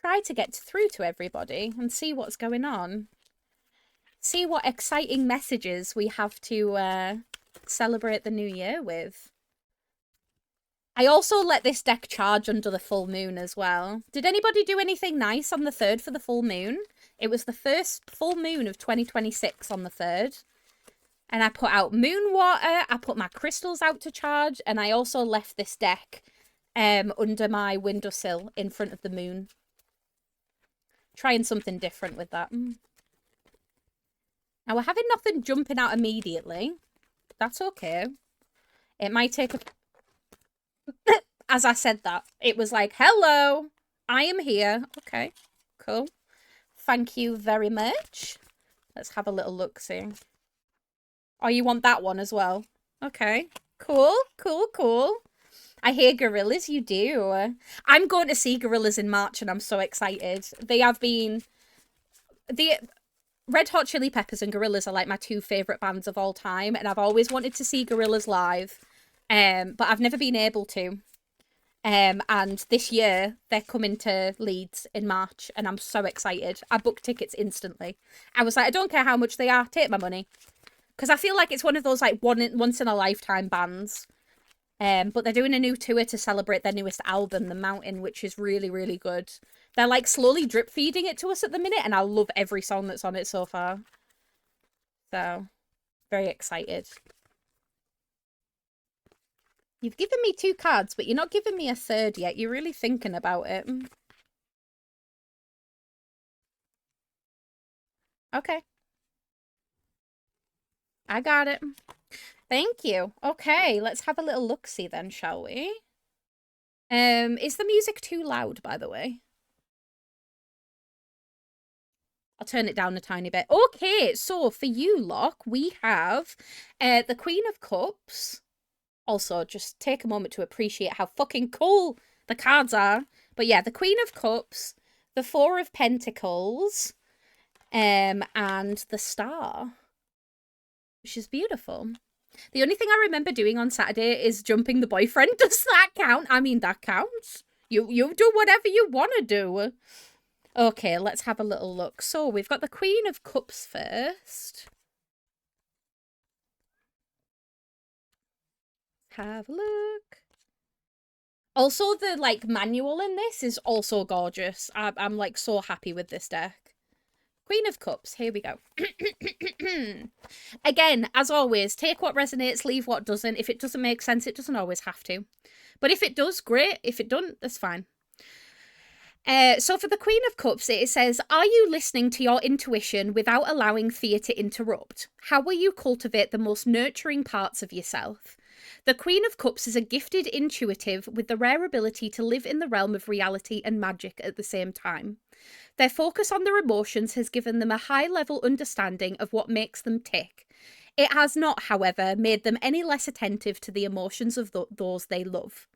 try to get through to everybody and see what's going on. See what exciting messages we have to celebrate the new year with. I also let this deck charge under the full moon as well. Did anybody do anything nice on the 3rd for the full moon? It was the first full moon of 2026 on the 3rd. And I put out moon water, I put my crystals out to charge, and I also left this deck under my windowsill in front of the moon. Trying something different with that. Now, we're having nothing jumping out immediately. That's okay. It might take a... As I said that, it was like, hello, I am here. Okay, cool. Thank you very much. Let's have a little look, see. Oh, you want that one as well? Okay, cool, cool, cool. I hear Gorillaz, you do. I'm going to see Gorillaz in March and I'm so excited. They have been... The Red Hot Chili Peppers and Gorillaz are like my 2 favourite bands of all time, and I've always wanted to see Gorillaz live, but I've never been able to. And this year, they're coming to Leeds in March, and I'm so excited. I booked tickets instantly. I was like, I don't care how much they are, take my money. Because I feel like it's one of those like once-in-a-lifetime bands. But they're doing a new tour to celebrate their newest album, The Mountain, which is really, really good. They're like slowly drip feeding it to us at the minute, and I love every song that's on it so far. So, very excited. You've given me 2 cards, but you're not giving me a 3rd yet. You're really thinking about it. Okay. I got it. Thank you. Okay, let's have a little look-see then, shall we? Is the music too loud, by the way? I'll turn it down a tiny bit. Okay, so for you, Locke, we have the Queen of Cups. Also, just take a moment to appreciate how fucking cool the cards are. But yeah, the Queen of Cups, the 4 of Pentacles, and the Star, which is beautiful. The only thing I remember doing on Saturday is jumping the boyfriend. Does that count? I mean, that counts. You do whatever you want to do. Okay, let's have a little look. So we've got the Queen of Cups first. Have a look. Also, the like manual in this is also gorgeous. I'm like so happy with this deck. Queen of Cups, here we go. Again, as always, take what resonates, leave what doesn't. If it doesn't make sense, it doesn't always have to. But if it does, great. If it doesn't, that's fine. So for the Queen of Cups, it says, are you listening to your intuition without allowing fear to interrupt? How will you cultivate the most nurturing parts of yourself? The Queen of Cups is a gifted intuitive with the rare ability to live in the realm of reality and magic at the same time. Their focus on their emotions has given them a high-level understanding of what makes them tick. It has not, however, made them any less attentive to the emotions of those they love.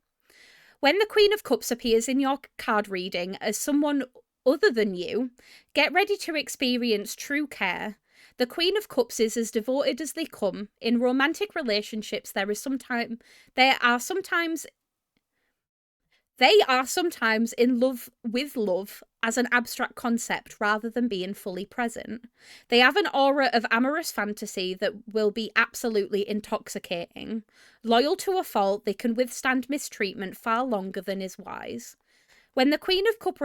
When the Queen of Cups appears in your card reading as someone other than you, get ready to experience true care. The Queen of Cups is as devoted as they come. In romantic relationships, there are sometimes They are sometimes in love with love as an abstract concept rather than being fully present. They have an aura of amorous fantasy that will be absolutely intoxicating. Loyal to a fault, they can withstand mistreatment far longer than is wise. When the Queen of Cups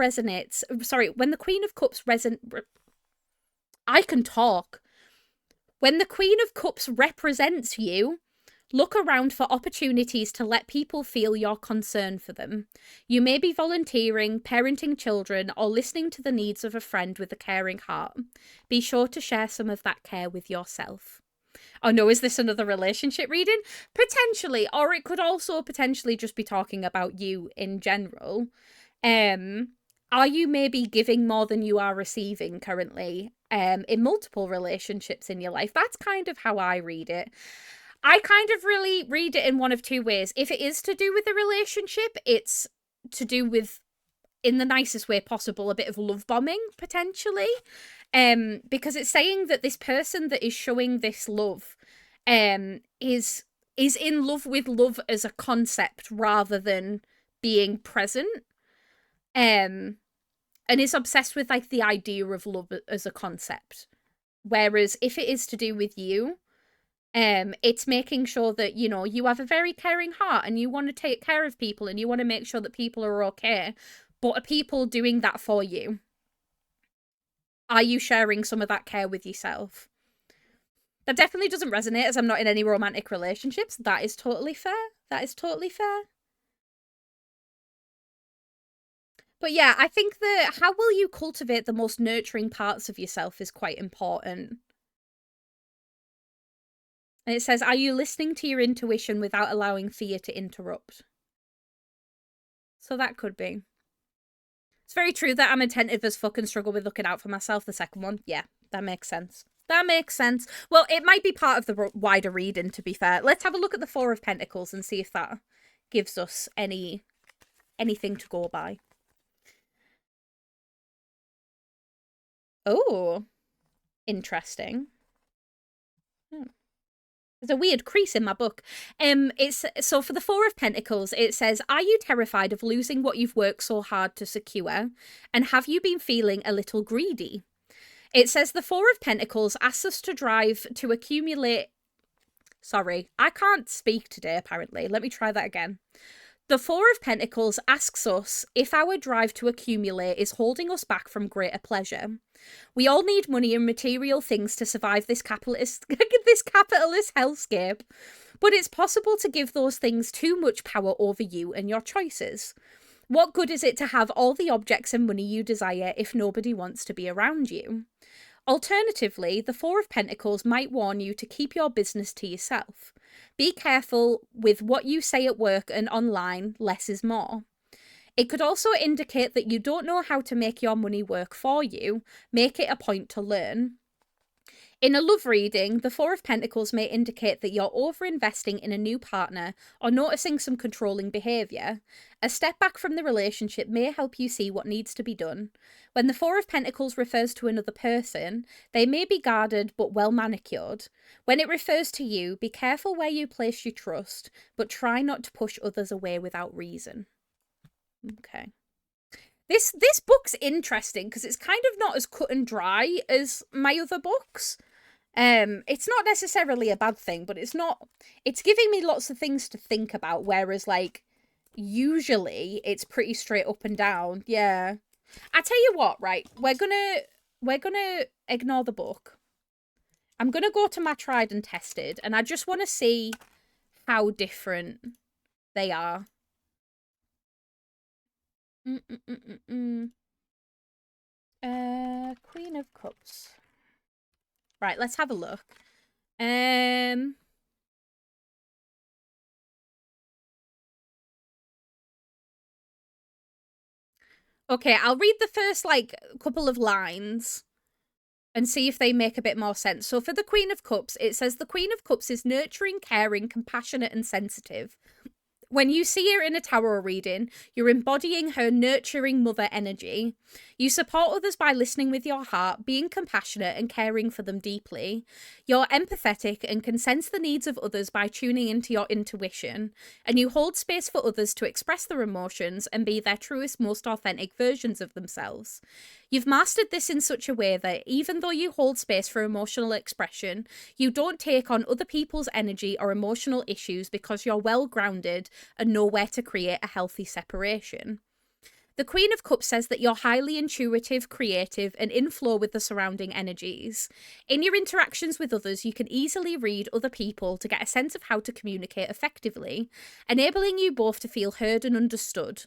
I can talk. When the Queen of Cups represents you, look around for opportunities to let people feel your concern for them. You may be volunteering, parenting children, or listening to the needs of a friend with a caring heart. Be sure to share some of that care with yourself. Oh no, is this another relationship reading? Potentially, or it could also potentially just be talking about you in general. Are you maybe giving more than you are receiving currently in multiple relationships in your life? That's kind of how I read it. I kind of really read it in one of two ways. If it is to do with a relationship, it's to do with, in the nicest way possible, a bit of love bombing, potentially. Because it's saying that this person that is showing this love is in love with love as a concept rather than being present. And is obsessed with like the idea of love as a concept. Whereas if it is to do with you, it's making sure that, you know, you have a very caring heart and you want to take care of people and you want to make sure that people are okay. But are people doing that for you? Are you sharing some of that care with yourself? That definitely doesn't resonate as I'm not in any romantic relationships. That is totally fair. That is totally fair. But yeah, I think that how will you cultivate the most nurturing parts of yourself is quite important. And it says, are you listening to your intuition without allowing fear to interrupt? So that could be. It's very true that I'm attentive as fuck and struggle with looking out for myself. The second one. Yeah, that makes sense. That makes sense. Well, it might be part of the wider reading, to be fair. Let's have a look at the Four of Pentacles and see if that gives us anything to go by. Oh, interesting. There's a weird crease in my book. So for the Four of Pentacles, it says, are you terrified of losing what you've worked so hard to secure? And have you been feeling a little greedy? It says the Four of Pentacles asks us to drive to accumulate... Sorry, I can't speak today, apparently. Let me try that again. The Four of Pentacles asks us if our drive to accumulate is holding us back from greater pleasure. We all need money and material things to survive this capitalist hellscape, but it's possible to give those things too much power over you and your choices. What good is it to have all the objects and money you desire if nobody wants to be around you? Alternatively, the Four of Pentacles might warn you to keep your business to yourself. Be careful with what you say at work and online, less is more. It could also indicate that you don't know how to make your money work for you. Make it a point to learn. In a love reading, the Four of Pentacles may indicate that you're over-investing in a new partner or noticing some controlling behaviour. A step back from the relationship may help you see what needs to be done. When the Four of Pentacles refers to another person, they may be guarded but well manicured. When it refers to you, be careful where you place your trust, but try not to push others away without reason. Okay. This book's interesting because it's kind of not as cut and dry as my other books. It's not necessarily a bad thing, but it's giving me lots of things to think about, whereas like usually it's pretty straight up and down. Yeah. I tell you what, right? We're gonna ignore the book. I'm gonna go to my tried and tested, and I just want to see how different they are. Queen of Cups. Right, let's have a look. Okay, I'll read the first, like, couple of lines and see if they make a bit more sense. So for the Queen of Cups, it says the Queen of Cups is nurturing, caring, compassionate, and sensitive. When you see her in a tarot reading, you're embodying her nurturing mother energy. You support others by listening with your heart, being compassionate and caring for them deeply. You're empathetic and can sense the needs of others by tuning into your intuition. And you hold space for others to express their emotions and be their truest, most authentic versions of themselves. You've mastered this in such a way that even though you hold space for emotional expression, you don't take on other people's energy or emotional issues because you're well grounded and know where to create a healthy separation. The Queen of Cups says that you're highly intuitive, creative, and in flow with the surrounding energies. In your interactions with others, you can easily read other people to get a sense of how to communicate effectively, enabling you both to feel heard and understood.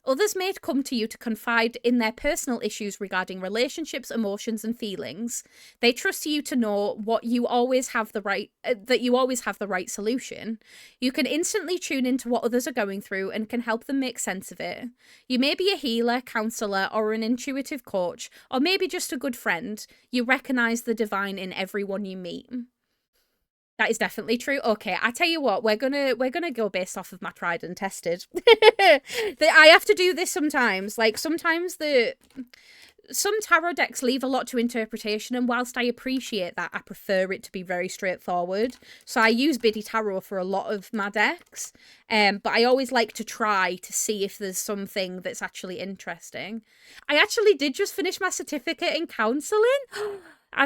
Others may come to you to confide in their personal issues regarding relationships, emotions, and feelings. They trust you to know that you always have the right solution. You can instantly tune into what others are going through and can help them make sense of it. You may be a healer, counselor, or an intuitive coach, or maybe just a good friend. You recognize the divine in everyone you meet. That is definitely true. Okay, I tell you what, we're gonna go based off of my tried and tested. I have to do this sometimes. Like sometimes some tarot decks leave a lot to interpretation, and whilst I appreciate that, I prefer it to be very straightforward. So I use Biddy Tarot for a lot of my decks, but I always like to try to see if there's something that's actually interesting. I actually did just finish my certificate in counselling.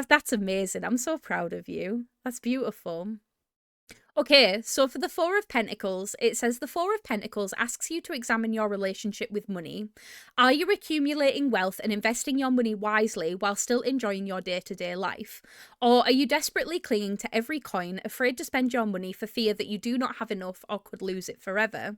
That's amazing. I'm so proud of you. That's beautiful. Okay, so for the Four of Pentacles, it says the Four of Pentacles asks you to examine your relationship with money. Are you accumulating wealth and investing your money wisely while still enjoying your day-to-day life? Or are you desperately clinging to every coin, afraid to spend your money for fear that you do not have enough or could lose it forever?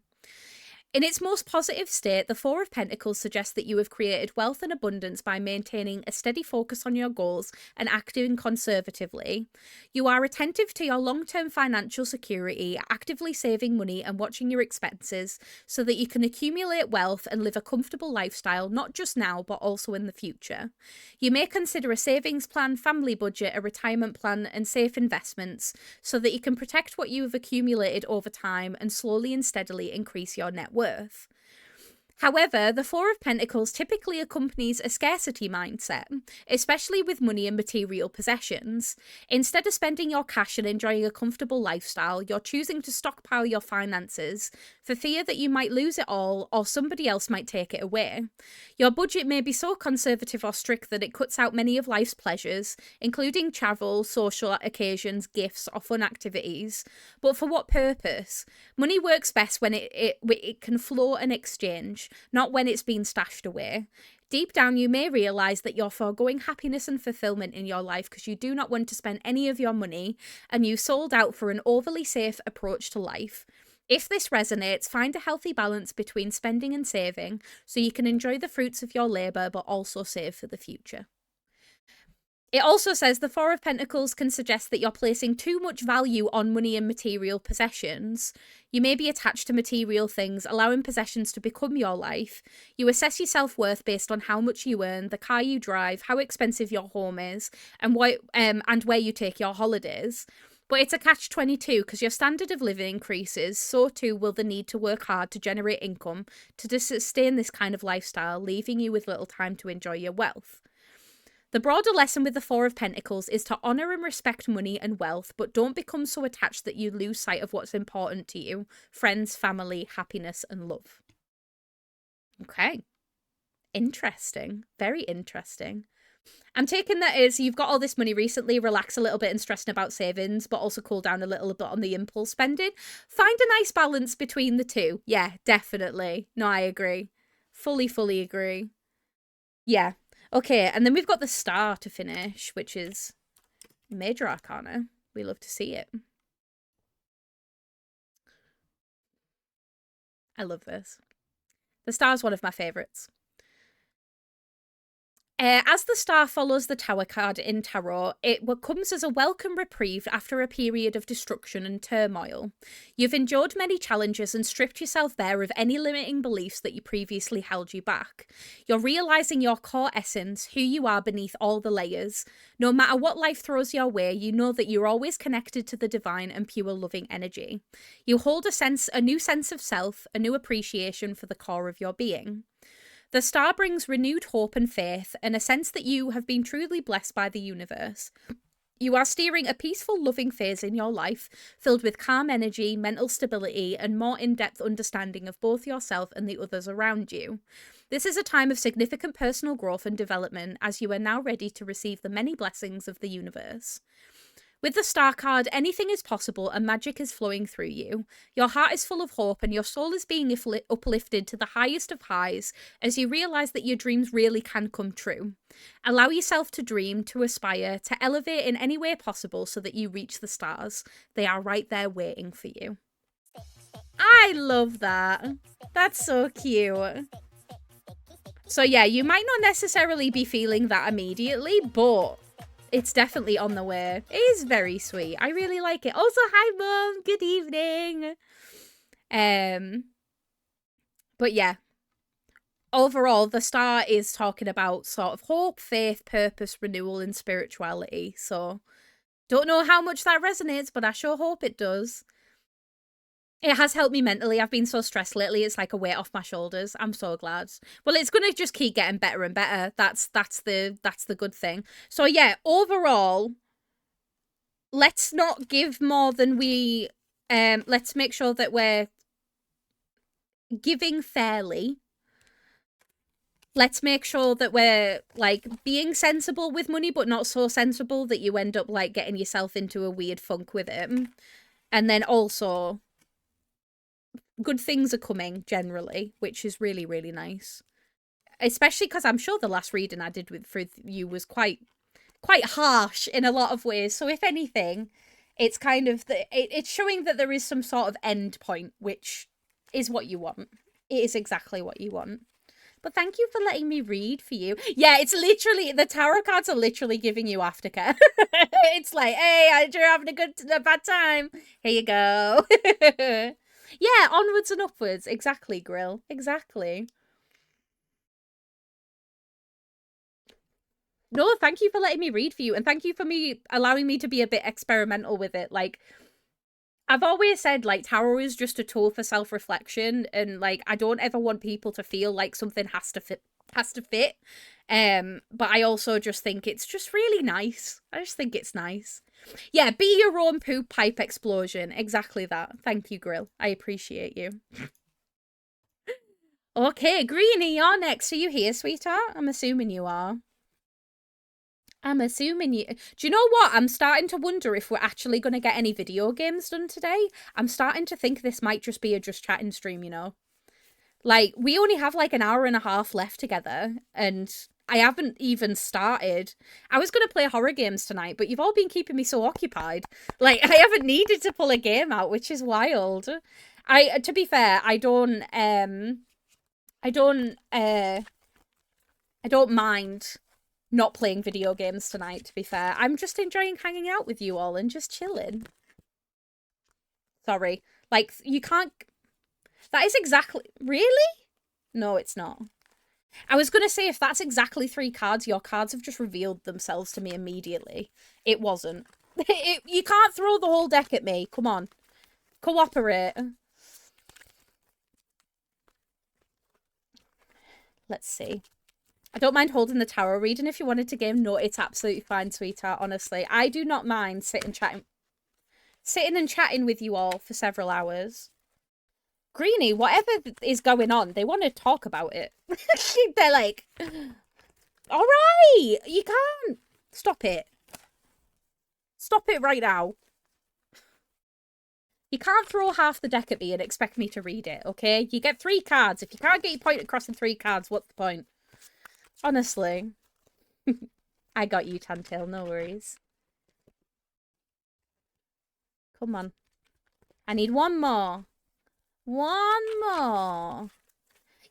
In its most positive state, the Four of Pentacles suggests that you have created wealth and abundance by maintaining a steady focus on your goals and acting conservatively. You are attentive to your long-term financial security, actively saving money and watching your expenses so that you can accumulate wealth and live a comfortable lifestyle, not just now, but also in the future. You may consider a savings plan, family budget, a retirement plan, and safe investments so that you can protect what you have accumulated over time and slowly and steadily increase your net worth. However, the Four of Pentacles typically accompanies a scarcity mindset, especially with money and material possessions. Instead of spending your cash and enjoying a comfortable lifestyle, you're choosing to stockpile your finances for fear that you might lose it all or somebody else might take it away. Your budget may be so conservative or strict that it cuts out many of life's pleasures, including travel, social occasions, gifts, or fun activities. But for what purpose? Money works best when it can flow and exchange, not when it's been stashed away. Deep down, you may realise that you're foregoing happiness and fulfilment in your life because you do not want to spend any of your money and you sold out for an overly safe approach to life. If this resonates, find a healthy balance between spending and saving so you can enjoy the fruits of your labour but also save for the future. It also says the Four of Pentacles can suggest that you're placing too much value on money and material possessions. You may be attached to material things, allowing possessions to become your life. You assess your self-worth based on how much you earn, the car you drive, how expensive your home is, and where you take your holidays. But it's a catch-22 because your standard of living increases, so too will the need to work hard to generate income to sustain this kind of lifestyle, leaving you with little time to enjoy your wealth. The broader lesson with the Four of Pentacles is to honour and respect money and wealth, but don't become so attached that you lose sight of what's important to you: friends, family, happiness, and love. Okay. Interesting. Very interesting. I'm taking that as you've got all this money recently, relax a little bit and stressing about savings, but also cool down a little bit on the impulse spending. Find a nice balance between the two. Yeah, definitely. No, I agree. Fully agree. Yeah. Okay, and then we've got the Star to finish, which is Major Arcana. We love to see it. I love this. The Star is one of my favourites. As the star follows the Tower card in Tarot, it comes as a welcome reprieve after a period of destruction and turmoil. You've endured many challenges and stripped yourself bare of any limiting beliefs that you previously held you back. You're realising your core essence, who you are beneath all the layers. No matter what life throws your way, you know that you're always connected to the divine and pure loving energy. You hold a new sense of self, a new appreciation for the core of your being. The star brings renewed hope and faith, and a sense that you have been truly blessed by the universe. You are steering a peaceful, loving phase in your life, filled with calm energy, mental stability, and more in-depth understanding of both yourself and the others around you. This is a time of significant personal growth and development, as you are now ready to receive the many blessings of the universe. With the star card, anything is possible and magic is flowing through you. Your heart is full of hope and your soul is being uplifted to the highest of highs as you realise that your dreams really can come true. Allow yourself to dream, to aspire, to elevate in any way possible so that you reach the stars. They are right there waiting for you. I love that. That's so cute. So yeah, you might not necessarily be feeling that immediately, but it's definitely on the way. It is very sweet. I really like it. Also, hi, Mum. Good evening. But yeah. Overall, the star is talking about sort of hope, faith, purpose, renewal, and spirituality. So, don't know how much that resonates, but I sure hope it does. It has helped me mentally. I've been so stressed lately. It's like a weight off my shoulders. I'm so glad. Well, it's going to just keep getting better and better. That's the good thing. So yeah, overall, let's not give more than we let's make sure that we're giving fairly. Let's make sure that we're like being sensible with money, but not so sensible that you end up like getting yourself into a weird funk with it. And then also, good things are coming generally, which is really, really nice. Especially because I'm sure the last reading I did for you was quite harsh in a lot of ways. So if anything, it's kind of it's showing that there is some sort of end point, which is what you want. It is exactly what you want. But thank you for letting me read for you. Yeah, it's literally, the tarot cards are literally giving you aftercare. It's like, hey, you're having a bad time. Here you go. Yeah, onwards and upwards. Exactly, Grill. Exactly. No, thank you for letting me read for you. And thank you for allowing me to be a bit experimental with it. Like, I've always said, like, tarot is just a tool for self-reflection. And, like, I don't ever want people to feel like something has to fit. But I also just think it's just really nice. I just think it's nice. Yeah, be your own poop pipe explosion. Exactly that. Thank you, Grill. I appreciate you. Okay, Greenie, you're next. Are you here, sweetheart? I'm assuming you are. I'm assuming you... Do you know what? I'm starting to wonder if we're actually going to get any video games done today. I'm starting to think this might just be a just chatting stream, you know? Like, we only have like an hour and a half left together, and I haven't even started. I was going to play horror games tonight, but you've all been keeping me so occupied. Like, I haven't needed to pull a game out, which is wild. To be fair, I don't mind not playing video games tonight, to be fair. I'm just enjoying hanging out with you all and just chilling. Sorry. Like, you can't... That is exactly... Really? No, it's not. I was going to say, if that's exactly 3 cards, your cards have just revealed themselves to me immediately. It wasn't. You can't throw the whole deck at me. Come on. Cooperate. Let's see. I don't mind holding the tarot reading if you wanted to game. No, it's absolutely fine, sweetheart, honestly. I do not mind sitting and chatting with you all for several hours. Greenie, whatever is going on, they want to talk about it. They're like, all right, you can't. Stop it. Stop it right now. You can't throw half the deck at me and expect me to read it, okay? You get 3 cards. If you can't get your point across in 3 cards, what's the point? Honestly. I got you, Tantail, no worries. Come on. I need one more. One more.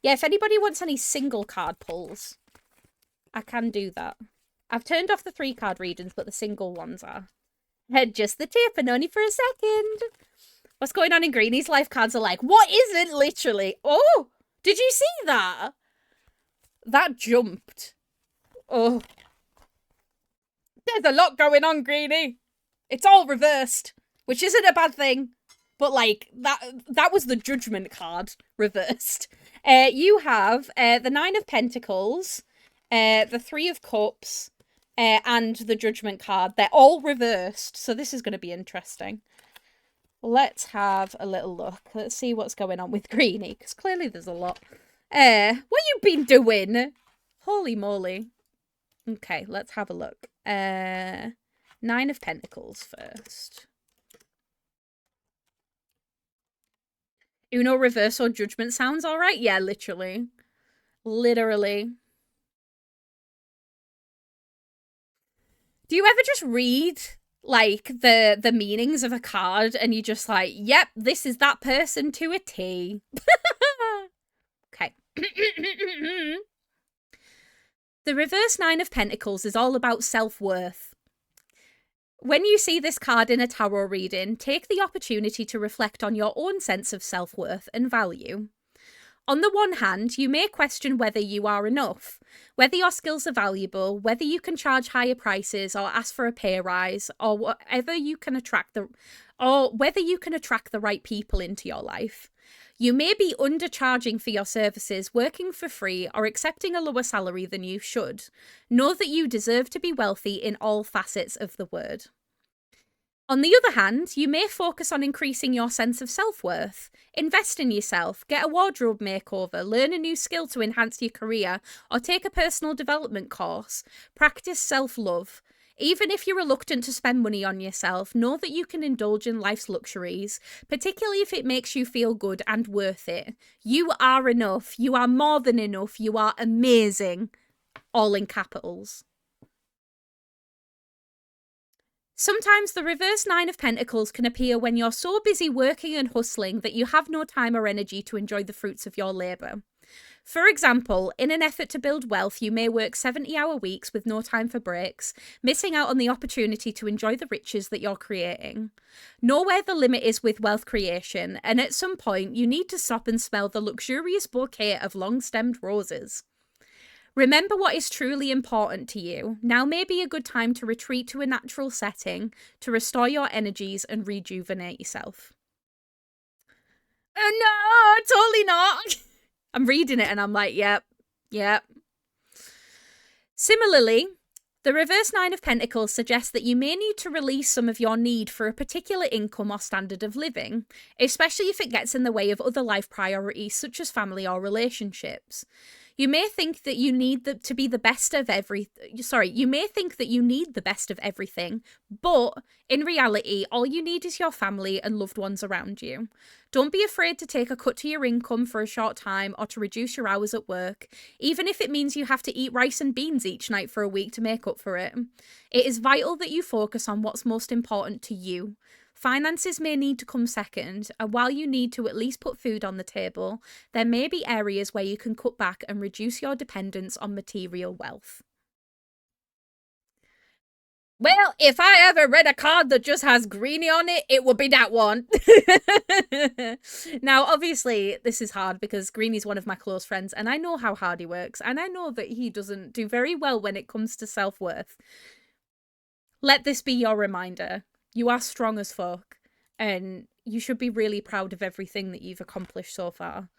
Yeah, if anybody wants any single card pulls, I can do that. I've turned off the 3-card readings, but the single ones are. Just the tip, and only for a second. What's going on in Greenie's life cards are like, what is it, literally? Oh, did you see that? That jumped. Oh. There's a lot going on, Greenie. It's all reversed, which isn't a bad thing. But, like, that was the Judgment card reversed. You have the 9 of Pentacles, the 3 of Cups, and the Judgment card. They're all reversed, so this is going to be interesting. Let's have a little look. Let's see what's going on with Greenie, because clearly there's a lot. What you been doing? Holy moly. Okay, let's have a look. 9 of Pentacles first. Uno reverse or Judgment sounds all right? Yeah, literally. Literally. Do you ever just read, like, the meanings of a card and you just like, yep, this is that person to a T. Okay. The reverse 9 of Pentacles is all about self-worth. When you see this card in a tarot reading, take the opportunity to reflect on your own sense of self-worth and value. On the one hand, you may question whether you are enough, whether your skills are valuable, whether you can charge higher prices or ask for a pay rise, or whether you can attract the right people into your life. You may be undercharging for your services, working for free, or accepting a lower salary than you should. Know that you deserve to be wealthy in all facets of the word. On the other hand, you may focus on increasing your sense of self-worth. Invest in yourself, get a wardrobe makeover, learn a new skill to enhance your career, or take a personal development course. Practice self-love. Even if you're reluctant to spend money on yourself, know that you can indulge in life's luxuries, particularly if it makes you feel good and worth it. You are enough. You are more than enough. You are amazing. All in capitals. Sometimes the reverse 9 of Pentacles can appear when you're so busy working and hustling that you have no time or energy to enjoy the fruits of your labour. For example, in an effort to build wealth, you may work 70-hour weeks with no time for breaks, missing out on the opportunity to enjoy the riches that you're creating. Know where the limit is with wealth creation, and at some point, you need to stop and smell the luxurious bouquet of long-stemmed roses. Remember what is truly important to you. Now may be a good time to retreat to a natural setting, to restore your energies and rejuvenate yourself. Oh no, totally not! I'm reading it and I'm like, yep. Similarly, the reverse 9 of Pentacles suggests that you may need to release some of your need for a particular income or standard of living, especially if it gets in the way of other life priorities such as family or relationships. You may think that you need to be the best of you may think that you need the best of everything, but in reality, all you need is your family and loved ones around you. Don't be afraid to take a cut to your income for a short time or to reduce your hours at work, even if it means you have to eat rice and beans each night for a week to make up for it. It is vital that you focus on what's most important to you. Finances may need to come second, and while you need to at least put food on the table, there may be areas where you can cut back and reduce your dependence on material wealth. Well, if I ever read a card that just has Greenie on it, it would be that one. Now, obviously, this is hard because Greenie's one of my close friends, and I know how hard he works, and I know that he doesn't do very well when it comes to self-worth. Let this be your reminder. You are strong as fuck, and you should be really proud of everything that you've accomplished so far.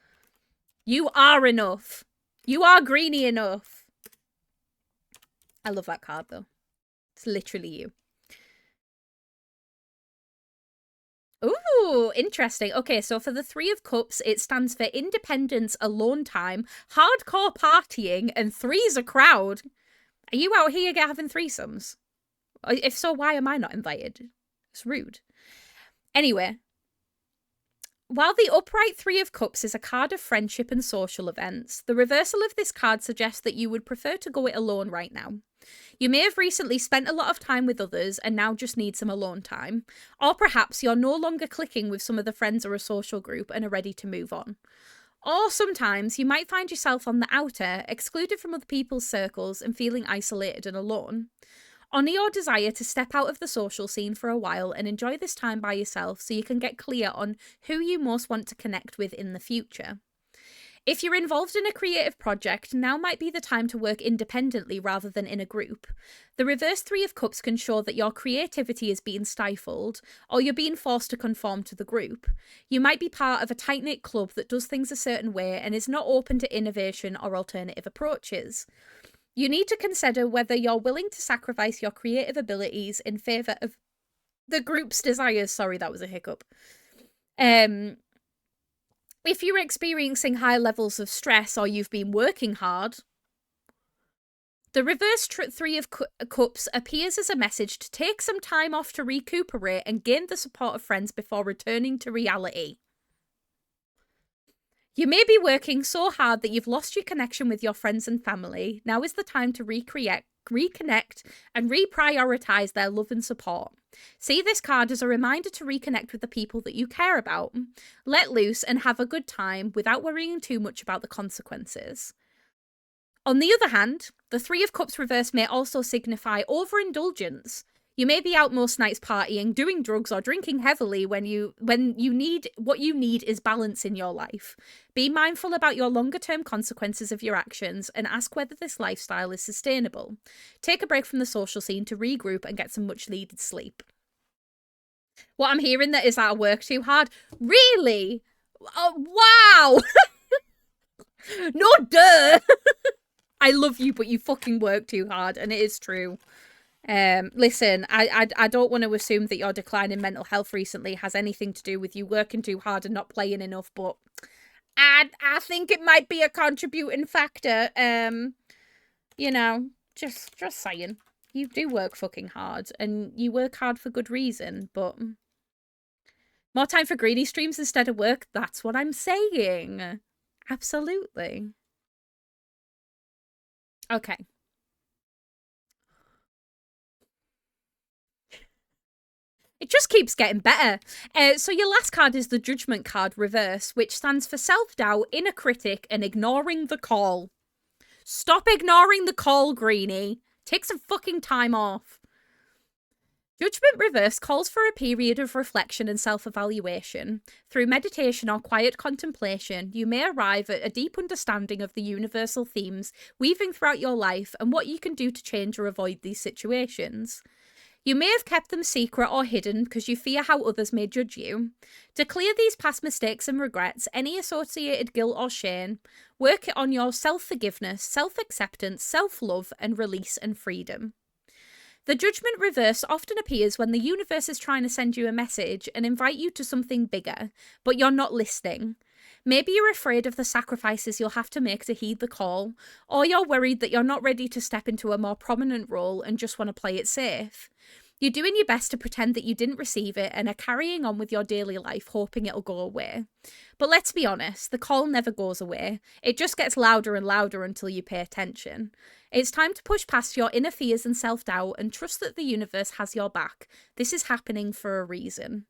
You are enough. You are Greenie enough. I love that card, though. It's literally you. Ooh, interesting. Okay, so for the 3 of Cups, it stands for independence, alone time, hardcore partying, and 3's a crowd. Are you out here having threesomes? If so, why am I not invited? It's rude. Anyway, while the upright 3 of Cups is a card of friendship and social events, the reversal of this card suggests that you would prefer to go it alone right now. You may have recently spent a lot of time with others and now just need some alone time. Or perhaps you're no longer clicking with some of the friends or a social group and are ready to move on. Or sometimes you might find yourself on the outer, excluded from other people's circles and feeling isolated and alone. Honour your desire to step out of the social scene for a while and enjoy this time by yourself so you can get clear on who you most want to connect with in the future. If you're involved in a creative project, now might be the time to work independently rather than in a group. The reverse Three of Cups can show that your creativity is being stifled, or you're being forced to conform to the group. You might be part of a tight-knit club that does things a certain way and is not open to innovation or alternative approaches. You need to consider whether you're willing to sacrifice your creative abilities in favour of the group's desires. Sorry, that was a hiccup. If you're experiencing high levels of stress or you've been working hard, the reverse Three of Cups appears as a message to take some time off to recuperate and gain the support of friends before returning to reality. You may be working so hard that you've lost your connection with your friends and family. Now is the time to reconnect and reprioritize their love and support. See this card as a reminder to reconnect with the people that you care about. Let loose and have a good time without worrying too much about the consequences. On the other hand, the Three of Cups reverse may also signify overindulgence. You may be out most nights partying, doing drugs, or drinking heavily what you need is balance in your life. Be mindful about your longer-term consequences of your actions and ask whether this lifestyle is sustainable. Take a break from the social scene to regroup and get some much-needed sleep. What I'm hearing that is that I work too hard. Really? Wow! No, duh! I love you, but you fucking work too hard, and it is true. Listen, I don't want to assume that your decline in mental health recently has anything to do with you working too hard and not playing enough, but I think it might be a contributing factor. You know, just saying. You do work fucking hard, and you work hard for good reason, but more time for greedy streams instead of work, that's what I'm saying. Absolutely. Okay. It just keeps getting better. So your last card is the Judgment card reverse, which stands for self-doubt, inner critic, and ignoring the call. Stop ignoring the call, Greenie. Take some fucking time off. Judgment reverse calls for a period of reflection and self-evaluation. Through meditation or quiet contemplation, you may arrive at a deep understanding of the universal themes weaving throughout your life and what you can do to change or avoid these situations. You may have kept them secret or hidden because you fear how others may judge you. To clear these past mistakes and regrets, any associated guilt or shame, work on your self-forgiveness, self-acceptance, self-love, and release and freedom. The Judgment reverse often appears when the universe is trying to send you a message and invite you to something bigger, but you're not listening. Maybe you're afraid of the sacrifices you'll have to make to heed the call, or you're worried that you're not ready to step into a more prominent role and just want to play it safe. You're doing your best to pretend that you didn't receive it and are carrying on with your daily life, hoping it'll go away. But let's be honest, the call never goes away. It just gets louder and louder until you pay attention. It's time to push past your inner fears and self-doubt and trust that the universe has your back. This is happening for a reason.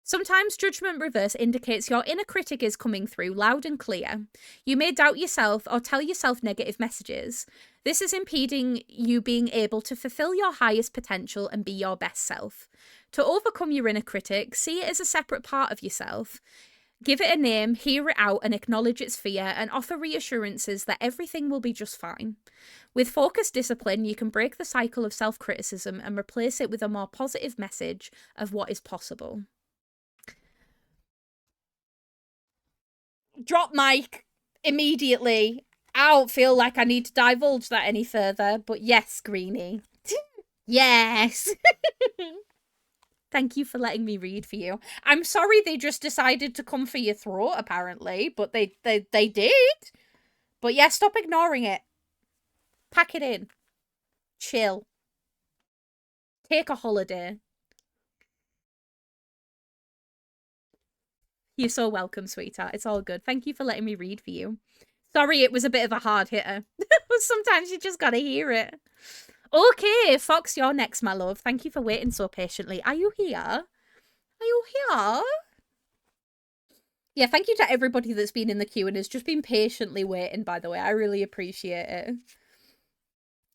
Sometimes Judgment reverse indicates your inner critic is coming through loud and clear. You may doubt yourself or tell yourself negative messages. This is impeding you being able to fulfill your highest potential and be your best self. To overcome your inner critic, see it as a separate part of yourself. Give it a name, hear it out, and acknowledge its fear, and offer reassurances that everything will be just fine. With focused discipline, you can break the cycle of self-criticism and replace it with a more positive message of what is possible. Drop mic immediately. I don't feel like I need to divulge that any further, but yes, Greenie. Yes. Thank you for letting me read for you. I'm sorry they just decided to come for your throat, apparently, but they did. But yeah, stop ignoring it. Pack it in. Chill. Take a holiday. You're so welcome, sweetheart. It's all good. Thank you for letting me read for you. Sorry, it was a bit of a hard hitter. Sometimes you just gotta hear it. Okay, Fox, you're next, my love. Thank you for waiting so patiently. Are you here? Are you here? Yeah, thank you to everybody that's been in the queue and has just been patiently waiting, by the way. I really appreciate it.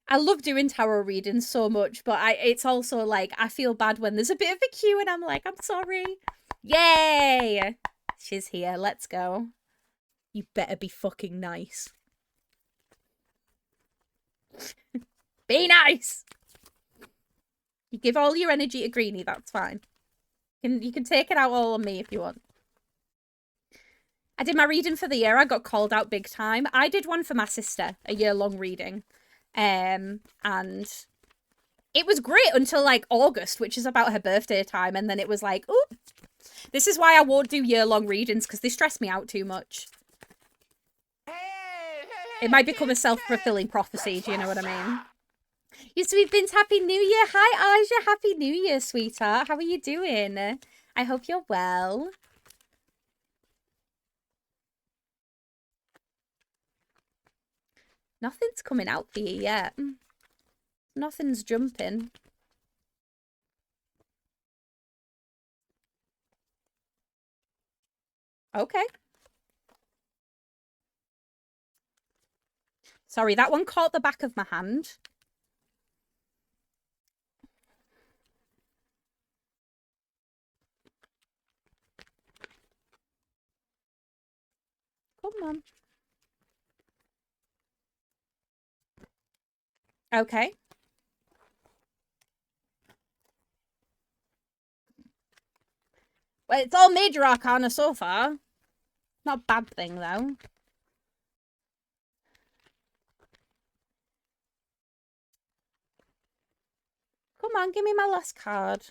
I love doing tarot readings so much, but it's also like I feel bad when there's a bit of a queue and I'm like, I'm sorry. Yay! She's here. Let's go. You better be fucking nice. Be nice! You give all your energy to Greenie, that's fine. You can take it out all on me if you want. I did my reading for the year. I got called out big time. I did one for my sister, a year-long reading. And it was great until like August, which is about her birthday time. And then it was like, oop. This is why I won't do year-long readings, because they stress me out too much. It might become a self-fulfilling prophecy, do you know what I mean? You sweet Bins, Happy New Year. Hi, Aja. Happy New Year, sweetheart. How are you doing? I hope you're well. Nothing's coming out for you yet. Nothing's jumping. Okay. Sorry, that one caught the back of my hand. Come on. Okay. Well, it's all major arcana so far. Not a bad thing, though. Come on, give me my last card.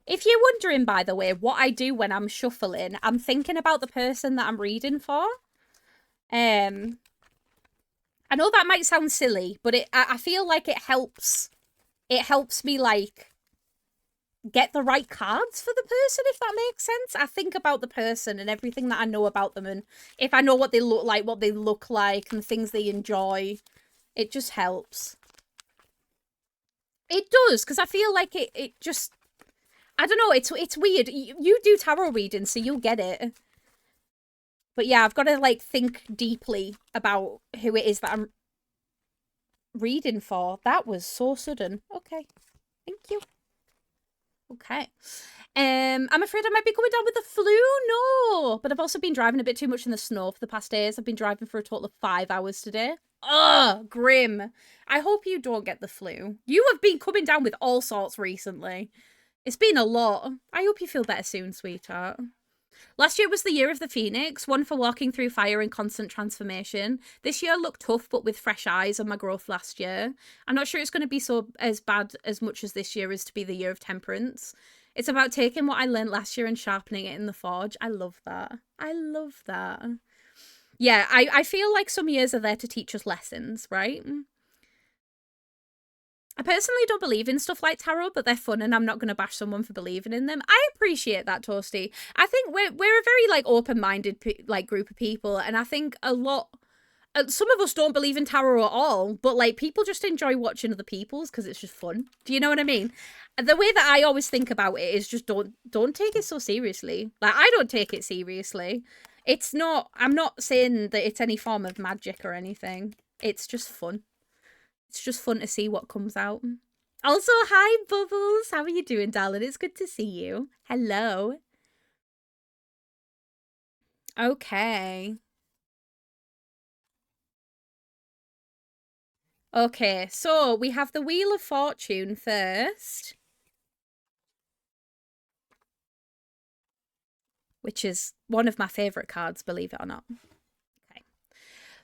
If you're wondering, by the way, what I do when I'm shuffling, I'm thinking about the person that I'm reading for. I know that might sound silly, but I feel like it helps. It helps me, like, get the right cards for the person, if that makes sense. I think about the person and everything that I know about them, and if I know what they look like, and things they enjoy, it just helps. It does, because I feel like it just... I don't know, it's weird. You do tarot readings, so you'll get it. But yeah, I've got to, like, think deeply about who it is that I'm reading for. That was so sudden. Okay. Thank you. Okay. I'm afraid I might be coming down with the flu. No. But I've also been driving a bit too much in the snow for the past days. I've been driving for a total of 5 hours today. Ugh, grim. I hope you don't get the flu. You have been coming down with all sorts recently. It's been a lot. I hope you feel better soon, sweetheart. Last year was the year of the Phoenix, one for walking through fire and constant transformation. This year looked tough, but with fresh eyes on my growth last year. I'm not sure it's going to be as bad as much as this year is to be the year of temperance. It's about taking what I learned last year and sharpening it in the forge. I love that. I love that. Yeah, I feel like some years are there to teach us lessons, right? I personally don't believe in stuff like tarot, but they're fun and I'm not going to bash someone for believing in them. I appreciate that, Toasty. I think we're a very, like, open-minded, like, group of people, and I think a lot... some of us don't believe in tarot at all, but, like, people just enjoy watching other people's because it's just fun. Do you know what I mean? The way that I always think about it is just don't take it so seriously. Like, I don't take it seriously. It's not... I'm not saying that it's any form of magic or anything. It's just fun. It's just fun to see what comes out. Also, hi, Bubbles. How are you doing, darling? It's good to see you. Hello. Okay. Okay, so we have the Wheel of Fortune first. Which is one of my favourite cards, believe it or not.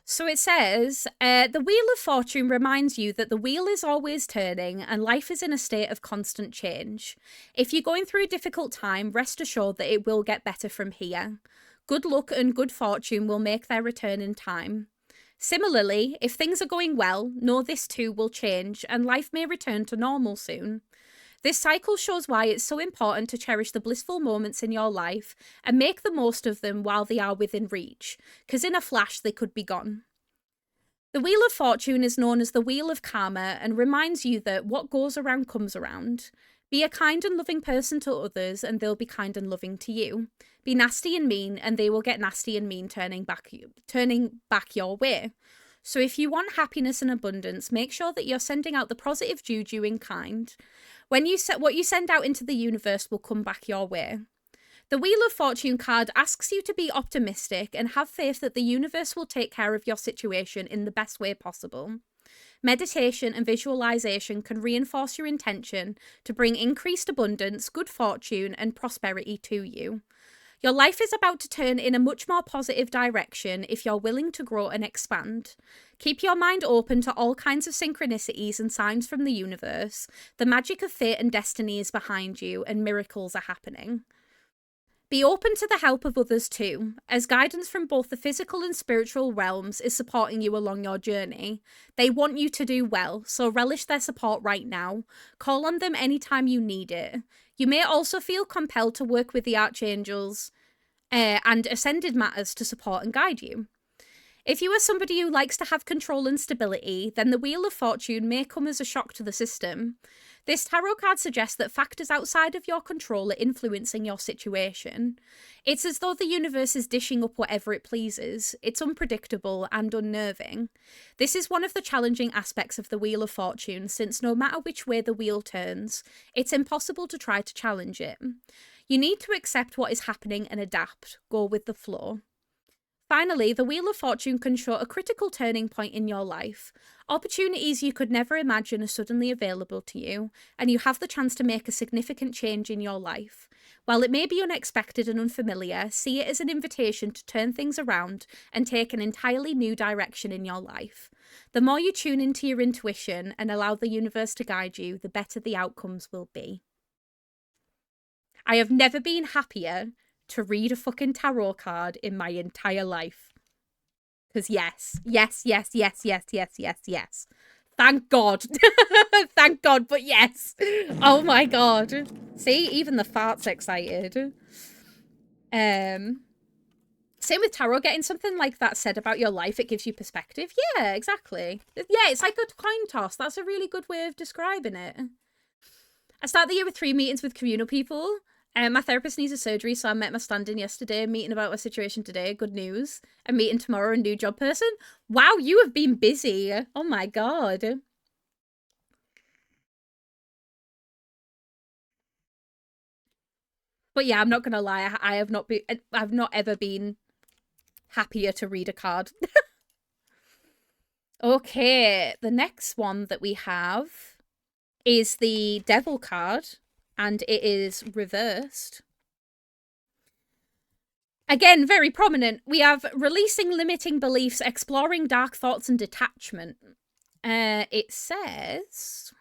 So it says, the Wheel of Fortune reminds you that the wheel is always turning and life is in a state of constant change. If you're going through a difficult time, rest assured that it will get better from here. Good luck and good fortune will make their return in time. Similarly, if things are going well, know this too will change and life may return to normal soon. This cycle shows why it's so important to cherish the blissful moments in your life and make the most of them while they are within reach, because in a flash they could be gone. The Wheel of Fortune is known as the Wheel of Karma and reminds you that what goes around comes around. Be a kind and loving person to others and they'll be kind and loving to you. Be nasty and mean and they will get nasty and mean turning back your way. So if you want happiness and abundance, make sure that you're sending out the positive juju in kind. When you what you send out into the universe will come back your way. The Wheel of Fortune card asks you to be optimistic and have faith that the universe will take care of your situation in the best way possible. Meditation and visualization can reinforce your intention to bring increased abundance, good fortune, and prosperity to you. Your life is about to turn in a much more positive direction if you're willing to grow and expand. Keep your mind open to all kinds of synchronicities and signs from the universe. The magic of fate and destiny is behind you, and miracles are happening. Be open to the help of others too, as guidance from both the physical and spiritual realms is supporting you along your journey. They want you to do well, so relish their support right now. Call on them anytime you need it. You may also feel compelled to work with the archangels and ascended matters to support and guide you. If you are somebody who likes to have control and stability, then the Wheel of Fortune may come as a shock to the system. This tarot card suggests that factors outside of your control are influencing your situation. It's as though the universe is dishing up whatever it pleases. It's unpredictable and unnerving. This is one of the challenging aspects of the Wheel of Fortune, since no matter which way the wheel turns, it's impossible to try to challenge it. You need to accept what is happening and adapt. Go with the flow. Finally, the Wheel of Fortune can show a critical turning point in your life. Opportunities you could never imagine are suddenly available to you, and you have the chance to make a significant change in your life. While it may be unexpected and unfamiliar, see it as an invitation to turn things around and take an entirely new direction in your life. The more you tune into your intuition and allow the universe to guide you, the better the outcomes will be. I have never been happier to read a fucking tarot card in my entire life. Because yes. Thank God. Thank God, but yes. Oh my God. See, even the fart's excited. Same with tarot, getting something like that said about your life, it gives you perspective. Yeah, exactly. Yeah, it's like a coin toss. That's a really good way of describing it. I start the year with 3 meetings with communal people. My therapist needs a surgery, so I met my stand-in yesterday, meeting about my situation today, good news. I'm meeting tomorrow, a new job person. Wow, you have been busy. Oh my God. But yeah, I'm not gonna lie, I've not ever been happier to read a card. Okay, the next one that we have is the Devil card. And it is reversed. Again, very prominent. We have releasing limiting beliefs, exploring dark thoughts and detachment. It says,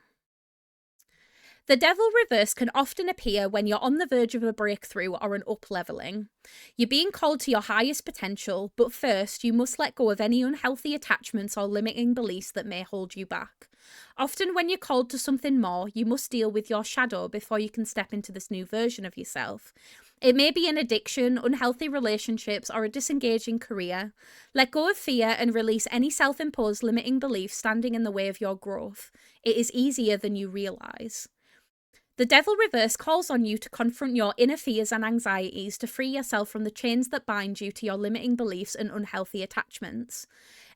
the Devil reverse can often appear when you're on the verge of a breakthrough or an up-leveling. You're being called to your highest potential, but first you must let go of any unhealthy attachments or limiting beliefs that may hold you back. Often when you're called to something more, you must deal with your shadow before you can step into this new version of yourself. It may be an addiction, unhealthy relationships, or a disengaging career. Let go of fear and release any self-imposed limiting beliefs standing in the way of your growth. It is easier than you realise. The Devil reverse calls on you to confront your inner fears and anxieties to free yourself from the chains that bind you to your limiting beliefs and unhealthy attachments.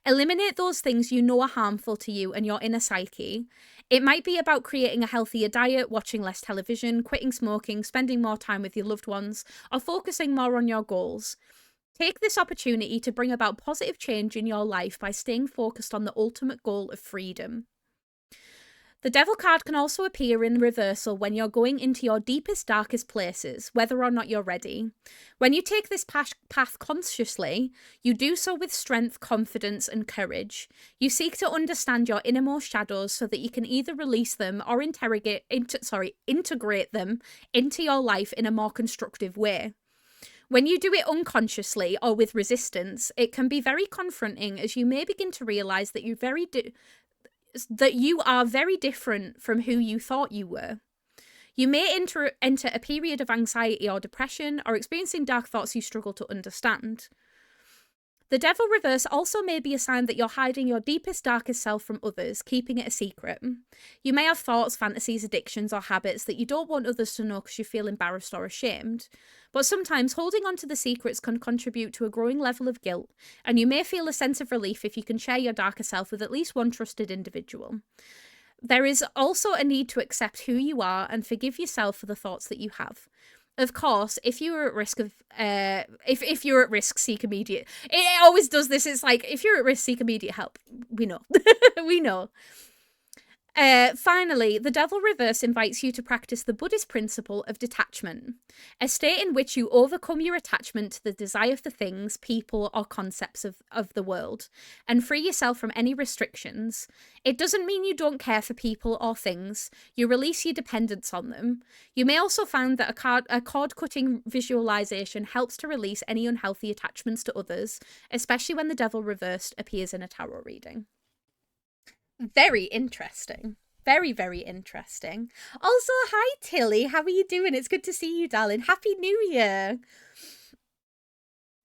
Eliminate those things you know are harmful to you and your inner psyche. It might be about creating a healthier diet, watching less television, quitting smoking, spending more time with your loved ones, or focusing more on your goals. Take this opportunity to bring about positive change in your life by staying focused on the ultimate goal of freedom. The Devil card can also appear in reversal when you're going into your deepest, darkest places, whether or not you're ready. When you take this path consciously, you do so with strength, confidence, and courage. You seek to understand your innermost shadows so that you can either release them or integrate them into your life in a more constructive way. When you do it unconsciously or with resistance, it can be very confronting as you may begin to realise that you are very different from who you thought you were. You may enter a period of anxiety or depression or experiencing dark thoughts you struggle to understand. The devil reverse also may be a sign that you're hiding your deepest, darkest self from others, keeping it a secret. You may have thoughts, fantasies, addictions, or habits that you don't want others to know because you feel embarrassed or ashamed. But sometimes holding on to the secrets can contribute to a growing level of guilt, and you may feel a sense of relief if you can share your darker self with at least one trusted individual. There is also a need to accept who you are and forgive yourself for the thoughts that you have. Of course, if you're at risk of, if you're at risk, seek immediate. It always does this. It's like, if you're at risk, seek immediate help. We know. We know. Finally, the devil reverse invites you to practice the Buddhist principle of detachment, a state in which you overcome your attachment to the desire for things, people, or concepts of the world, and free yourself from any restrictions. It doesn't mean you don't care for people or things. You release your dependence on them. You may also find that a cord-cutting visualization helps to release any unhealthy attachments to others, especially when the devil reversed appears in a tarot reading. Very interesting. Very, very interesting. Also, hi, Tilly. How are you doing? It's good to see you, darling. Happy New Year.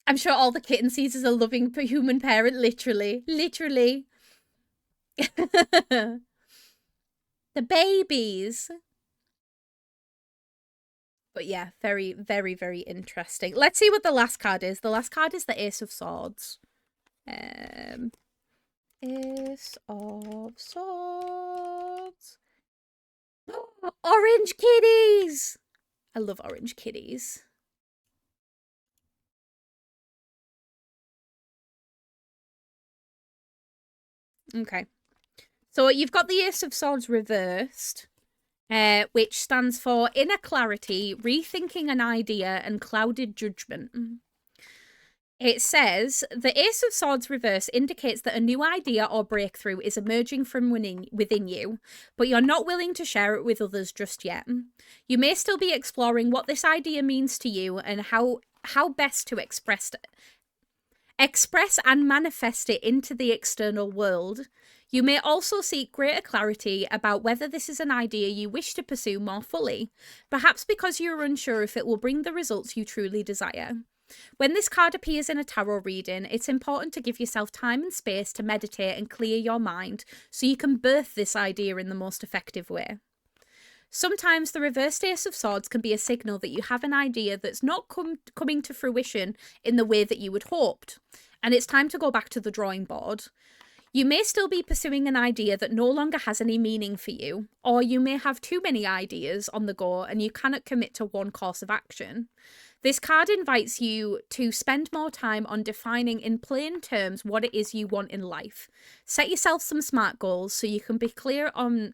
I'm sure all the kitten sees is a loving human parent, literally. Literally. The babies. But yeah, very, very, very interesting. Let's see what the last card is. The last card is the Ace of Swords. Ace of Swords. Orange kitties! I love orange kitties. Okay. So you've got the Ace of Swords reversed, which stands for inner clarity, rethinking an idea, and clouded judgment. It says, the Ace of Swords reverse indicates that a new idea or breakthrough is emerging from within you, but you're not willing to share it with others just yet. You may still be exploring what this idea means to you and how best to express and manifest it into the external world. You may also seek greater clarity about whether this is an idea you wish to pursue more fully, perhaps because you're unsure if it will bring the results you truly desire. When this card appears in a tarot reading, it's important to give yourself time and space to meditate and clear your mind so you can birth this idea in the most effective way. Sometimes the reversed Ace of Swords can be a signal that you have an idea that's not coming to fruition in the way that you had hoped, and it's time to go back to the drawing board. You may still be pursuing an idea that no longer has any meaning for you, or you may have too many ideas on the go and you cannot commit to one course of action. This card invites you to spend more time on defining in plain terms what it is you want in life. Set yourself some SMART goals so you can be clearer on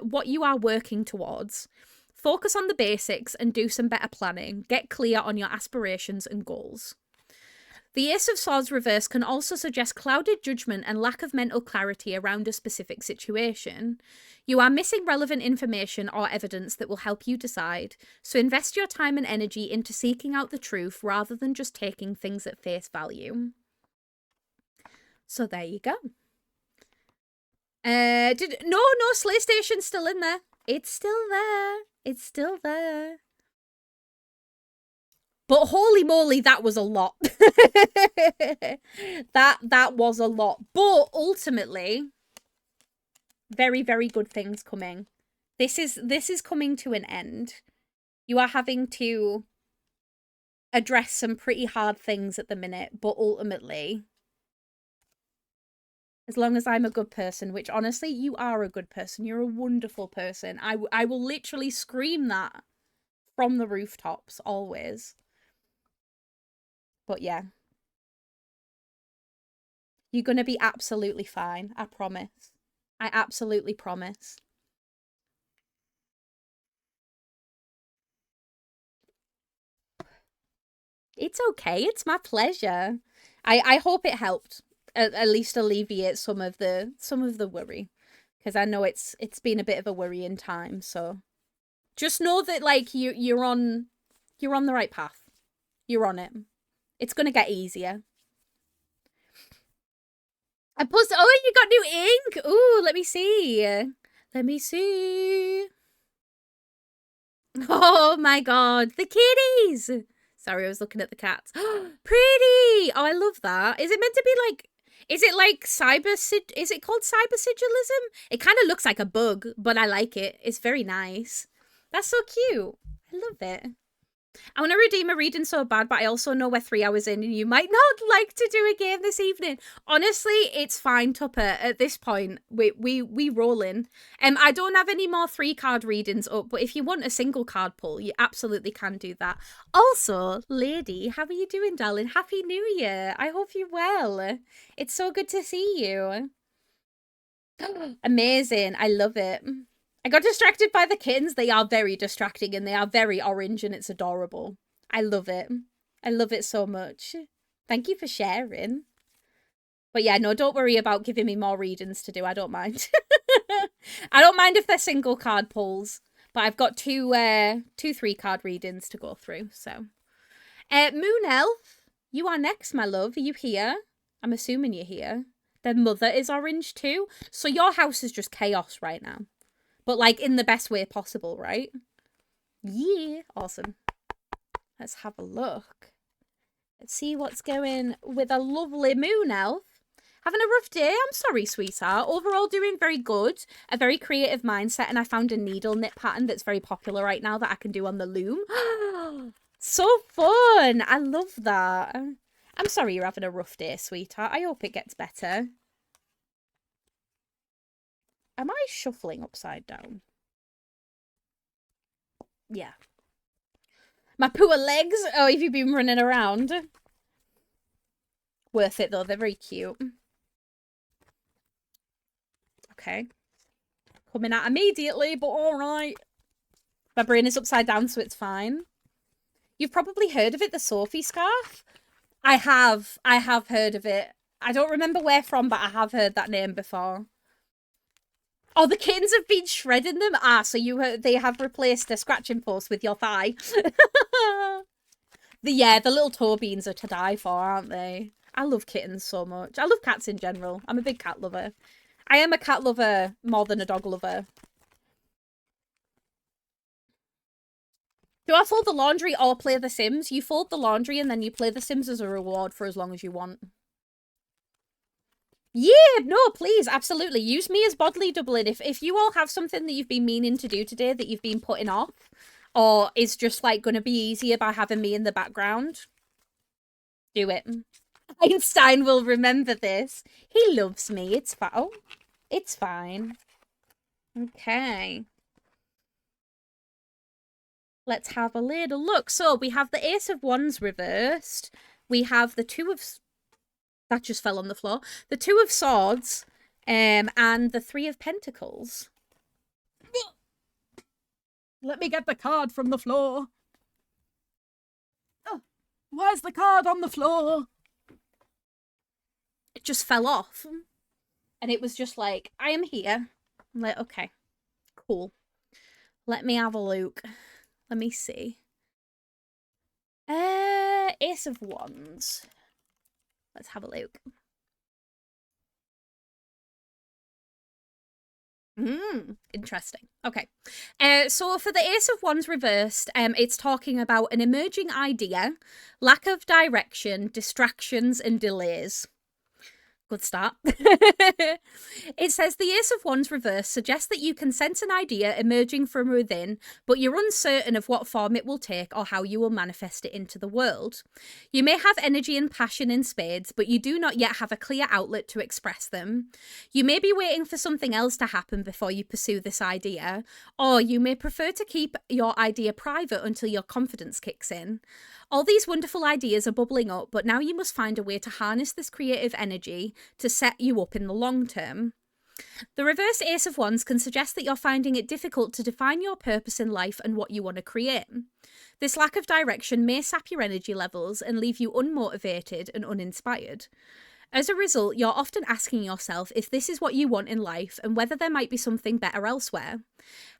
what you are working towards. Focus on the basics and do some better planning. Get clear on your aspirations and goals. The Ace of Swords reverse can also suggest clouded judgment and lack of mental clarity around a specific situation. You are missing relevant information or evidence that will help you decide, so invest your time and energy into seeking out the truth rather than just taking things at face value. So there you go. No, Slay Station's still in there. It's still there. It's still there. But holy moly, that was a lot. that was a lot. But ultimately, very, very good things coming. This is coming to an end. You are having to address some pretty hard things at the minute, but ultimately, as long as I'm a good person, which honestly, you are a good person. You're a wonderful person. I will literally scream that from the rooftops, always. But yeah. You're going to be absolutely fine. I promise. I absolutely promise. It's okay. It's my pleasure. I hope it helped at least alleviate some of the worry, because I know it's been a bit of a worrying time. So just know that like you're on the right path. You're on it. It's gonna get easier. I posted. Oh, you got new ink. Ooh, let me see. Let me see. Oh my god, the kitties! Sorry, I was looking at the cats. Pretty! Oh, I love that. Is it meant to be like... Is it like is it called cyber sigilism? It kind of looks like a bug, but I like it. It's very nice. That's so cute. I love it. I want to redeem a reading so bad, but I also know we're 3 hours in and you might not like to do a game this evening. Honestly, it's fine, Tupper. At this point, we rolling. I don't have any more 3-card readings up, but if you want a single card pull, you absolutely can do that. Also, lady, how are you doing, darling? Happy New Year. I hope you're well. It's so good to see you. Amazing. I love it. I got distracted by the kittens. They are very distracting and they are very orange and it's adorable. I love it. I love it so much. Thank you for sharing. But yeah, no, don't worry about giving me more readings to do. I don't mind. I don't mind if they're single card pulls. But I've got two 3-card readings to go through. So, Moon Elf, you are next, my love. Are you here? I'm assuming you're here. Their mother is orange too. So your house is just chaos right now. But, like, in the best way possible, right? Yeah. Awesome. Let's have a look. Let's see what's going with a lovely Moon Elf. Having a rough day? I'm sorry, sweetheart. Overall, doing very good. A very creative mindset, and I found a needle knit pattern that's very popular right now that I can do on the loom. So fun! I love that. I'm sorry you're having a rough day, sweetheart. I hope it gets better. Am I shuffling upside down? Yeah. My poor legs. Oh, have you been running around? Worth it, though. They're very cute. Okay. Coming out immediately, but all right. My brain is upside down, so it's fine. You've probably heard of it, the Sophie scarf? I have heard of it. I don't remember where from, but I have heard that name before. Oh, the kittens have been shredding them? Ah, so they have replaced the scratching post with your thigh. The little toe beans are to die for, aren't they? I love kittens so much. I love cats in general. I'm a big cat lover. I am a cat lover more than a dog lover. Do I fold the laundry or play The Sims? You fold the laundry and then you play The Sims as a reward for as long as you want. Yeah, no, please, absolutely. Use me as bodily doubling. If you all have something that you've been meaning to do today that you've been putting off, or is just like going to be easier by having me in the background, do it. Einstein will remember this. He loves me. It's fine. Oh, it's fine. Okay. Let's have a little look. So we have the Ace of Wands reversed. We have the Two of... That just fell on the floor. The Two of Swords, and the Three of Pentacles. Let me get the card from the floor. Oh, where's the card on the floor? It just fell off. And it was just like, I am here. I'm like, okay, cool. Let me have a look. Let me see. Ace of Wands. Let's have a look. Interesting. Okay. So for the Ace of Wands reversed, it's talking about an emerging idea, lack of direction, distractions, and delays. Good start. It says the Ace of Wands reverse suggests that you can sense an idea emerging from within, but you're uncertain of what form it will take or how you will manifest it into the world. You may have energy and passion in spades, but you do not yet have a clear outlet to express them. You may be waiting for something else to happen before you pursue this idea, or you may prefer to keep your idea private until your confidence kicks in. All these wonderful ideas are bubbling up, but now you must find a way to harness this creative energy to set you up in the long term. The reverse Ace of Wands can suggest that you're finding it difficult to define your purpose in life and what you want to create. This lack of direction may sap your energy levels and leave you unmotivated and uninspired. As a result, you're often asking yourself if this is what you want in life and whether there might be something better elsewhere.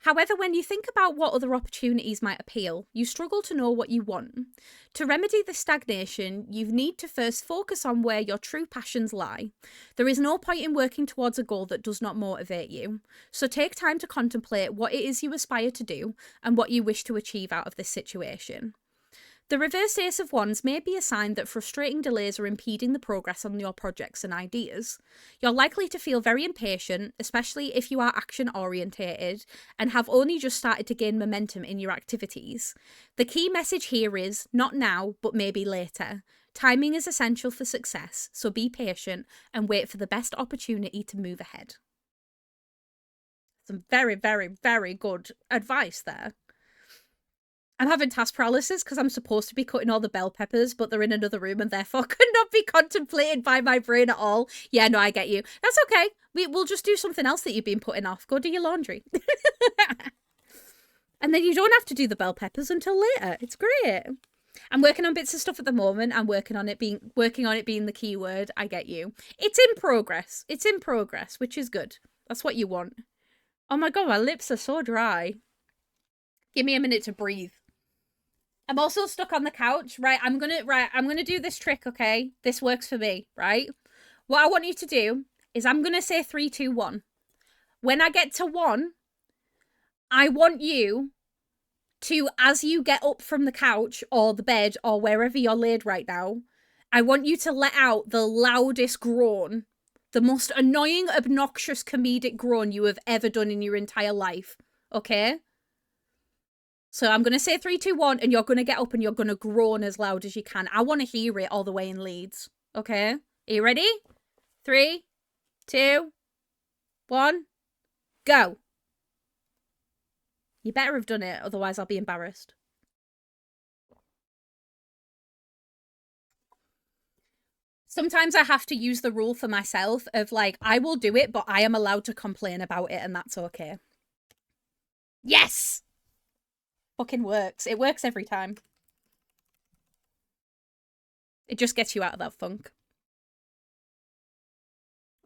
However, when you think about what other opportunities might appeal, you struggle to know what you want. To remedy this stagnation, you need to first focus on where your true passions lie. There is no point in working towards a goal that does not motivate you. So take time to contemplate what it is you aspire to do and what you wish to achieve out of this situation. The reverse Ace of Wands may be a sign that frustrating delays are impeding the progress on your projects and ideas. You're likely to feel very impatient, especially if you are action-orientated and have only just started to gain momentum in your activities. The key message here is, not now, but maybe later. Timing is essential for success, so be patient and wait for the best opportunity to move ahead. Some very, very, very good advice there. I'm having task paralysis because I'm supposed to be cutting all the bell peppers, but they're in another room and therefore could not be contemplated by my brain at all. Yeah, no, I get you. That's okay. We'll just do something else that you've been putting off. Go do your laundry. And then you don't have to do the bell peppers until later. It's great. I'm working on bits of stuff at the moment. I'm working on it being the key word. I get you. It's in progress. It's in progress, which is good. That's what you want. Oh my god, my lips are so dry. Give me a minute to breathe. I'm also stuck on the couch. Right, I'm gonna do this trick, okay? This works for me, right? What I want you to do is I'm gonna say 3, 2, 1. When I get to 1, I want you to, as you get up from the couch or the bed or wherever you're laid right now, I want you to let out the loudest groan, the most annoying, obnoxious, comedic groan you have ever done in your entire life, okay? So I'm going to say 3, 2, 1, and you're going to get up and you're going to groan as loud as you can. I want to hear it all the way in Leeds. Okay? Are you ready? 3, 2, 1, go. You better have done it, otherwise I'll be embarrassed. Sometimes I have to use the rule for myself of like, I will do it, but I am allowed to complain about it, and that's okay. Yes! Fucking works. It works every time. It just gets you out of that funk.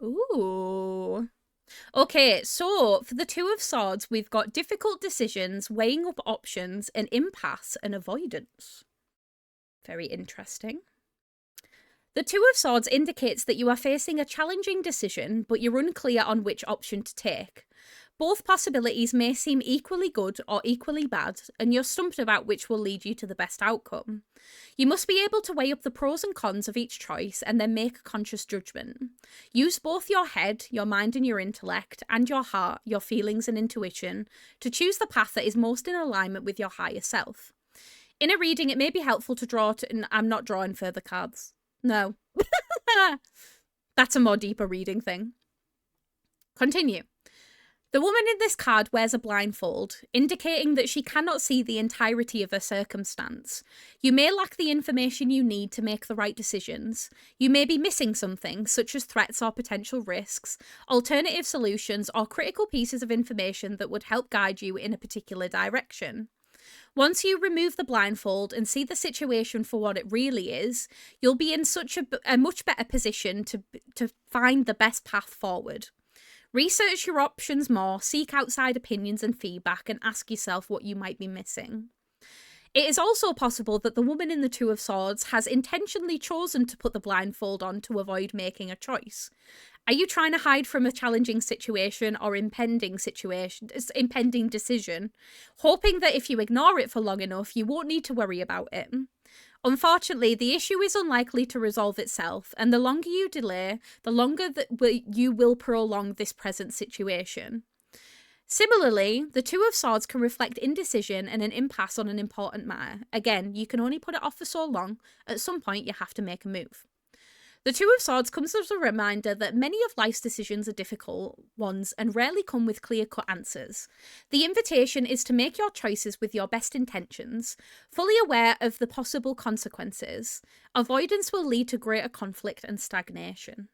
Ooh. Okay, so for the Two of Swords, we've got difficult decisions, weighing up options, an impasse, and avoidance. Very interesting. The Two of Swords indicates that you are facing a challenging decision, but you're unclear on which option to take. Both possibilities may seem equally good or equally bad, and you're stumped about which will lead you to the best outcome. You must be able to weigh up the pros and cons of each choice and then make a conscious judgment. Use both your head, your mind and your intellect, and your heart, your feelings and intuition, to choose the path that is most in alignment with your higher self. In a reading, it may be helpful to draw and I'm not drawing further cards. No. That's a more deeper reading thing. Continue. The woman in this card wears a blindfold, indicating that she cannot see the entirety of her circumstance. You may lack the information you need to make the right decisions. You may be missing something, such as threats or potential risks, alternative solutions, or critical pieces of information that would help guide you in a particular direction. Once you remove the blindfold and see the situation for what it really is, you'll be in such a much better position to find the best path forward. Research your options more, seek outside opinions and feedback, and ask yourself what you might be missing. It is also possible that the woman in the Two of Swords has intentionally chosen to put the blindfold on to avoid making a choice. Are you trying to hide from a challenging situation or impending decision, hoping that if you ignore it for long enough, you won't need to worry about it? Unfortunately, the issue is unlikely to resolve itself, and the longer you delay, the longer that you will prolong this present situation. Similarly, the Two of Swords can reflect indecision and an impasse on an important matter. Again, you can only put it off for so long. At some point, you have to make a move. The Two of Swords comes as a reminder that many of life's decisions are difficult ones and rarely come with clear-cut answers. The invitation is to make your choices with your best intentions, fully aware of the possible consequences. Avoidance will lead to greater conflict and stagnation.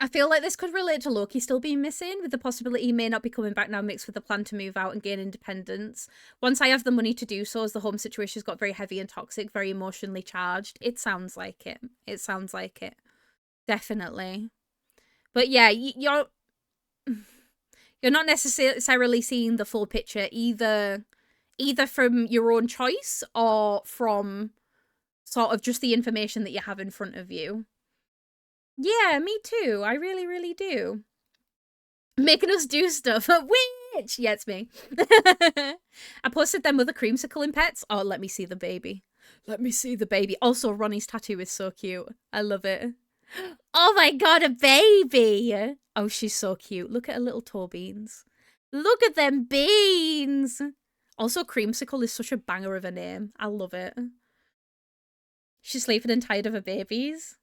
I feel like this could relate to Loki still being missing, with the possibility he may not be coming back now mixed with the plan to move out and gain independence. Once I have the money to do so, as the home situation's got very heavy and toxic, very emotionally charged. It sounds like it. It sounds like it. Definitely. But yeah, you're not necessarily seeing the full picture, either from your own choice or from sort of just the information that you have in front of you. Yeah, me too. I really, really do. Making us do stuff. Whee! bitch. Yeah, it's me. I posted them with a creamsicle in pets. Oh, let me see the baby. Let me see the baby. Also, Ronnie's tattoo is so cute. I love it. Oh my god, a baby. Oh, she's so cute. Look at her little toe beans. Look at them beans. Also, Creamsicle is such a banger of a name. I love it. She's sleeping and tired of her babies.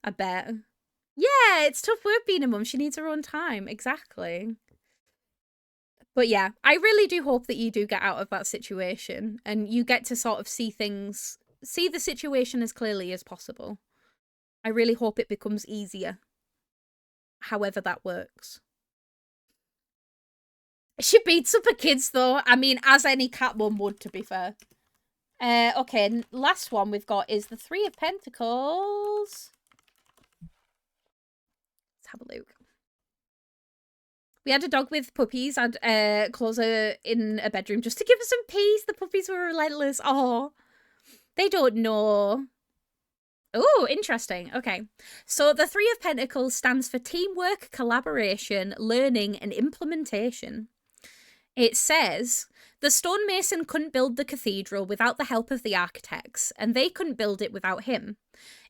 I bet. Yeah, it's tough work being a mum. She needs her own time. Exactly. But yeah, I really do hope that you do get out of that situation and you get to sort of see the situation as clearly as possible. I really hope it becomes easier. However that works. She beats up her kids though. I mean, as any cat mum would, to be fair. Okay, last one we've got is the Three of Pentacles. Let's have a look. We had a dog with puppies. I'd close her in a bedroom just to give her some peace. The puppies were relentless. Oh, they don't know. Oh, interesting. Okay. So the Three of Pentacles stands for teamwork, collaboration, learning, and implementation. It says, the stonemason couldn't build the cathedral without the help of the architects, and they couldn't build it without him.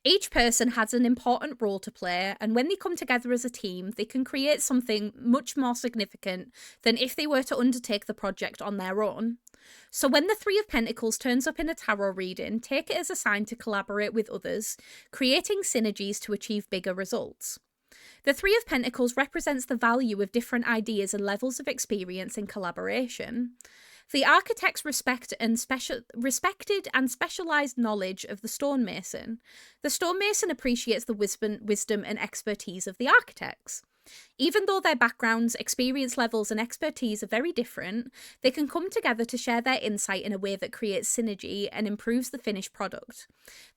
Each person has an important role to play, and when they come together as a team, they can create something much more significant than if they were to undertake the project on their own. So when the Three of Pentacles turns up in a tarot reading, take it as a sign to collaborate with others, creating synergies to achieve bigger results. The Three of Pentacles represents the value of different ideas and levels of experience in collaboration. The architects respected and specialized knowledge of the stonemason. The stonemason appreciates the wisdom and expertise of the architects. Even though their backgrounds, experience levels, and expertise are very different, they can come together to share their insight in a way that creates synergy and improves the finished product.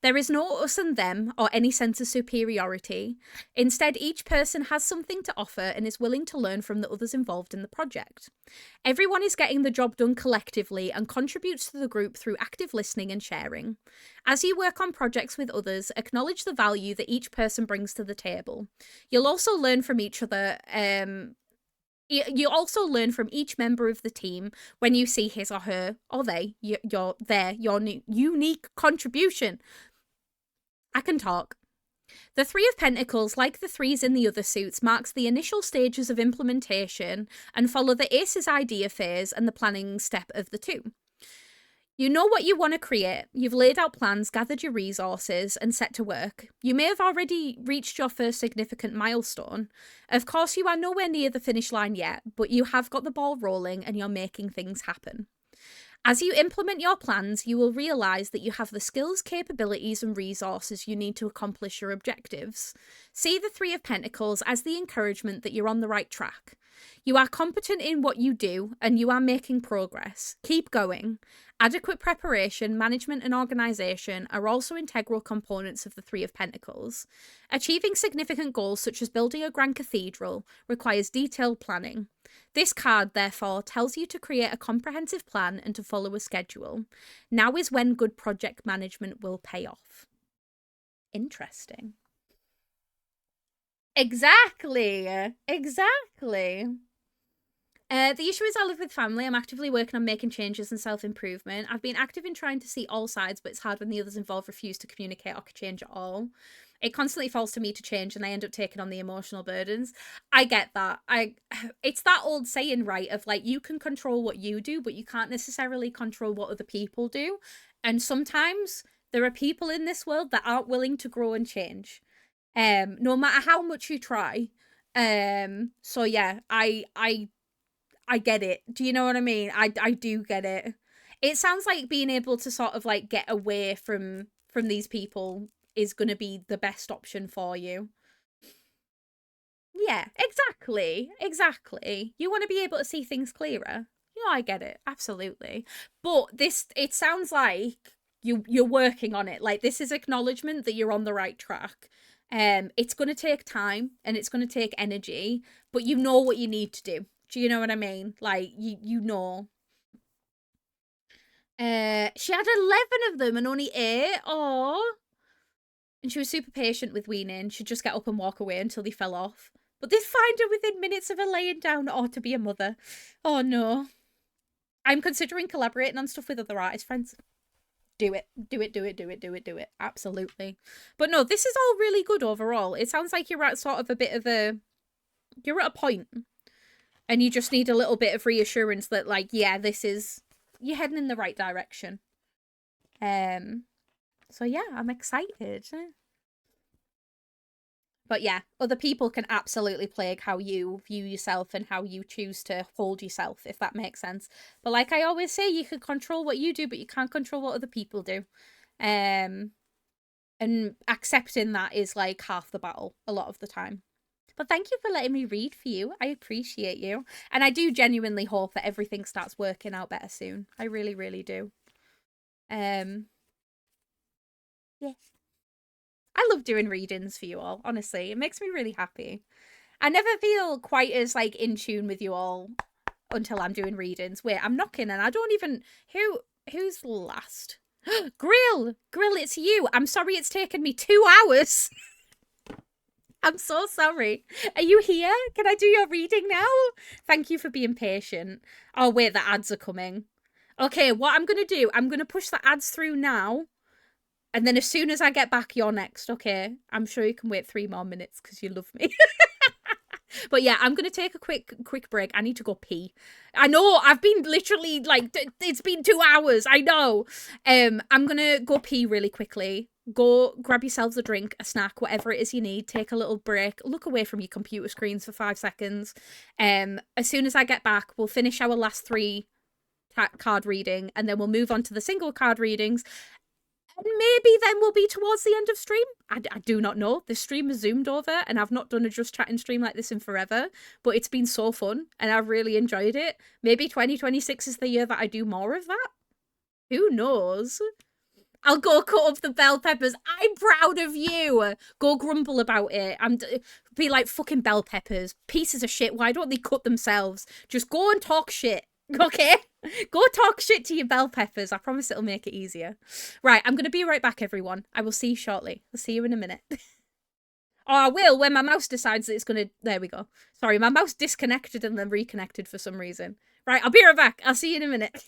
There is no us and them or any sense of superiority. Instead, each person has something to offer and is willing to learn from the others involved in the project. Everyone is getting the job done collectively and contributes to the group through active listening and sharing. As you work on projects with others, acknowledge the value that each person brings to the table. You'll also learn from each other. You also learn from each member of the team when you see his or her or their unique contribution. I can talk. The Three of Pentacles, like the threes in the other suits, marks the initial stages of implementation and follow the Ace's idea phase and the planning step of the two. You know what you want to create, you've laid out plans, gathered your resources, and set to work. You may have already reached your first significant milestone. Of course, you are nowhere near the finish line yet, but you have got the ball rolling and you're making things happen. As you implement your plans, you will realise that you have the skills, capabilities, and resources you need to accomplish your objectives. See the Three of Pentacles as the encouragement that you're on the right track. You are competent in what you do, and you are making progress. Keep going. Adequate preparation, management, and organisation are also integral components of the Three of Pentacles. Achieving significant goals such as building a grand cathedral requires detailed planning. This card, therefore, tells you to create a comprehensive plan and to follow a schedule. Now is when good project management will pay off. Interesting. Exactly. The issue is I live with family. I'm actively working on making changes and self-improvement. I've been active in trying to see all sides, but it's hard when the others involved refuse to communicate or change at all. It constantly falls to me to change and I end up taking on the emotional burdens. I get that. It's that old saying, right, of like, you can control what you do, but you can't necessarily control what other people do. And sometimes there are people in this world that aren't willing to grow and change. No matter how much you try. So yeah, I get it. Do you know what I mean? I do get it. It sounds like being able to sort of like get away from these people is going to be the best option for you. Yeah, exactly. You want to be able to see things clearer. You know, I get it. Absolutely. But it sounds like you're working on it. Like, this is acknowledgement that you're on the right track. It's going to take time and it's going to take energy, but you know what you need to do. Do you know what I mean? Like, you know. She had 11 of them and only 8. Aww. And she was super patient with weaning. She'd just get up and walk away until they fell off. But this finder within minutes of her laying down ought to be a mother. Oh no. I'm considering collaborating on stuff with other artist friends. Do it. Do it, do it, do it, do it, do it. Absolutely. But no, this is all really good overall. It sounds like you're at sort of a bit of a... You're at a point. And you just need a little bit of reassurance that, like, yeah, this is... You're heading in the right direction. So yeah, I'm excited. But yeah, other people can absolutely plague how you view yourself and how you choose to hold yourself, if that makes sense. But like I always say, you can control what you do, but you can't control what other people do. And accepting that is like half the battle a lot of the time. But thank you for letting me read for you. I appreciate you. And I do genuinely hope that everything starts working out better soon. I really, really do. Yeah. I love doing readings for you all, honestly. It makes me really happy. I never feel quite as, like, in tune with you all until I'm doing readings. Wait, I'm knocking and I don't even... Who's last? Grill! Grill, it's you. I'm sorry it's taken me 2 hours. I'm so sorry. Are you here? Can I do your reading now? Thank you for being patient. Oh, wait, the ads are coming. Okay, what I'm going to do, I'm going to push the ads through now. And then as soon as I get back, you're next, okay? I'm sure you can wait 3 more minutes because you love me. But yeah, I'm going to take a quick break. I need to go pee. I know, I've been literally, like, it's been 2 hours. I know. I'm going to go pee really quickly. Go grab yourselves a drink, a snack, whatever it is you need. Take a little break. Look away from your computer screens for 5 seconds. As soon as I get back, we'll finish our last 3 card reading. And then we'll move on to the single card readings. Maybe then we'll be towards the end of stream. I do not know. The stream has zoomed over and I've not done a Just Chatting stream like this in forever, but it's been so fun and I've really enjoyed it. Maybe 2026 is the year that I do more of that. Who knows? I'll go cut up the bell peppers. I'm proud of you. Go grumble about it. Be like, fucking bell peppers. Pieces of shit. Why don't they cut themselves? Just go and talk shit. Okay? Go talk shit to your bell peppers. I promise it'll make it easier. Right, I'm going to be right back, everyone. I will see you shortly. I'll see you in a minute. Oh, I will when my mouse decides that it's going to... There we go. Sorry, my mouse disconnected and then reconnected for some reason. Right, I'll be right back. I'll see you in a minute.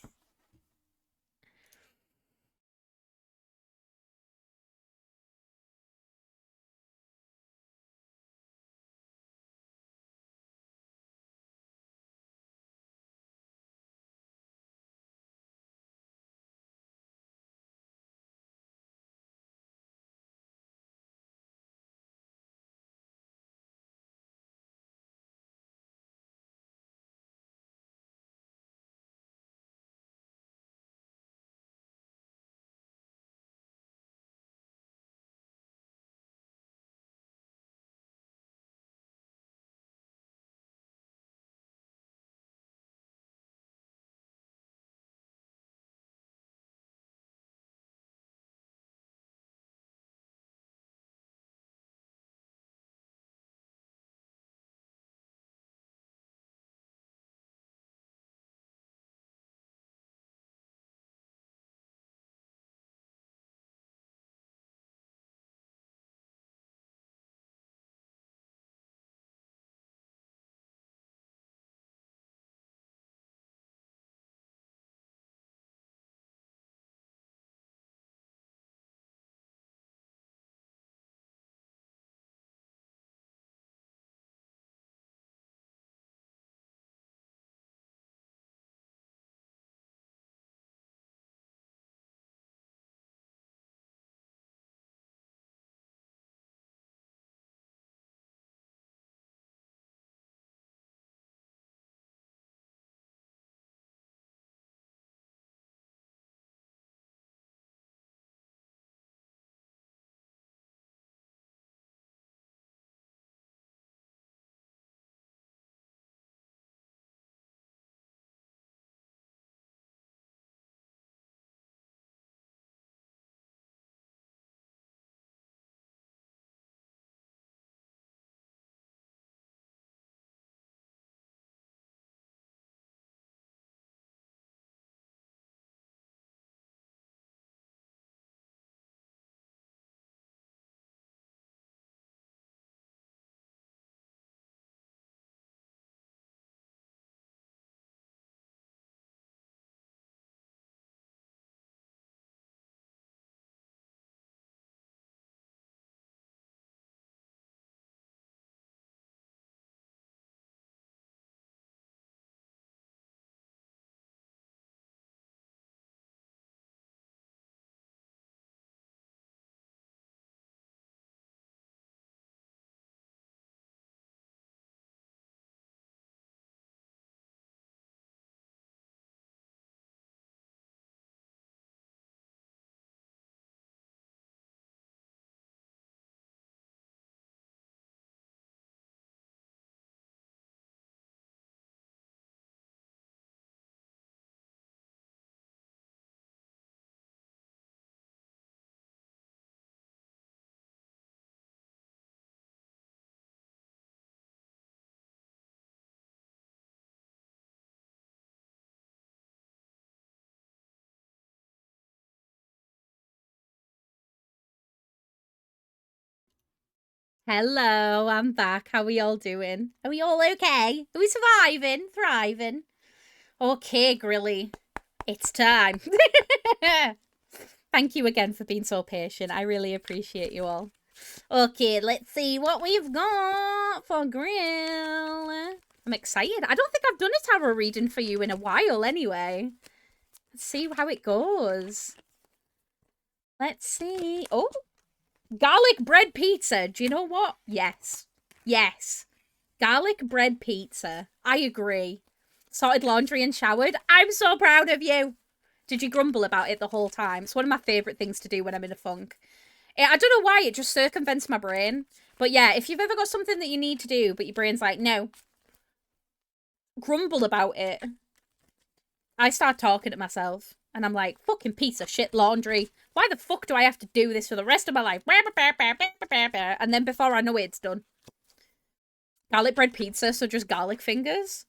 Hello, I'm back. How are we all doing? Are we all okay? Are we surviving? Thriving? Okay, Grilly. It's time. Thank you again for being so patient. I really appreciate you all. Okay, let's see what we've got for Grill. I'm excited. I don't think I've done a tarot reading for you in a while anyway. Let's see how it goes. Let's see. Oh, garlic bread pizza. Do you know what? Yes. Yes. Garlic bread pizza. I agree. Sorted laundry and showered. I'm so proud of you. Did you grumble about it the whole time? It's one of my favourite things to do when I'm in a funk. I don't know why, it just circumvents my brain. But yeah, if you've ever got something that you need to do, but your brain's like, no, grumble about it. I start talking to myself, and I'm like, fucking piece of shit laundry. Why the fuck do I have to do this for the rest of my life? And then before I know it, it's done. Garlic bread pizza, so just garlic fingers?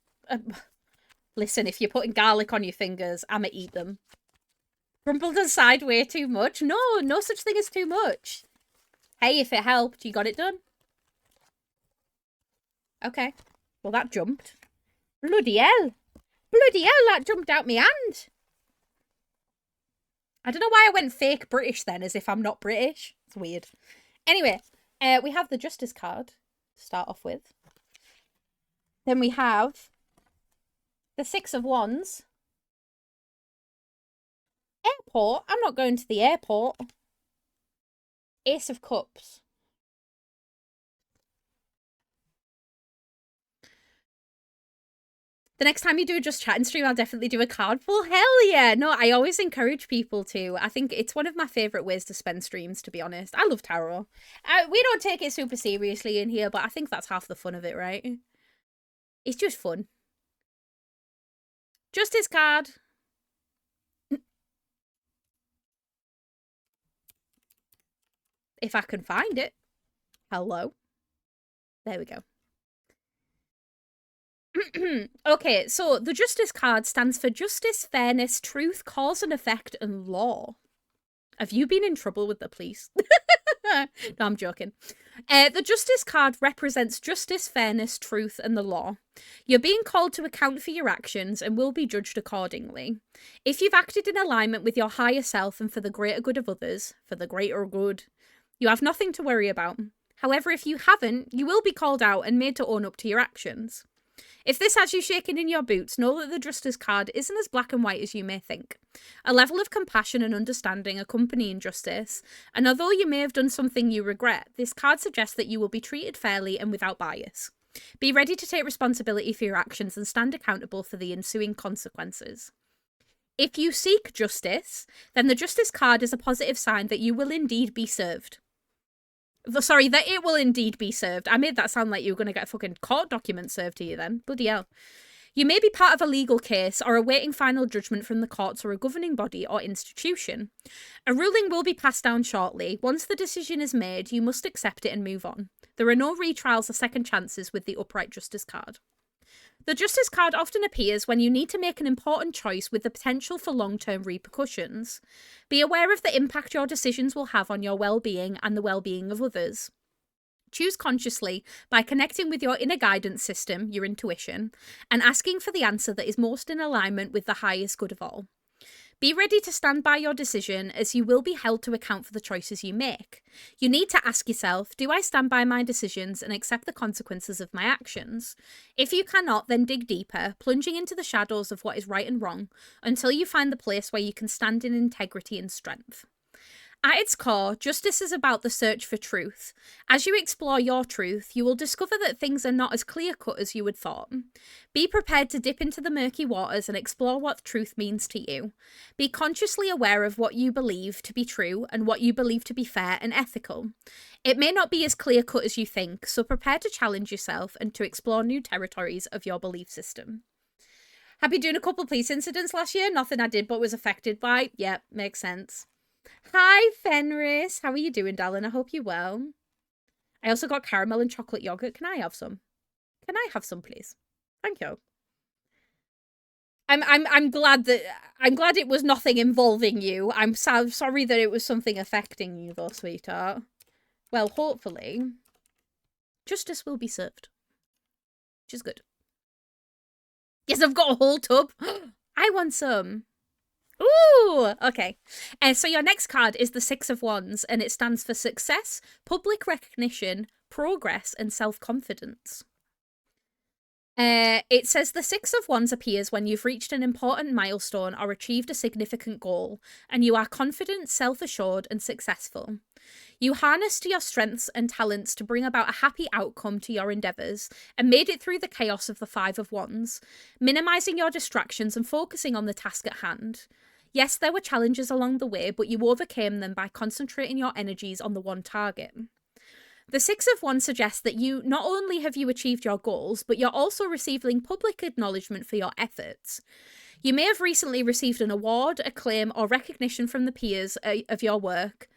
Listen, if you're putting garlic on your fingers, I'ma eat them. Grumbled aside way too much? No, no such thing as too much. Hey, if it helped, you got it done. Okay. Well, that jumped. Bloody hell. Bloody hell, that jumped out my hand. I don't know why I went fake British then, as if I'm not British. It's weird. Anyway, we have the Justice card to start off with. Then we have the Six of Wands. Airport? I'm not going to the airport. Ace of Cups. The next time you do a Just Chatting stream, I'll definitely do a card pull. Hell yeah! No, I always encourage people to. I think it's one of my favourite ways to spend streams, to be honest. I love tarot. We don't take it super seriously in here, but I think that's half the fun of it, right? It's just fun. Justice card. If I can find it. Hello. There we go. Okay, so the Justice card stands for justice, fairness, truth, cause and effect, and law. Have you been in trouble with the police? No, I'm joking. The Justice card represents justice, fairness, truth, and the law. You're being called to account for your actions and will be judged accordingly. If you've acted in alignment with your higher self and for the greater good of others, for the greater good, you have nothing to worry about. However, if you haven't, you will be called out and made to own up to your actions. If this has you shaking in your boots, know that the Justice card isn't as black and white as you may think. A level of compassion and understanding accompanying justice, and although you may have done something you regret, this card suggests that you will be treated fairly and without bias. Be ready to take responsibility for your actions and stand accountable for the ensuing consequences. If you seek justice, then the Justice card is a positive sign that you will indeed be served. Sorry, that it will indeed be served. I made that sound like you were going to get a fucking court document served to you then. Bloody hell. You may be part of a legal case or awaiting final judgment from the courts or a governing body or institution. A ruling will be passed down shortly. Once the decision is made, you must accept it and move on. There are no retrials or second chances with the Upright Justice card. The Justice card often appears when you need to make an important choice with the potential for long-term repercussions. Be aware of the impact your decisions will have on your well-being and the well-being of others. Choose consciously by connecting with your inner guidance system, your intuition, and asking for the answer that is most in alignment with the highest good of all. Be ready to stand by your decision, as you will be held to account for the choices you make. You need to ask yourself, do I stand by my decisions and accept the consequences of my actions? If you cannot, then dig deeper, plunging into the shadows of what is right and wrong, until you find the place where you can stand in integrity and strength. At its core, justice is about the search for truth. As you explore your truth, you will discover that things are not as clear-cut as you had thought. Be prepared to dip into the murky waters and explore what truth means to you. Be consciously aware of what you believe to be true and what you believe to be fair and ethical. It may not be as clear-cut as you think, so prepare to challenge yourself and to explore new territories of your belief system. Have you doing a couple police incidents last year? Nothing I did but was affected by. Yep, makes sense. Hi, Fenris. How are you doing, darling? I hope you're well. I also got caramel and chocolate yogurt. Can I have some? Can I have some, please? Thank you. I'm glad it was nothing involving you. I'm sorry that it was something affecting you, though, sweetheart. Well, hopefully Justice will be served. Which is good. Yes, I've got a whole tub. I want some. Ooh, okay. So your next card is the Six of Wands, and it stands for success, public recognition, progress, and self-confidence. It says the Six of Wands appears when you've reached an important milestone or achieved a significant goal, and you are confident, self-assured, and successful. You harnessed your strengths and talents to bring about a happy outcome to your endeavours and made it through the chaos of the Five of Wands, minimising your distractions and focusing on the task at hand. Yes, there were challenges along the way, but you overcame them by concentrating your energies on the one target. The Six of Wands suggests that you not only have you achieved your goals, but you're also receiving public acknowledgement for your efforts. You may have recently received an award, acclaim, or recognition from the peers of your work.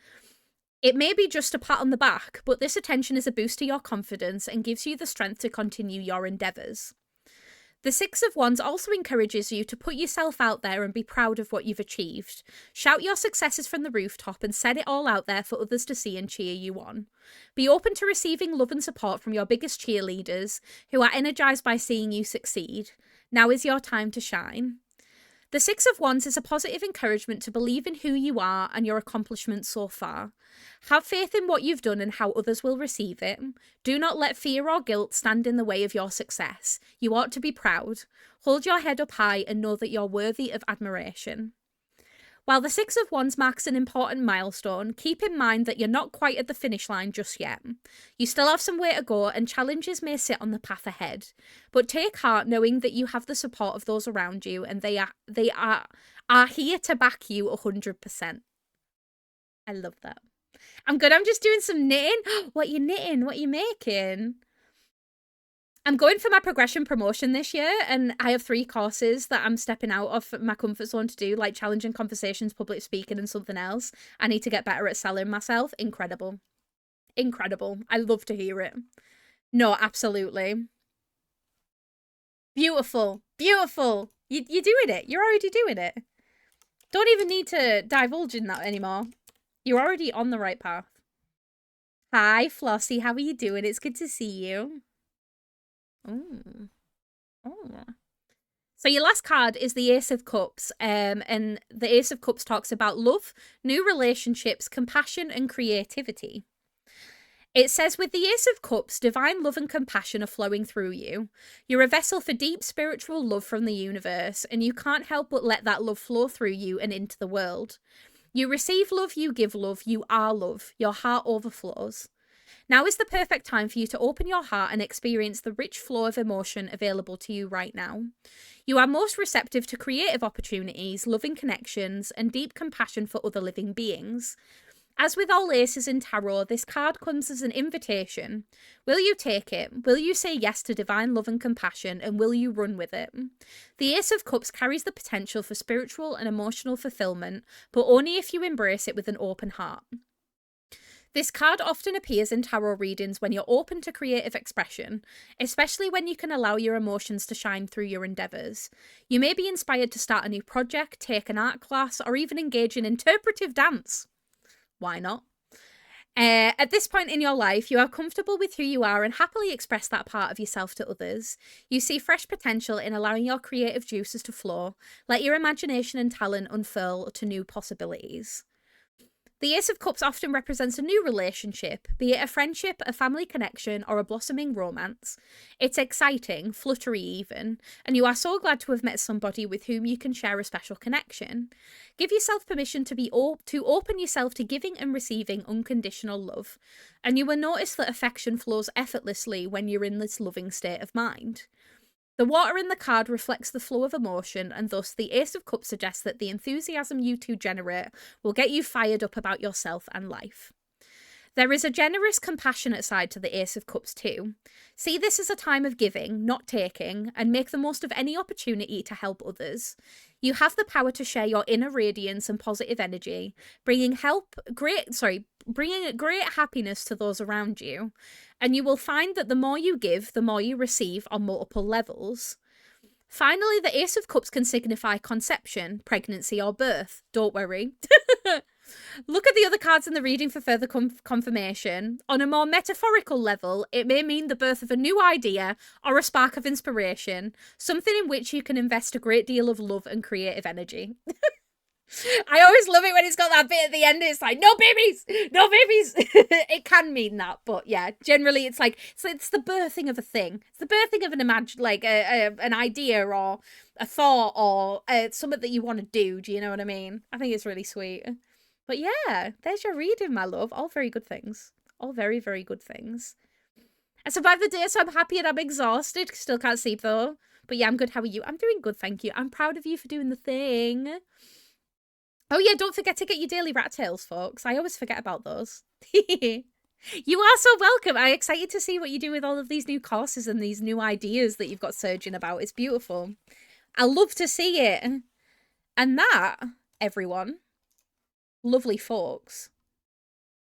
It may be just a pat on the back, but this attention is a boost to your confidence and gives you the strength to continue your endeavours. The Six of Wands also encourages you to put yourself out there and be proud of what you've achieved. Shout your successes from the rooftop and set it all out there for others to see and cheer you on. Be open to receiving love and support from your biggest cheerleaders, who are energised by seeing you succeed. Now is your time to shine. The Six of Wands is a positive encouragement to believe in who you are and your accomplishments so far. Have faith in what you've done and how others will receive it. Do not let fear or guilt stand in the way of your success. You ought to be proud. Hold your head up high and know that you're worthy of admiration. While the Six of Wands marks an important milestone, keep in mind that you're not quite at the finish line just yet. You still have some way to go and challenges may sit on the path ahead. But take heart knowing that you have the support of those around you and they are here to back you 100%. I love that. I'm good. I'm just doing some knitting. What are you knitting? What are you making? I'm going for my progression promotion this year, and I have 3 courses that I'm stepping out of my comfort zone to do, like challenging conversations, public speaking, and something else. I need to get better at selling myself. Incredible. Incredible. I love to hear it. No, absolutely. Beautiful. Beautiful. You're doing it. You're already doing it. Don't even need to divulge in that anymore. You're already on the right path. Hi, Flossie. How are you doing? It's good to see you. Oh. So your last card is the Ace of Cups, and the Ace of Cups talks about love, new relationships, compassion, and creativity. It says, with the Ace of Cups, divine love and compassion are flowing through you. You're a vessel for deep spiritual love from the universe, and you can't help but let that love flow through you and into the world. You receive love, you give love, you are love. Your heart overflows. Now is the perfect time for you to open your heart and experience the rich flow of emotion available to you right now. You are most receptive to creative opportunities, loving connections, and deep compassion for other living beings. As with all aces in tarot, this card comes as an invitation. Will you take it? Will you say yes to divine love and compassion, and will you run with it? The Ace of Cups carries the potential for spiritual and emotional fulfillment, but only if you embrace it with an open heart. This card often appears in tarot readings when you're open to creative expression, especially when you can allow your emotions to shine through your endeavours. You may be inspired to start a new project, take an art class, or even engage in interpretive dance. Why not? At this point in your life, you are comfortable with who you are and happily express that part of yourself to others. You see fresh potential in allowing your creative juices to flow. Let your imagination and talent unfurl to new possibilities. The Ace of Cups often represents a new relationship, be it a friendship, a family connection, or a blossoming romance. It's exciting, fluttery even, and you are so glad to have met somebody with whom you can share a special connection. Give yourself permission to open yourself to giving and receiving unconditional love, and you will notice that affection flows effortlessly when you're in this loving state of mind. The water in the card reflects the flow of emotion, and thus the Ace of Cups suggests that the enthusiasm you two generate will get you fired up about yourself and life. There is a generous, compassionate side to the Ace of Cups too. See this as a time of giving, not taking, and make the most of any opportunity to help others. You have the power to share your inner radiance and positive energy, bringing great happiness to those around you. And you will find that the more you give, the more you receive on multiple levels. Finally, the Ace of Cups can signify conception, pregnancy, or birth. Don't worry. Look at the other cards in the reading for further confirmation. On a more metaphorical level, it may mean the birth of a new idea or a spark of inspiration, something in which you can invest a great deal of love and creative energy. I always love it when it's got that bit at the end. It's like, no babies, no babies. It can mean that, but yeah, generally it's like, it's the birthing of a thing. It's the birthing of an an idea or a thought or something that you want to do. Do you know what I mean? I think it's really sweet. But yeah, there's your reading, my love. All very good things. All very, very good things. I survived the day, so I'm happy and I'm exhausted. Still can't sleep though. But yeah, I'm good. How are you? I'm doing good, thank you. I'm proud of you for doing the thing. Oh yeah, don't forget to get your daily rat tails, folks. I always forget about those. You are so welcome. I'm excited to see what you do with all of these new courses and these new ideas that you've got surging about. It's beautiful. I love to see it. And that, everyone, lovely folks,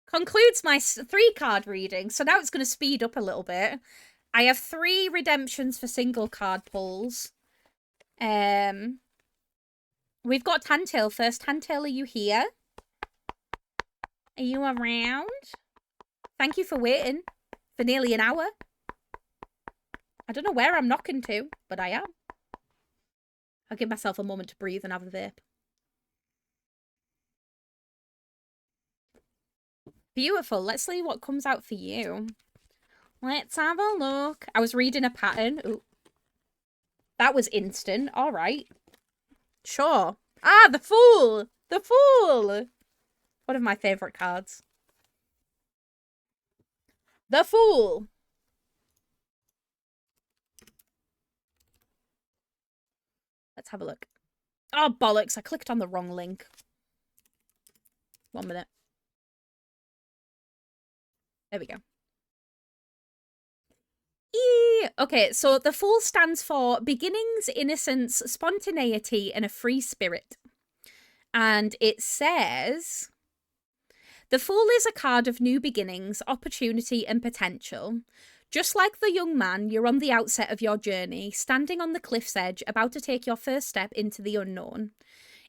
concludes my 3-card reading. So now it's going to speed up a little bit. I have 3 redemptions for single card pulls. We've got Tantail first. Tantail, are you here? Are you around? Thank you for waiting for nearly an hour. I don't know where I'm knocking to, but I am. I'll give myself a moment to breathe and have a vape. Beautiful. Let's see what comes out for you. Let's have a look. I was reading a pattern. Ooh. That was instant. All right. Sure. Ah, the Fool! The Fool! One of my favourite cards. The Fool! Let's have a look. Oh, bollocks. I clicked on the wrong link. 1 minute. There we go. Okay, so the Fool stands for beginnings, innocence, spontaneity, and a free spirit. And it says, the Fool is a card of new beginnings, opportunity, and potential. Just like the young man, you're on the outset of your journey, standing on the cliff's edge, about to take your first step into the unknown.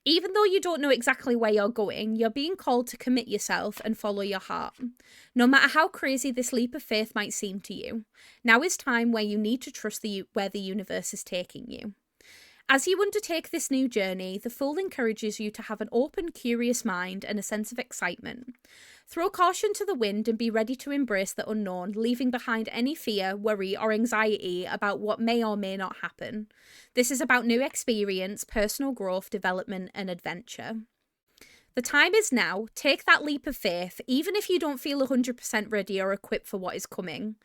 Even though you don't know exactly where you're going, you're being called to commit yourself and follow your heart. No matter how crazy this leap of faith might seem to you, now is time where you need to trust where the universe is taking you. As you undertake this new journey, the Fool encourages you to have an open, curious mind and a sense of excitement. Throw caution to the wind and be ready to embrace the unknown, leaving behind any fear, worry, or anxiety about what may or may not happen. This is about new experience, personal growth, development, and adventure. The time is now. Take that leap of faith, even if you don't feel 100% ready or equipped for what is coming.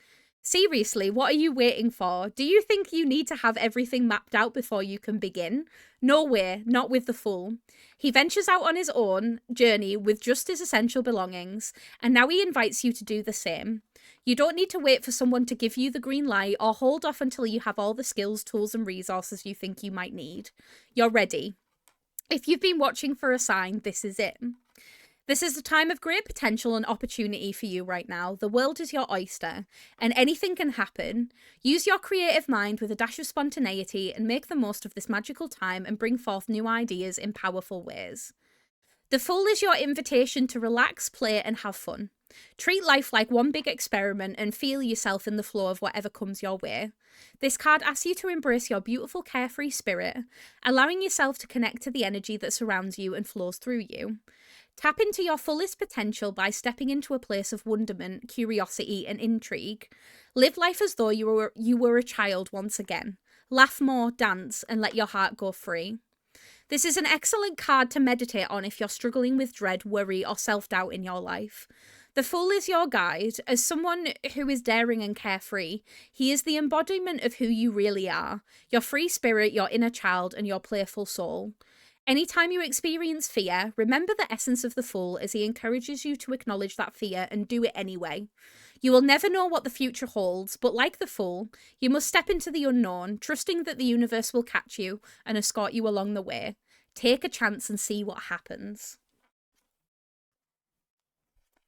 Seriously, what are you waiting for? Do you think you need to have everything mapped out before you can begin? No way, not with the Fool. He ventures out on his own journey with just his essential belongings, and now he invites you to do the same. You don't need to wait for someone to give you the green light or hold off until you have all the skills, tools, and resources you think you might need. You're ready. If you've been watching for a sign, this is it. This is a time of great potential and opportunity for you right now. The world is your oyster, and anything can happen. Use your creative mind with a dash of spontaneity and make the most of this magical time and bring forth new ideas in powerful ways. The Fool is your invitation to relax, play, and have fun. Treat life like one big experiment and feel yourself in the flow of whatever comes your way. This card asks you to embrace your beautiful, carefree spirit, allowing yourself to connect to the energy that surrounds you and flows through you. Tap into your fullest potential by stepping into a place of wonderment, curiosity, and intrigue. Live life as though you were a child once again. Laugh more, dance, and let your heart go free. This is an excellent card to meditate on if you're struggling with dread, worry, or self-doubt in your life. The Fool is your guide. As someone who is daring and carefree, he is the embodiment of who you really are, your free spirit, your inner child, and your playful soul. Anytime you experience fear, remember the essence of the Fool as he encourages you to acknowledge that fear and do it anyway. You will never know what the future holds, but like the Fool, you must step into the unknown, trusting that the universe will catch you and escort you along the way. Take a chance and see what happens.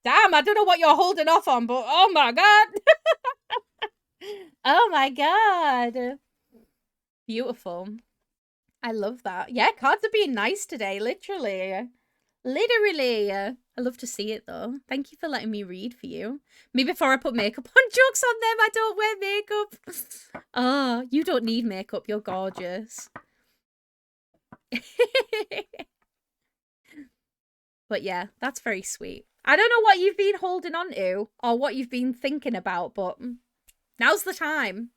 Damn, I don't know what you're holding off on, but oh my god! Oh my god! Beautiful. I love that. Yeah, cards are being nice today, literally. Literally. I love to see it though. Thank you for letting me read for you. Me before I put makeup on. Jokes on them. I don't wear makeup. Oh, you don't need makeup. You're gorgeous. But yeah, that's very sweet. I don't know what you've been holding on to or what you've been thinking about, but now's the time.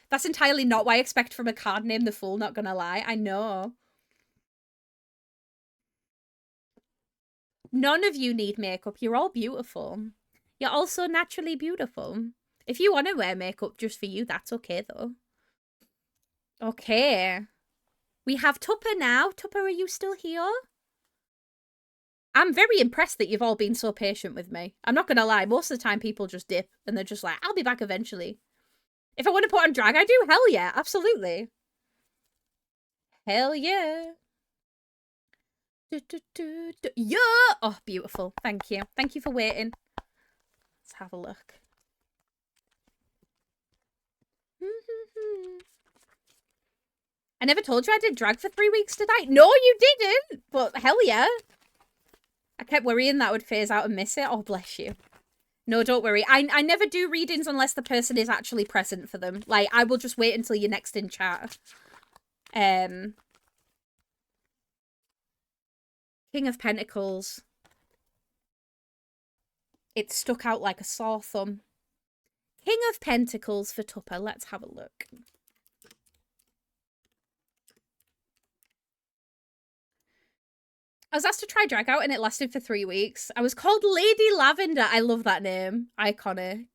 That's entirely not what I expect from a card named The Fool, not gonna lie. I know. None of you need makeup. You're all beautiful. You're also naturally beautiful. If you want to wear makeup just for you, that's okay, though. Okay. We have Tupper now. Tupper, are you still here? I'm very impressed that you've all been so patient with me. I'm not going to lie. Most of the time, people just dip and they're just like, I'll be back eventually. If I want to put on drag, I do. Hell yeah. Absolutely. Hell yeah. Yeah! Oh, beautiful. Thank you. Thank you for waiting. Let's have a look. I never told you I did drag for 3 weeks, did I? No, you didn't! But hell yeah. I kept worrying that I would phase out and miss it. Oh, bless you. No, don't worry. I never do readings unless the person is actually present for them. Like, I will just wait until you're next in chat. King of Pentacles. It stuck out like a sore thumb. King of Pentacles for Tupper. Let's have a look. I was asked to try drag out and it lasted for 3 weeks. I was called Lady Lavender. I love that name. Iconic.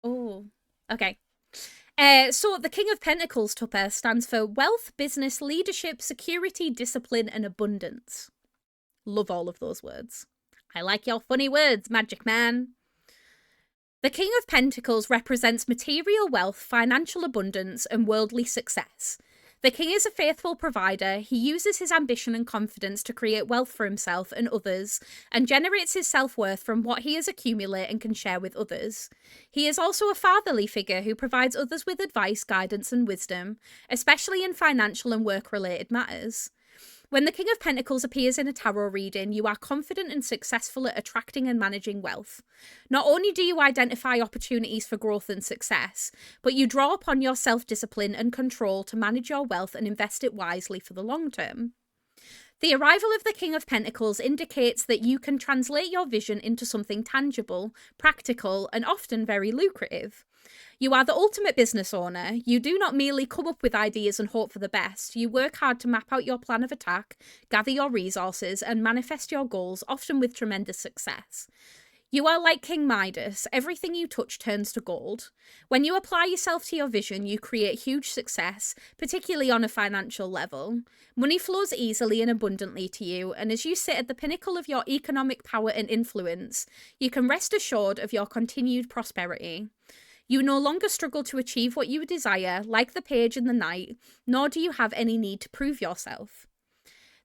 Oh, okay. So the King of Pentacles, Tupper, stands for wealth, business, leadership, security, discipline, and abundance. Love all of those words. I like your funny words, Magic Man. The King of Pentacles represents material wealth, financial abundance, and worldly success. The king is a faithful provider. He uses his ambition and confidence to create wealth for himself and others, and generates his self-worth from what he has accumulated and can share with others. He is also a fatherly figure who provides others with advice, guidance, and wisdom, especially in financial and work-related matters. When the King of Pentacles appears in a tarot reading, you are confident and successful at attracting and managing wealth. Not only do you identify opportunities for growth and success, but you draw upon your self-discipline and control to manage your wealth and invest it wisely for the long term. The arrival of the King of Pentacles indicates that you can translate your vision into something tangible, practical, and often very lucrative. You are the ultimate business owner. You do not merely come up with ideas and hope for the best. You work hard to map out your plan of attack, gather your resources, and manifest your goals, often with tremendous success. You are like King Midas. Everything you touch turns to gold. When you apply yourself to your vision, you create huge success, particularly on a financial level. Money flows easily and abundantly to you, and as you sit at the pinnacle of your economic power and influence, you can rest assured of your continued prosperity. You no longer struggle to achieve what you desire, like the page in the night, nor do you have any need to prove yourself.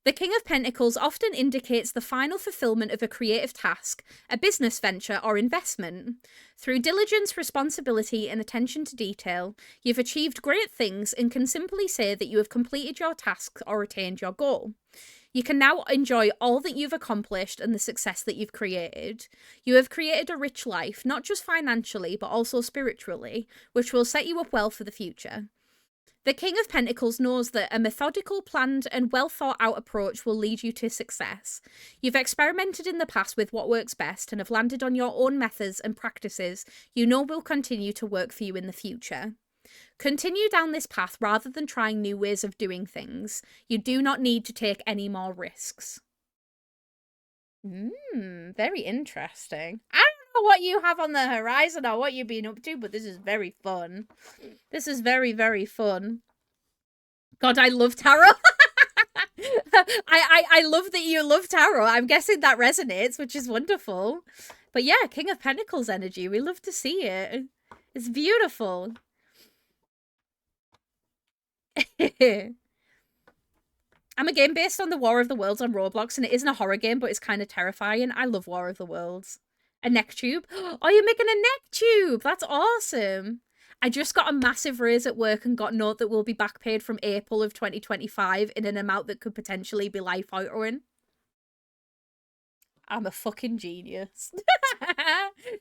The King of Pentacles often indicates the final fulfillment of a creative task, a business venture, or investment. Through diligence, responsibility, and attention to detail, you've achieved great things and can simply say that you have completed your task or attained your goal. You can now enjoy all that you've accomplished and the success that you've created. You have created a rich life, not just financially, but also spiritually, which will set you up well for the future. The King of Pentacles knows that a methodical, planned, and well-thought-out approach will lead you to success. You've experimented in the past with what works best and have landed on your own methods and practices you know will continue to work for you in the future. Continue down this path rather than trying new ways of doing things. You do not need to take any more risks. Very interesting. I don't know what you have on the horizon or what you've been up to, but this is very fun. This is very, very fun. God, I love tarot. I love that you love tarot. I'm guessing that resonates, which is wonderful. But yeah, King of Pentacles energy. We love to see it. It's beautiful. I'm a game based on the War of the Worlds on Roblox, and it isn't a horror game, but it's kind of terrifying. I love War of the Worlds. A neck tube? Oh, you're making a neck tube! That's awesome! I just got a massive raise at work and got note that we'll be back paid from April of 2025 in an amount that could potentially be life-altering. I'm a fucking genius.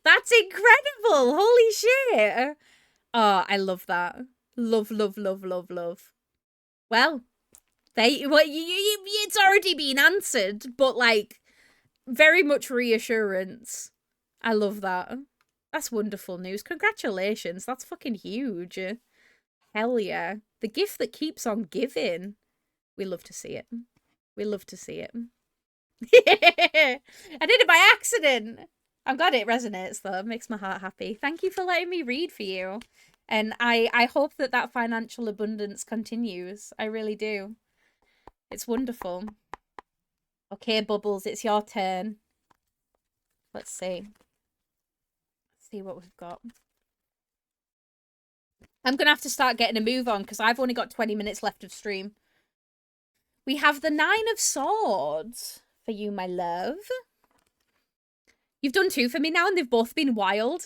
That's incredible. Holy shit. Oh, I love that. Love, love, love, love, love. Well, it's already been answered, but like very much reassurance. I love that. That's wonderful news. Congratulations. That's fucking huge. Hell yeah. The gift that keeps on giving. We love to see it. We love to see it. I did it by accident. I'm glad it resonates though. It makes my heart happy. Thank you for letting me read for you. And I hope that that financial abundance continues. I really do. It's wonderful. Okay, Bubbles, it's your turn. Let's see. Let's see what we've got. I'm going to have to start getting a move on because I've only got 20 minutes left of stream. We have the 9 of Swords for you, my love. You've done 2 for me now and they've both been wild.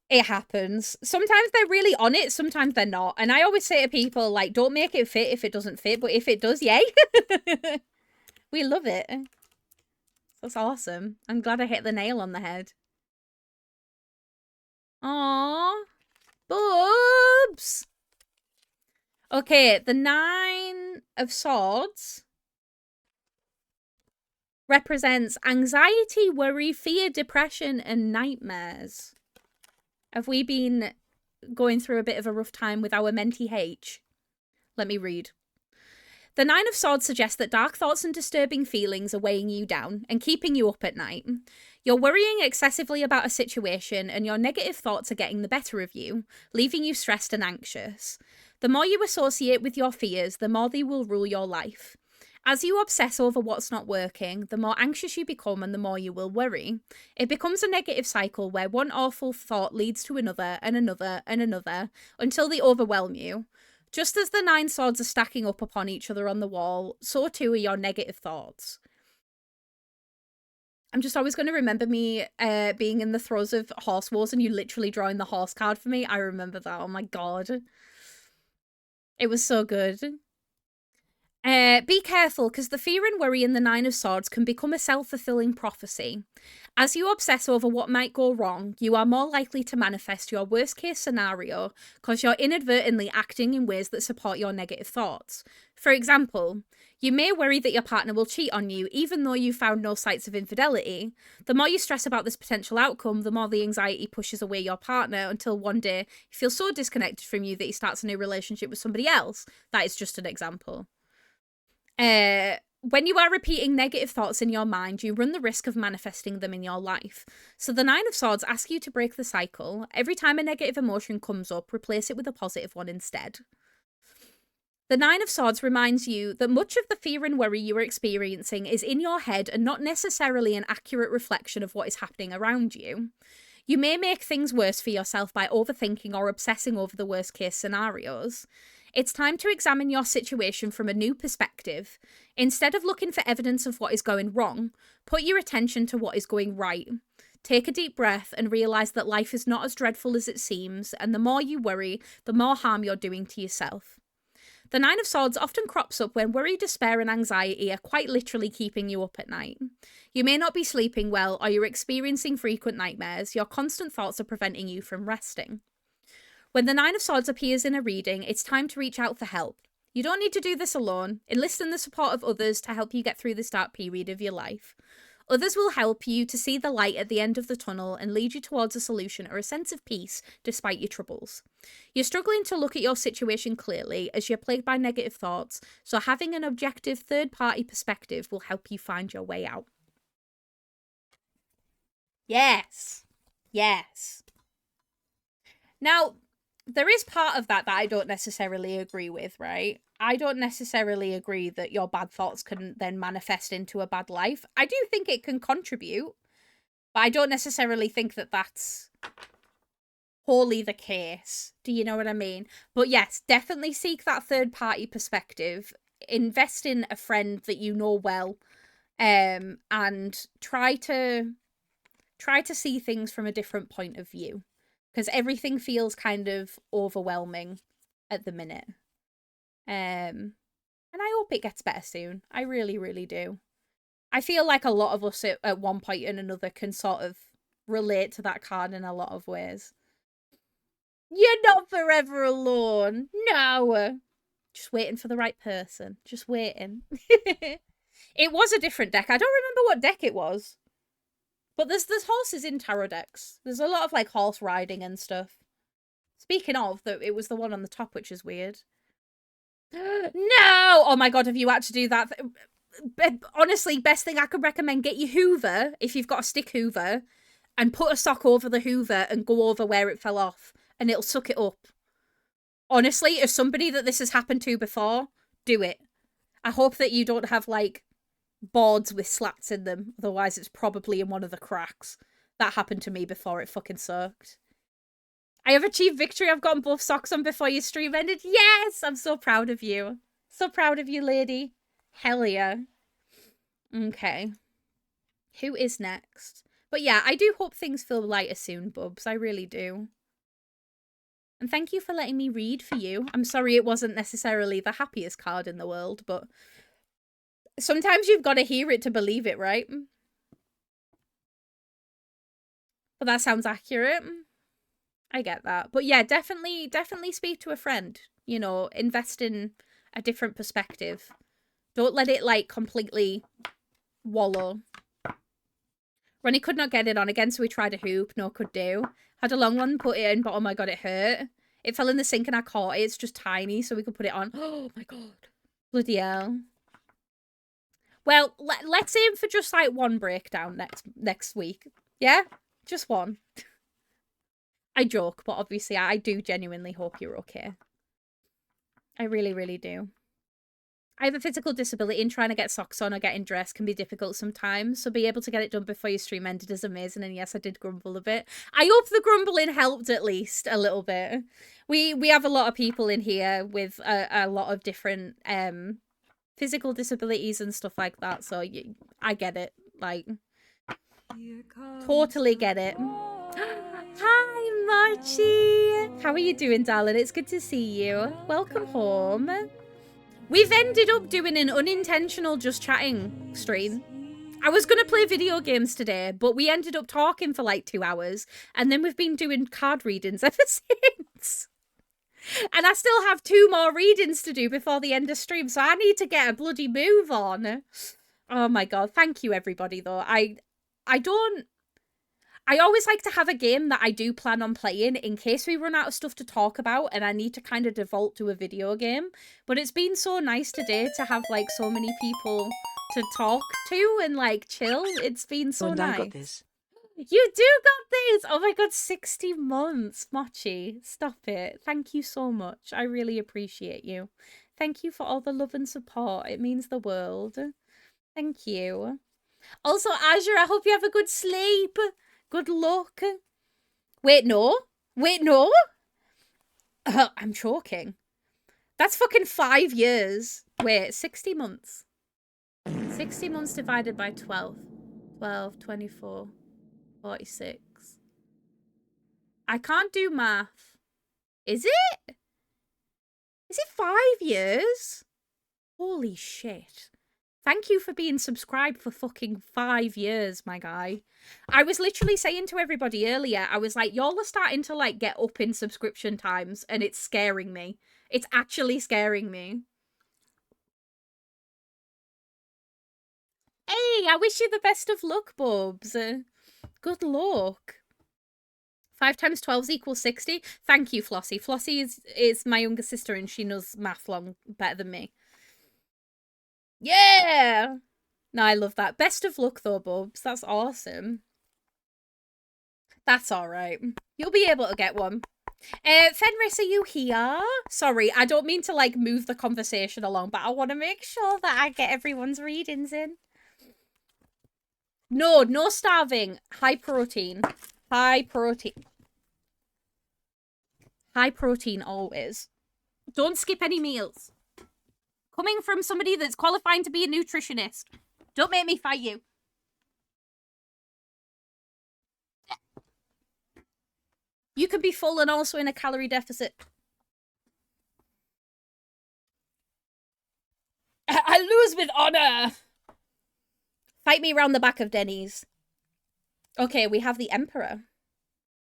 It happens. Sometimes they're really on it, sometimes they're not. And I always say to people, like, don't make it fit if it doesn't fit, but if it does, yay. We love it. That's awesome. I'm glad I hit the nail on the head. Aww. Boobs. Okay, the 9 of Swords represents anxiety, worry, fear, depression, and nightmares. Have we been going through a bit of a rough time with our mentee H? Let me read. The 9 of Swords suggests that dark thoughts and disturbing feelings are weighing you down and keeping you up at night. You're worrying excessively about a situation and your negative thoughts are getting the better of you, leaving you stressed and anxious. The more you associate with your fears, the more they will rule your life. As you obsess over what's not working, the more anxious you become and the more you will worry. It becomes a negative cycle where one awful thought leads to another and another and another until they overwhelm you. Just as the 9 swords are stacking up upon each other on the wall, so too are your negative thoughts. I'm just always going to remember me being in the throes of Horse Wars and you literally drawing the horse card for me. I remember that. Oh my god. It was so good. Be careful, because the fear and worry in the 9 of Swords can become a self-fulfilling prophecy. As you obsess over what might go wrong, you are more likely to manifest your worst-case scenario because you're inadvertently acting in ways that support your negative thoughts. For example, you may worry that your partner will cheat on you even though you found no signs of infidelity. The more you stress about this potential outcome, the more the anxiety pushes away your partner until one day he feels so disconnected from you that he starts a new relationship with somebody else. That is just an example. When you are repeating negative thoughts in your mind, you run the risk of manifesting them in your life. So the 9 of Swords asks you to break the cycle. Every time a negative emotion comes up, replace it with a positive one instead. The 9 of Swords reminds you that much of the fear and worry you are experiencing is in your head and not necessarily an accurate reflection of what is happening around you. You may make things worse for yourself by overthinking or obsessing over the worst case scenarios. It's time to examine your situation from a new perspective. Instead of looking for evidence of what is going wrong, put your attention to what is going right. Take a deep breath and realise that life is not as dreadful as it seems, and the more you worry, the more harm you're doing to yourself. The 9 of Swords often crops up when worry, despair and anxiety are quite literally keeping you up at night. You may not be sleeping well or you're experiencing frequent nightmares. Your constant thoughts are preventing you from resting. When the 9 of Swords appears in a reading, it's time to reach out for help. You don't need to do this alone. Enlist in the support of others to help you get through this dark period of your life. Others will help you to see the light at the end of the tunnel and lead you towards a solution or a sense of peace despite your troubles. You're struggling to look at your situation clearly as you're plagued by negative thoughts, so having an objective third-party perspective will help you find your way out. Yes. Yes. Now, there is part of that I don't necessarily agree with, right? I don't necessarily agree that your bad thoughts can then manifest into a bad life. I do think it can contribute, but I don't necessarily think that that's wholly the case. Do you know what I mean? But yes, definitely seek that third-party perspective. Invest in a friend that you know well, and try to see things from a different point of view. Because everything feels kind of overwhelming at the minute. And I hope it gets better soon. I really, really do. I feel like a lot of us at one point and another can sort of relate to that card in a lot of ways. You're not forever alone. No. Just waiting for the right person. Just waiting. It was a different deck. I don't remember what deck it was. But there's horses in tarot decks. There's a lot of like horse riding and stuff. Speaking of, it was the one on the top, which is weird. No! Oh my god, have you had to do that? Honestly, best thing I could recommend, get your Hoover, if you've got a stick Hoover, and put a sock over the Hoover and go over where it fell off, and it'll suck it up. Honestly, as somebody that this has happened to before, do it. I hope that you don't have, like, boards with slats in them, otherwise it's probably in one of the cracks. That happened to me before, it fucking sucked. I have achieved victory. I've gotten both socks on before your stream ended. Yes! I'm so proud of you. So proud of you, lady. Hell yeah. Okay. Who is next? But yeah, I do hope things feel lighter soon, Bubs. I really do. And thank you for letting me read for you. I'm sorry it wasn't necessarily the happiest card in the world, but sometimes you've got to hear it to believe it, right? But that sounds accurate. I get that. But yeah, definitely speak to a friend. You know, invest in a different perspective. Don't let it, like, completely wallow. Ronnie could not get it on again, so we tried a hoop. No could do. Had a long one, put it in, but oh my god, it hurt. It fell in the sink and I caught it. It's just tiny, so we could put it on. Oh my god. Bloody hell. Well, let's aim for just, like, one breakdown next week. Yeah? Just one. I joke, but obviously I do genuinely hope you're okay. I really, really do. I have a physical disability and trying to get socks on or getting dressed can be difficult sometimes, so be able to get it done before your stream ended is amazing, and yes, I did grumble a bit. I hope the grumbling helped at least a little bit. We have a lot of people in here with a lot of different physical disabilities and stuff like that, so I get it. Like, totally get it. Hi, Mochi! How are you doing, darling? It's good to see you. Welcome home. We've ended up doing an unintentional just chatting stream. I was going to play video games today, but we ended up talking for like 2 hours, and then we've been doing card readings ever since. And I still have 2 more readings to do before the end of stream, so I need to get a bloody move on. Oh my god, thank you everybody though. I always like to have a game that I do plan on playing in case we run out of stuff to talk about and I need to kind of default to a video game. But it's been so nice today to have, like, so many people to talk to and, like, chill. It's been so nice. I got this. You do got this! Oh my god, 60 months. Mochi, stop it. Thank you so much. I really appreciate you. Thank you for all the love and support. It means the world. Thank you. Also, Azure, I hope you have a good sleep. Good luck. Wait, no. Wait, no. I'm choking. That's fucking 5 years. Wait, 60 months. 60 months divided by 12. 12, 24, 46. I can't do math. Is it? Is it 5 years? Holy shit. Thank you for being subscribed for fucking 5 years, my guy. I was literally saying to everybody earlier, I was like, y'all are starting to, like, get up in subscription times, and it's scaring me. It's actually scaring me. Hey, I wish you the best of luck, Bubs. Good luck. 5 times 12 equals 60. Thank you, Flossie. Flossie is my younger sister, and she knows math better than me. Yeah! No, I love that. Best of luck, though, Bubs. That's awesome. That's alright. You'll be able to get one. Fenris, are you here? Sorry, I don't mean to, like, move the conversation along, but I want to make sure that I get everyone's readings in. No starving. High protein. High protein. High protein always. Don't skip any meals. Coming from somebody that's qualifying to be a nutritionist. Don't make me fight you. You can be full and also in a calorie deficit. I lose with honor. Fight me round the back of Denny's. Okay, we have the Emperor.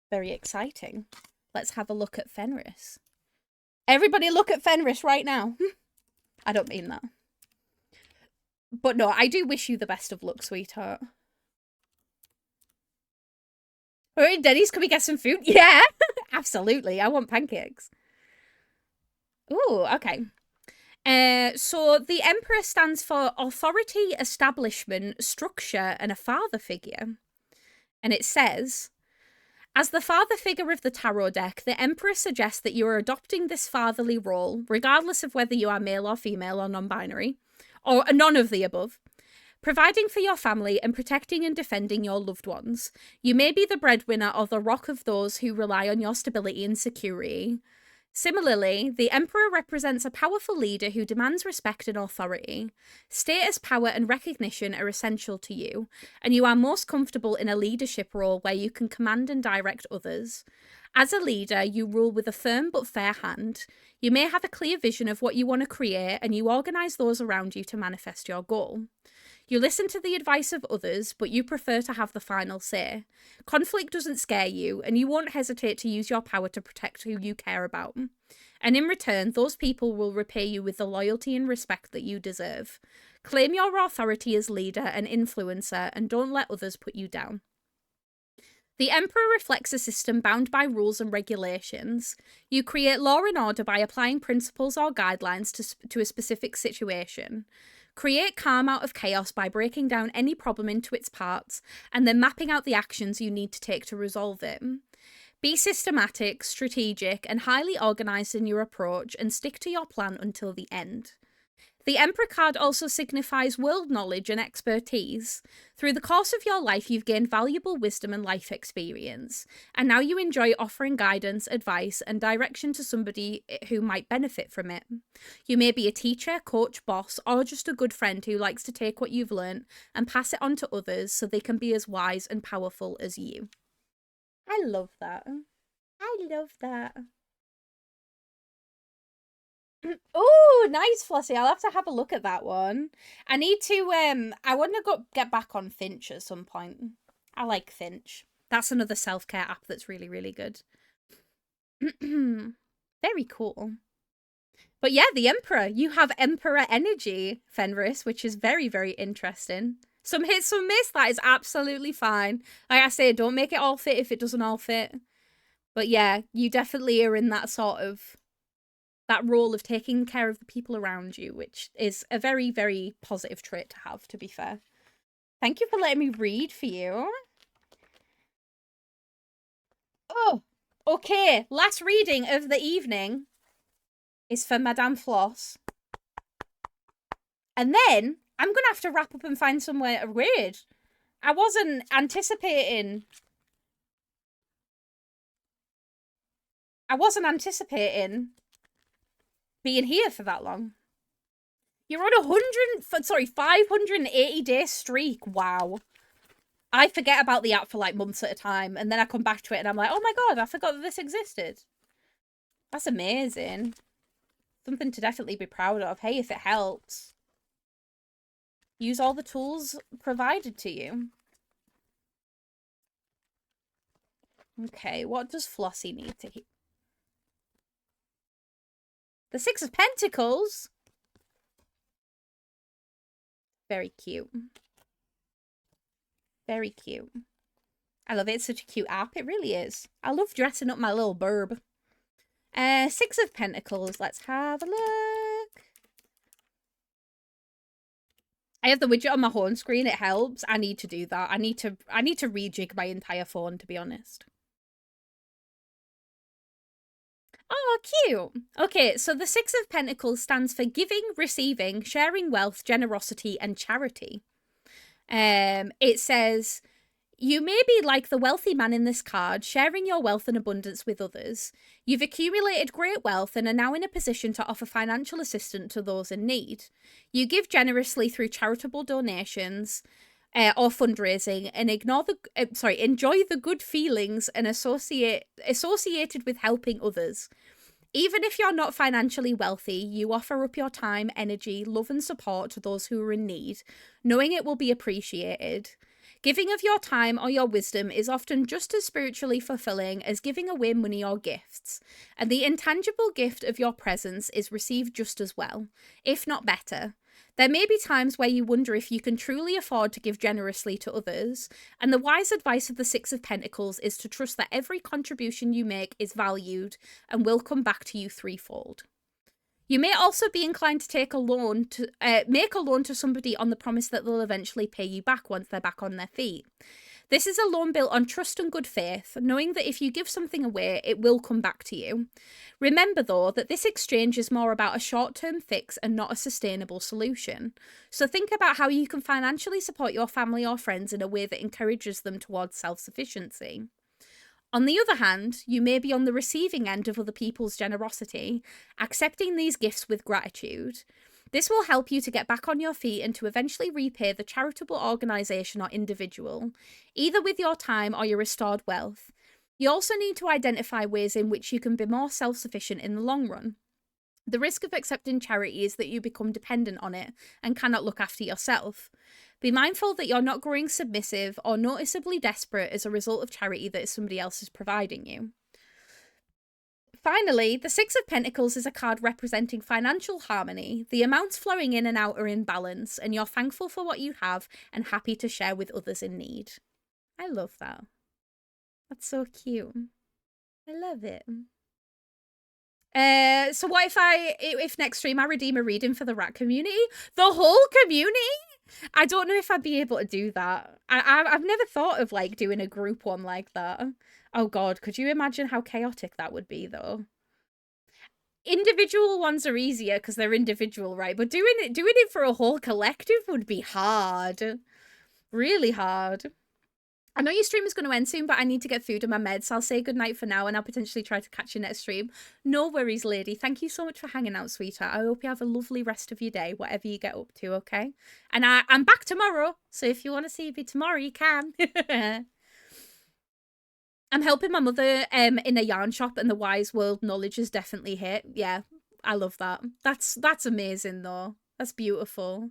Very exciting. Let's have a look at Fenris. Everybody look at Fenris right now. I don't mean that. But no, I do wish you the best of luck, sweetheart. Alright, Denny's, can we get some food? Yeah, absolutely. I want pancakes. Ooh, okay. So the Emperor stands for authority, establishment, structure, and a father figure. And it says, as the father figure of the tarot deck, the Emperor suggests that you are adopting this fatherly role, regardless of whether you are male or female or non-binary, or none of the above. Providing for your family and protecting and defending your loved ones. You may be the breadwinner or the rock of those who rely on your stability and security. Similarly, the Emperor represents a powerful leader who demands respect and authority. Status, power, and recognition are essential to you, and you are most comfortable in a leadership role where you can command and direct others. As a leader, you rule with a firm but fair hand. You may have a clear vision of what you want to create, and you organise those around you to manifest your goal. You listen to the advice of others, but you prefer to have the final say. Conflict doesn't scare you, and you won't hesitate to use your power to protect who you care about. And in return, those people will repay you with the loyalty and respect that you deserve. Claim your authority as leader and influencer, and don't let others put you down. The Emperor reflects a system bound by rules and regulations. You create law and order by applying principles or guidelines to a specific situation. Create calm out of chaos by breaking down any problem into its parts and then mapping out the actions you need to take to resolve it. Be systematic, strategic, and highly organised in your approach and stick to your plan until the end. The Emperor card also signifies world knowledge and expertise. Through the course of your life, you've gained valuable wisdom and life experience, and now you enjoy offering guidance, advice, and direction to somebody who might benefit from it. You may be a teacher, coach, boss, or just a good friend who likes to take what you've learned and pass it on to others so they can be as wise and powerful as you. I love that. I love that. Oh, nice, Flossie. I'll have to have a look at that one. I need to, I want to get back on Finch at some point. I like Finch. That's another self-care app that's really, really good. Very cool. But yeah, the Emperor. You have Emperor energy, Fenris, which is very, very interesting. Some hits, some miss. That is absolutely fine. Like I say, don't make it all fit if it doesn't all fit. But yeah, you definitely are in that sort of... that role of taking care of the people around you, which is a very, very positive trait to have, to be fair. Thank you for letting me read for you. Oh, okay. Last reading of the evening is for Madame Floss. And then I'm going to have to wrap up and find somewhere to read. I wasn't anticipating being here for that long. You're on 580-day streak. Wow. I forget about the app for like months at a time, and then I come back to it and I'm like, oh my god, I forgot that this existed. That's amazing. Something to definitely be proud of. Hey, if it helps, use all the tools provided to you. Okay, what does Flossie need to hear? The Six of Pentacles. Very cute. Very cute. I love it. It's such a cute app. It really is. I love dressing up my little burb. Six of Pentacles. Let's have a look. I have the widget on my home screen. It helps. I need to do that. I need to rejig my entire phone, to be honest. Oh, cute. Okay, so the Six of Pentacles stands for giving, receiving, sharing wealth, generosity, and charity. It says, you may be like the wealthy man in this card, sharing your wealth and abundance with others. You've accumulated great wealth and are now in a position to offer financial assistance to those in need. You give generously through charitable donations or fundraising, and enjoy the good feelings and associated with helping others. Even if you're not financially wealthy, you offer up your time, energy, love, and support to those who are in need, knowing it will be appreciated. Giving of your time or your wisdom is often just as spiritually fulfilling as giving away money or gifts, and the intangible gift of your presence is received just as well, if not better. There may be times where you wonder if you can truly afford to give generously to others, and the wise advice of the Six of Pentacles is to trust that every contribution you make is valued and will come back to you threefold. You may also be inclined to make a loan to somebody on the promise that they'll eventually pay you back once they're back on their feet. This is a loan built on trust and good faith, knowing that if you give something away, it will come back to you. Remember, though, that this exchange is more about a short-term fix and not a sustainable solution. So think about how you can financially support your family or friends in a way that encourages them towards self-sufficiency. On the other hand, you may be on the receiving end of other people's generosity, accepting these gifts with gratitude. This will help you to get back on your feet and to eventually repay the charitable organisation or individual, either with your time or your restored wealth. You also need to identify ways in which you can be more self-sufficient in the long run. The risk of accepting charity is that you become dependent on it and cannot look after yourself. Be mindful that you're not growing submissive or noticeably desperate as a result of charity that somebody else is providing you. Finally, the Six of Pentacles is a card representing financial harmony. The amounts flowing in and out are in balance, and you're thankful for what you have and happy to share with others in need. I love that. That's so cute. I love it. So what if next stream I redeem a reading for the rat community? The whole community? I don't know if I'd be able to do that. I've never thought of like doing a group one like that. Oh god, could you imagine how chaotic that would be though? Individual ones are easier because they're individual, right? But doing it for a whole collective would be hard. Really hard. I know your stream is going to end soon, but I need to get food and my meds. So I'll say goodnight for now and I'll potentially try to catch you next stream. No worries, lady. Thank you so much for hanging out, sweetheart. I hope you have a lovely rest of your day, whatever you get up to, okay? And I'm back tomorrow, so if you want to see me tomorrow, you can. I'm helping my mother in a yarn shop and the wise world knowledge is definitely hit. Yeah, I love that. That's amazing, though. That's beautiful.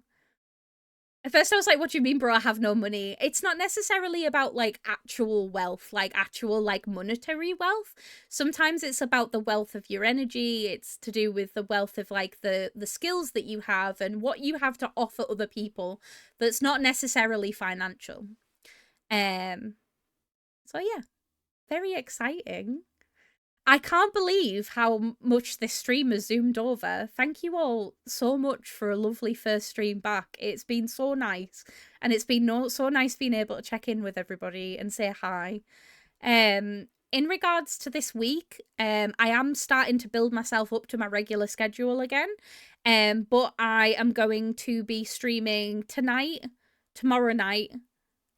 At first I was like, what do you mean, bro? I have no money. It's not necessarily about like actual wealth, like actual like monetary wealth. Sometimes it's about the wealth of your energy. It's to do with the wealth of like the skills that you have and what you have to offer other people that's not necessarily financial. So yeah, very exciting. I can't believe how much this stream has zoomed over. Thank you all so much for a lovely first stream back. It's been so nice. And it's been so nice being able to check in with everybody and say hi. In regards to this week, I am starting to build myself up to my regular schedule again. But I am going to be streaming tonight, tomorrow night,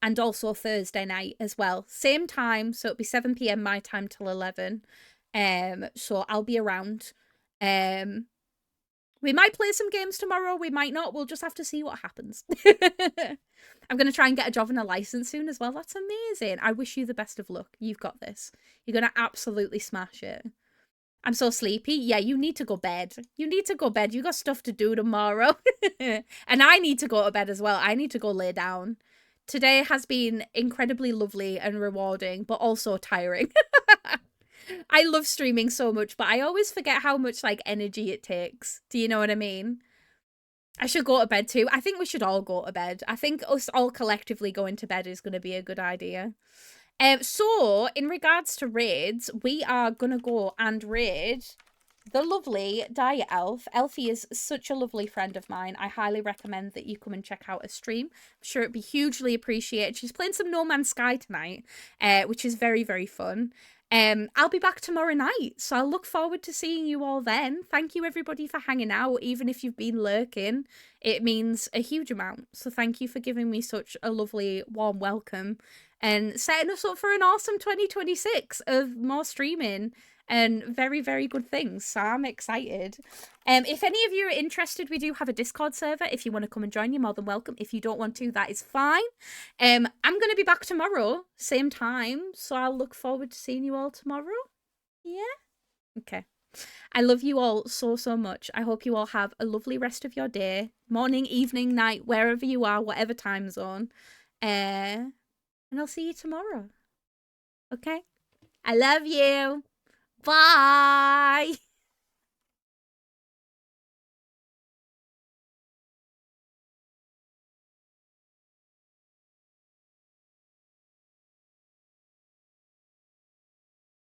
and also Thursday night as well. Same time, so it'll be 7 PM my time till 11. So I'll be around. We might play some games tomorrow, we might not. We'll just have to see what happens. I'm going to try and get a job and a license soon as well. That's amazing. I wish you the best of luck. You've got this. You're going to absolutely smash it. I'm so sleepy. Yeah, you need to go bed. You need to go bed. You got stuff to do tomorrow. And I need to go to bed as well. I need to go lay down. Today has been incredibly lovely and rewarding, but also tiring. I love streaming so much, but I always forget how much like energy it takes. Do you know what I mean? I should go to bed too. I think we should all go to bed. I think us all collectively going to bed is going to be a good idea. So in regards to raids, we are going to go and raid the lovely Diet Elf. Elfie is such a lovely friend of mine. I highly recommend that you come and check out her stream. I'm sure it'd be hugely appreciated. She's playing some No Man's Sky tonight, which is very, very fun. I'll be back tomorrow night, so I'll look forward to seeing you all then. Thank you everybody for hanging out, even if you've been lurking. It means a huge amount, so thank you for giving me such a lovely warm welcome and setting us up for an awesome 2026 of more streaming and very, very good things. So I'm excited. If any of you are interested, we do have a Discord server. If you want to come and join, you're more than welcome. If you don't want to, that is fine. I'm going to be back tomorrow, same time. So I'll look forward to seeing you all tomorrow. Yeah? Okay. I love you all so, so much. I hope you all have a lovely rest of your day, morning, evening, night, wherever you are, whatever time zone. And I'll see you tomorrow. Okay? I love you. Bye.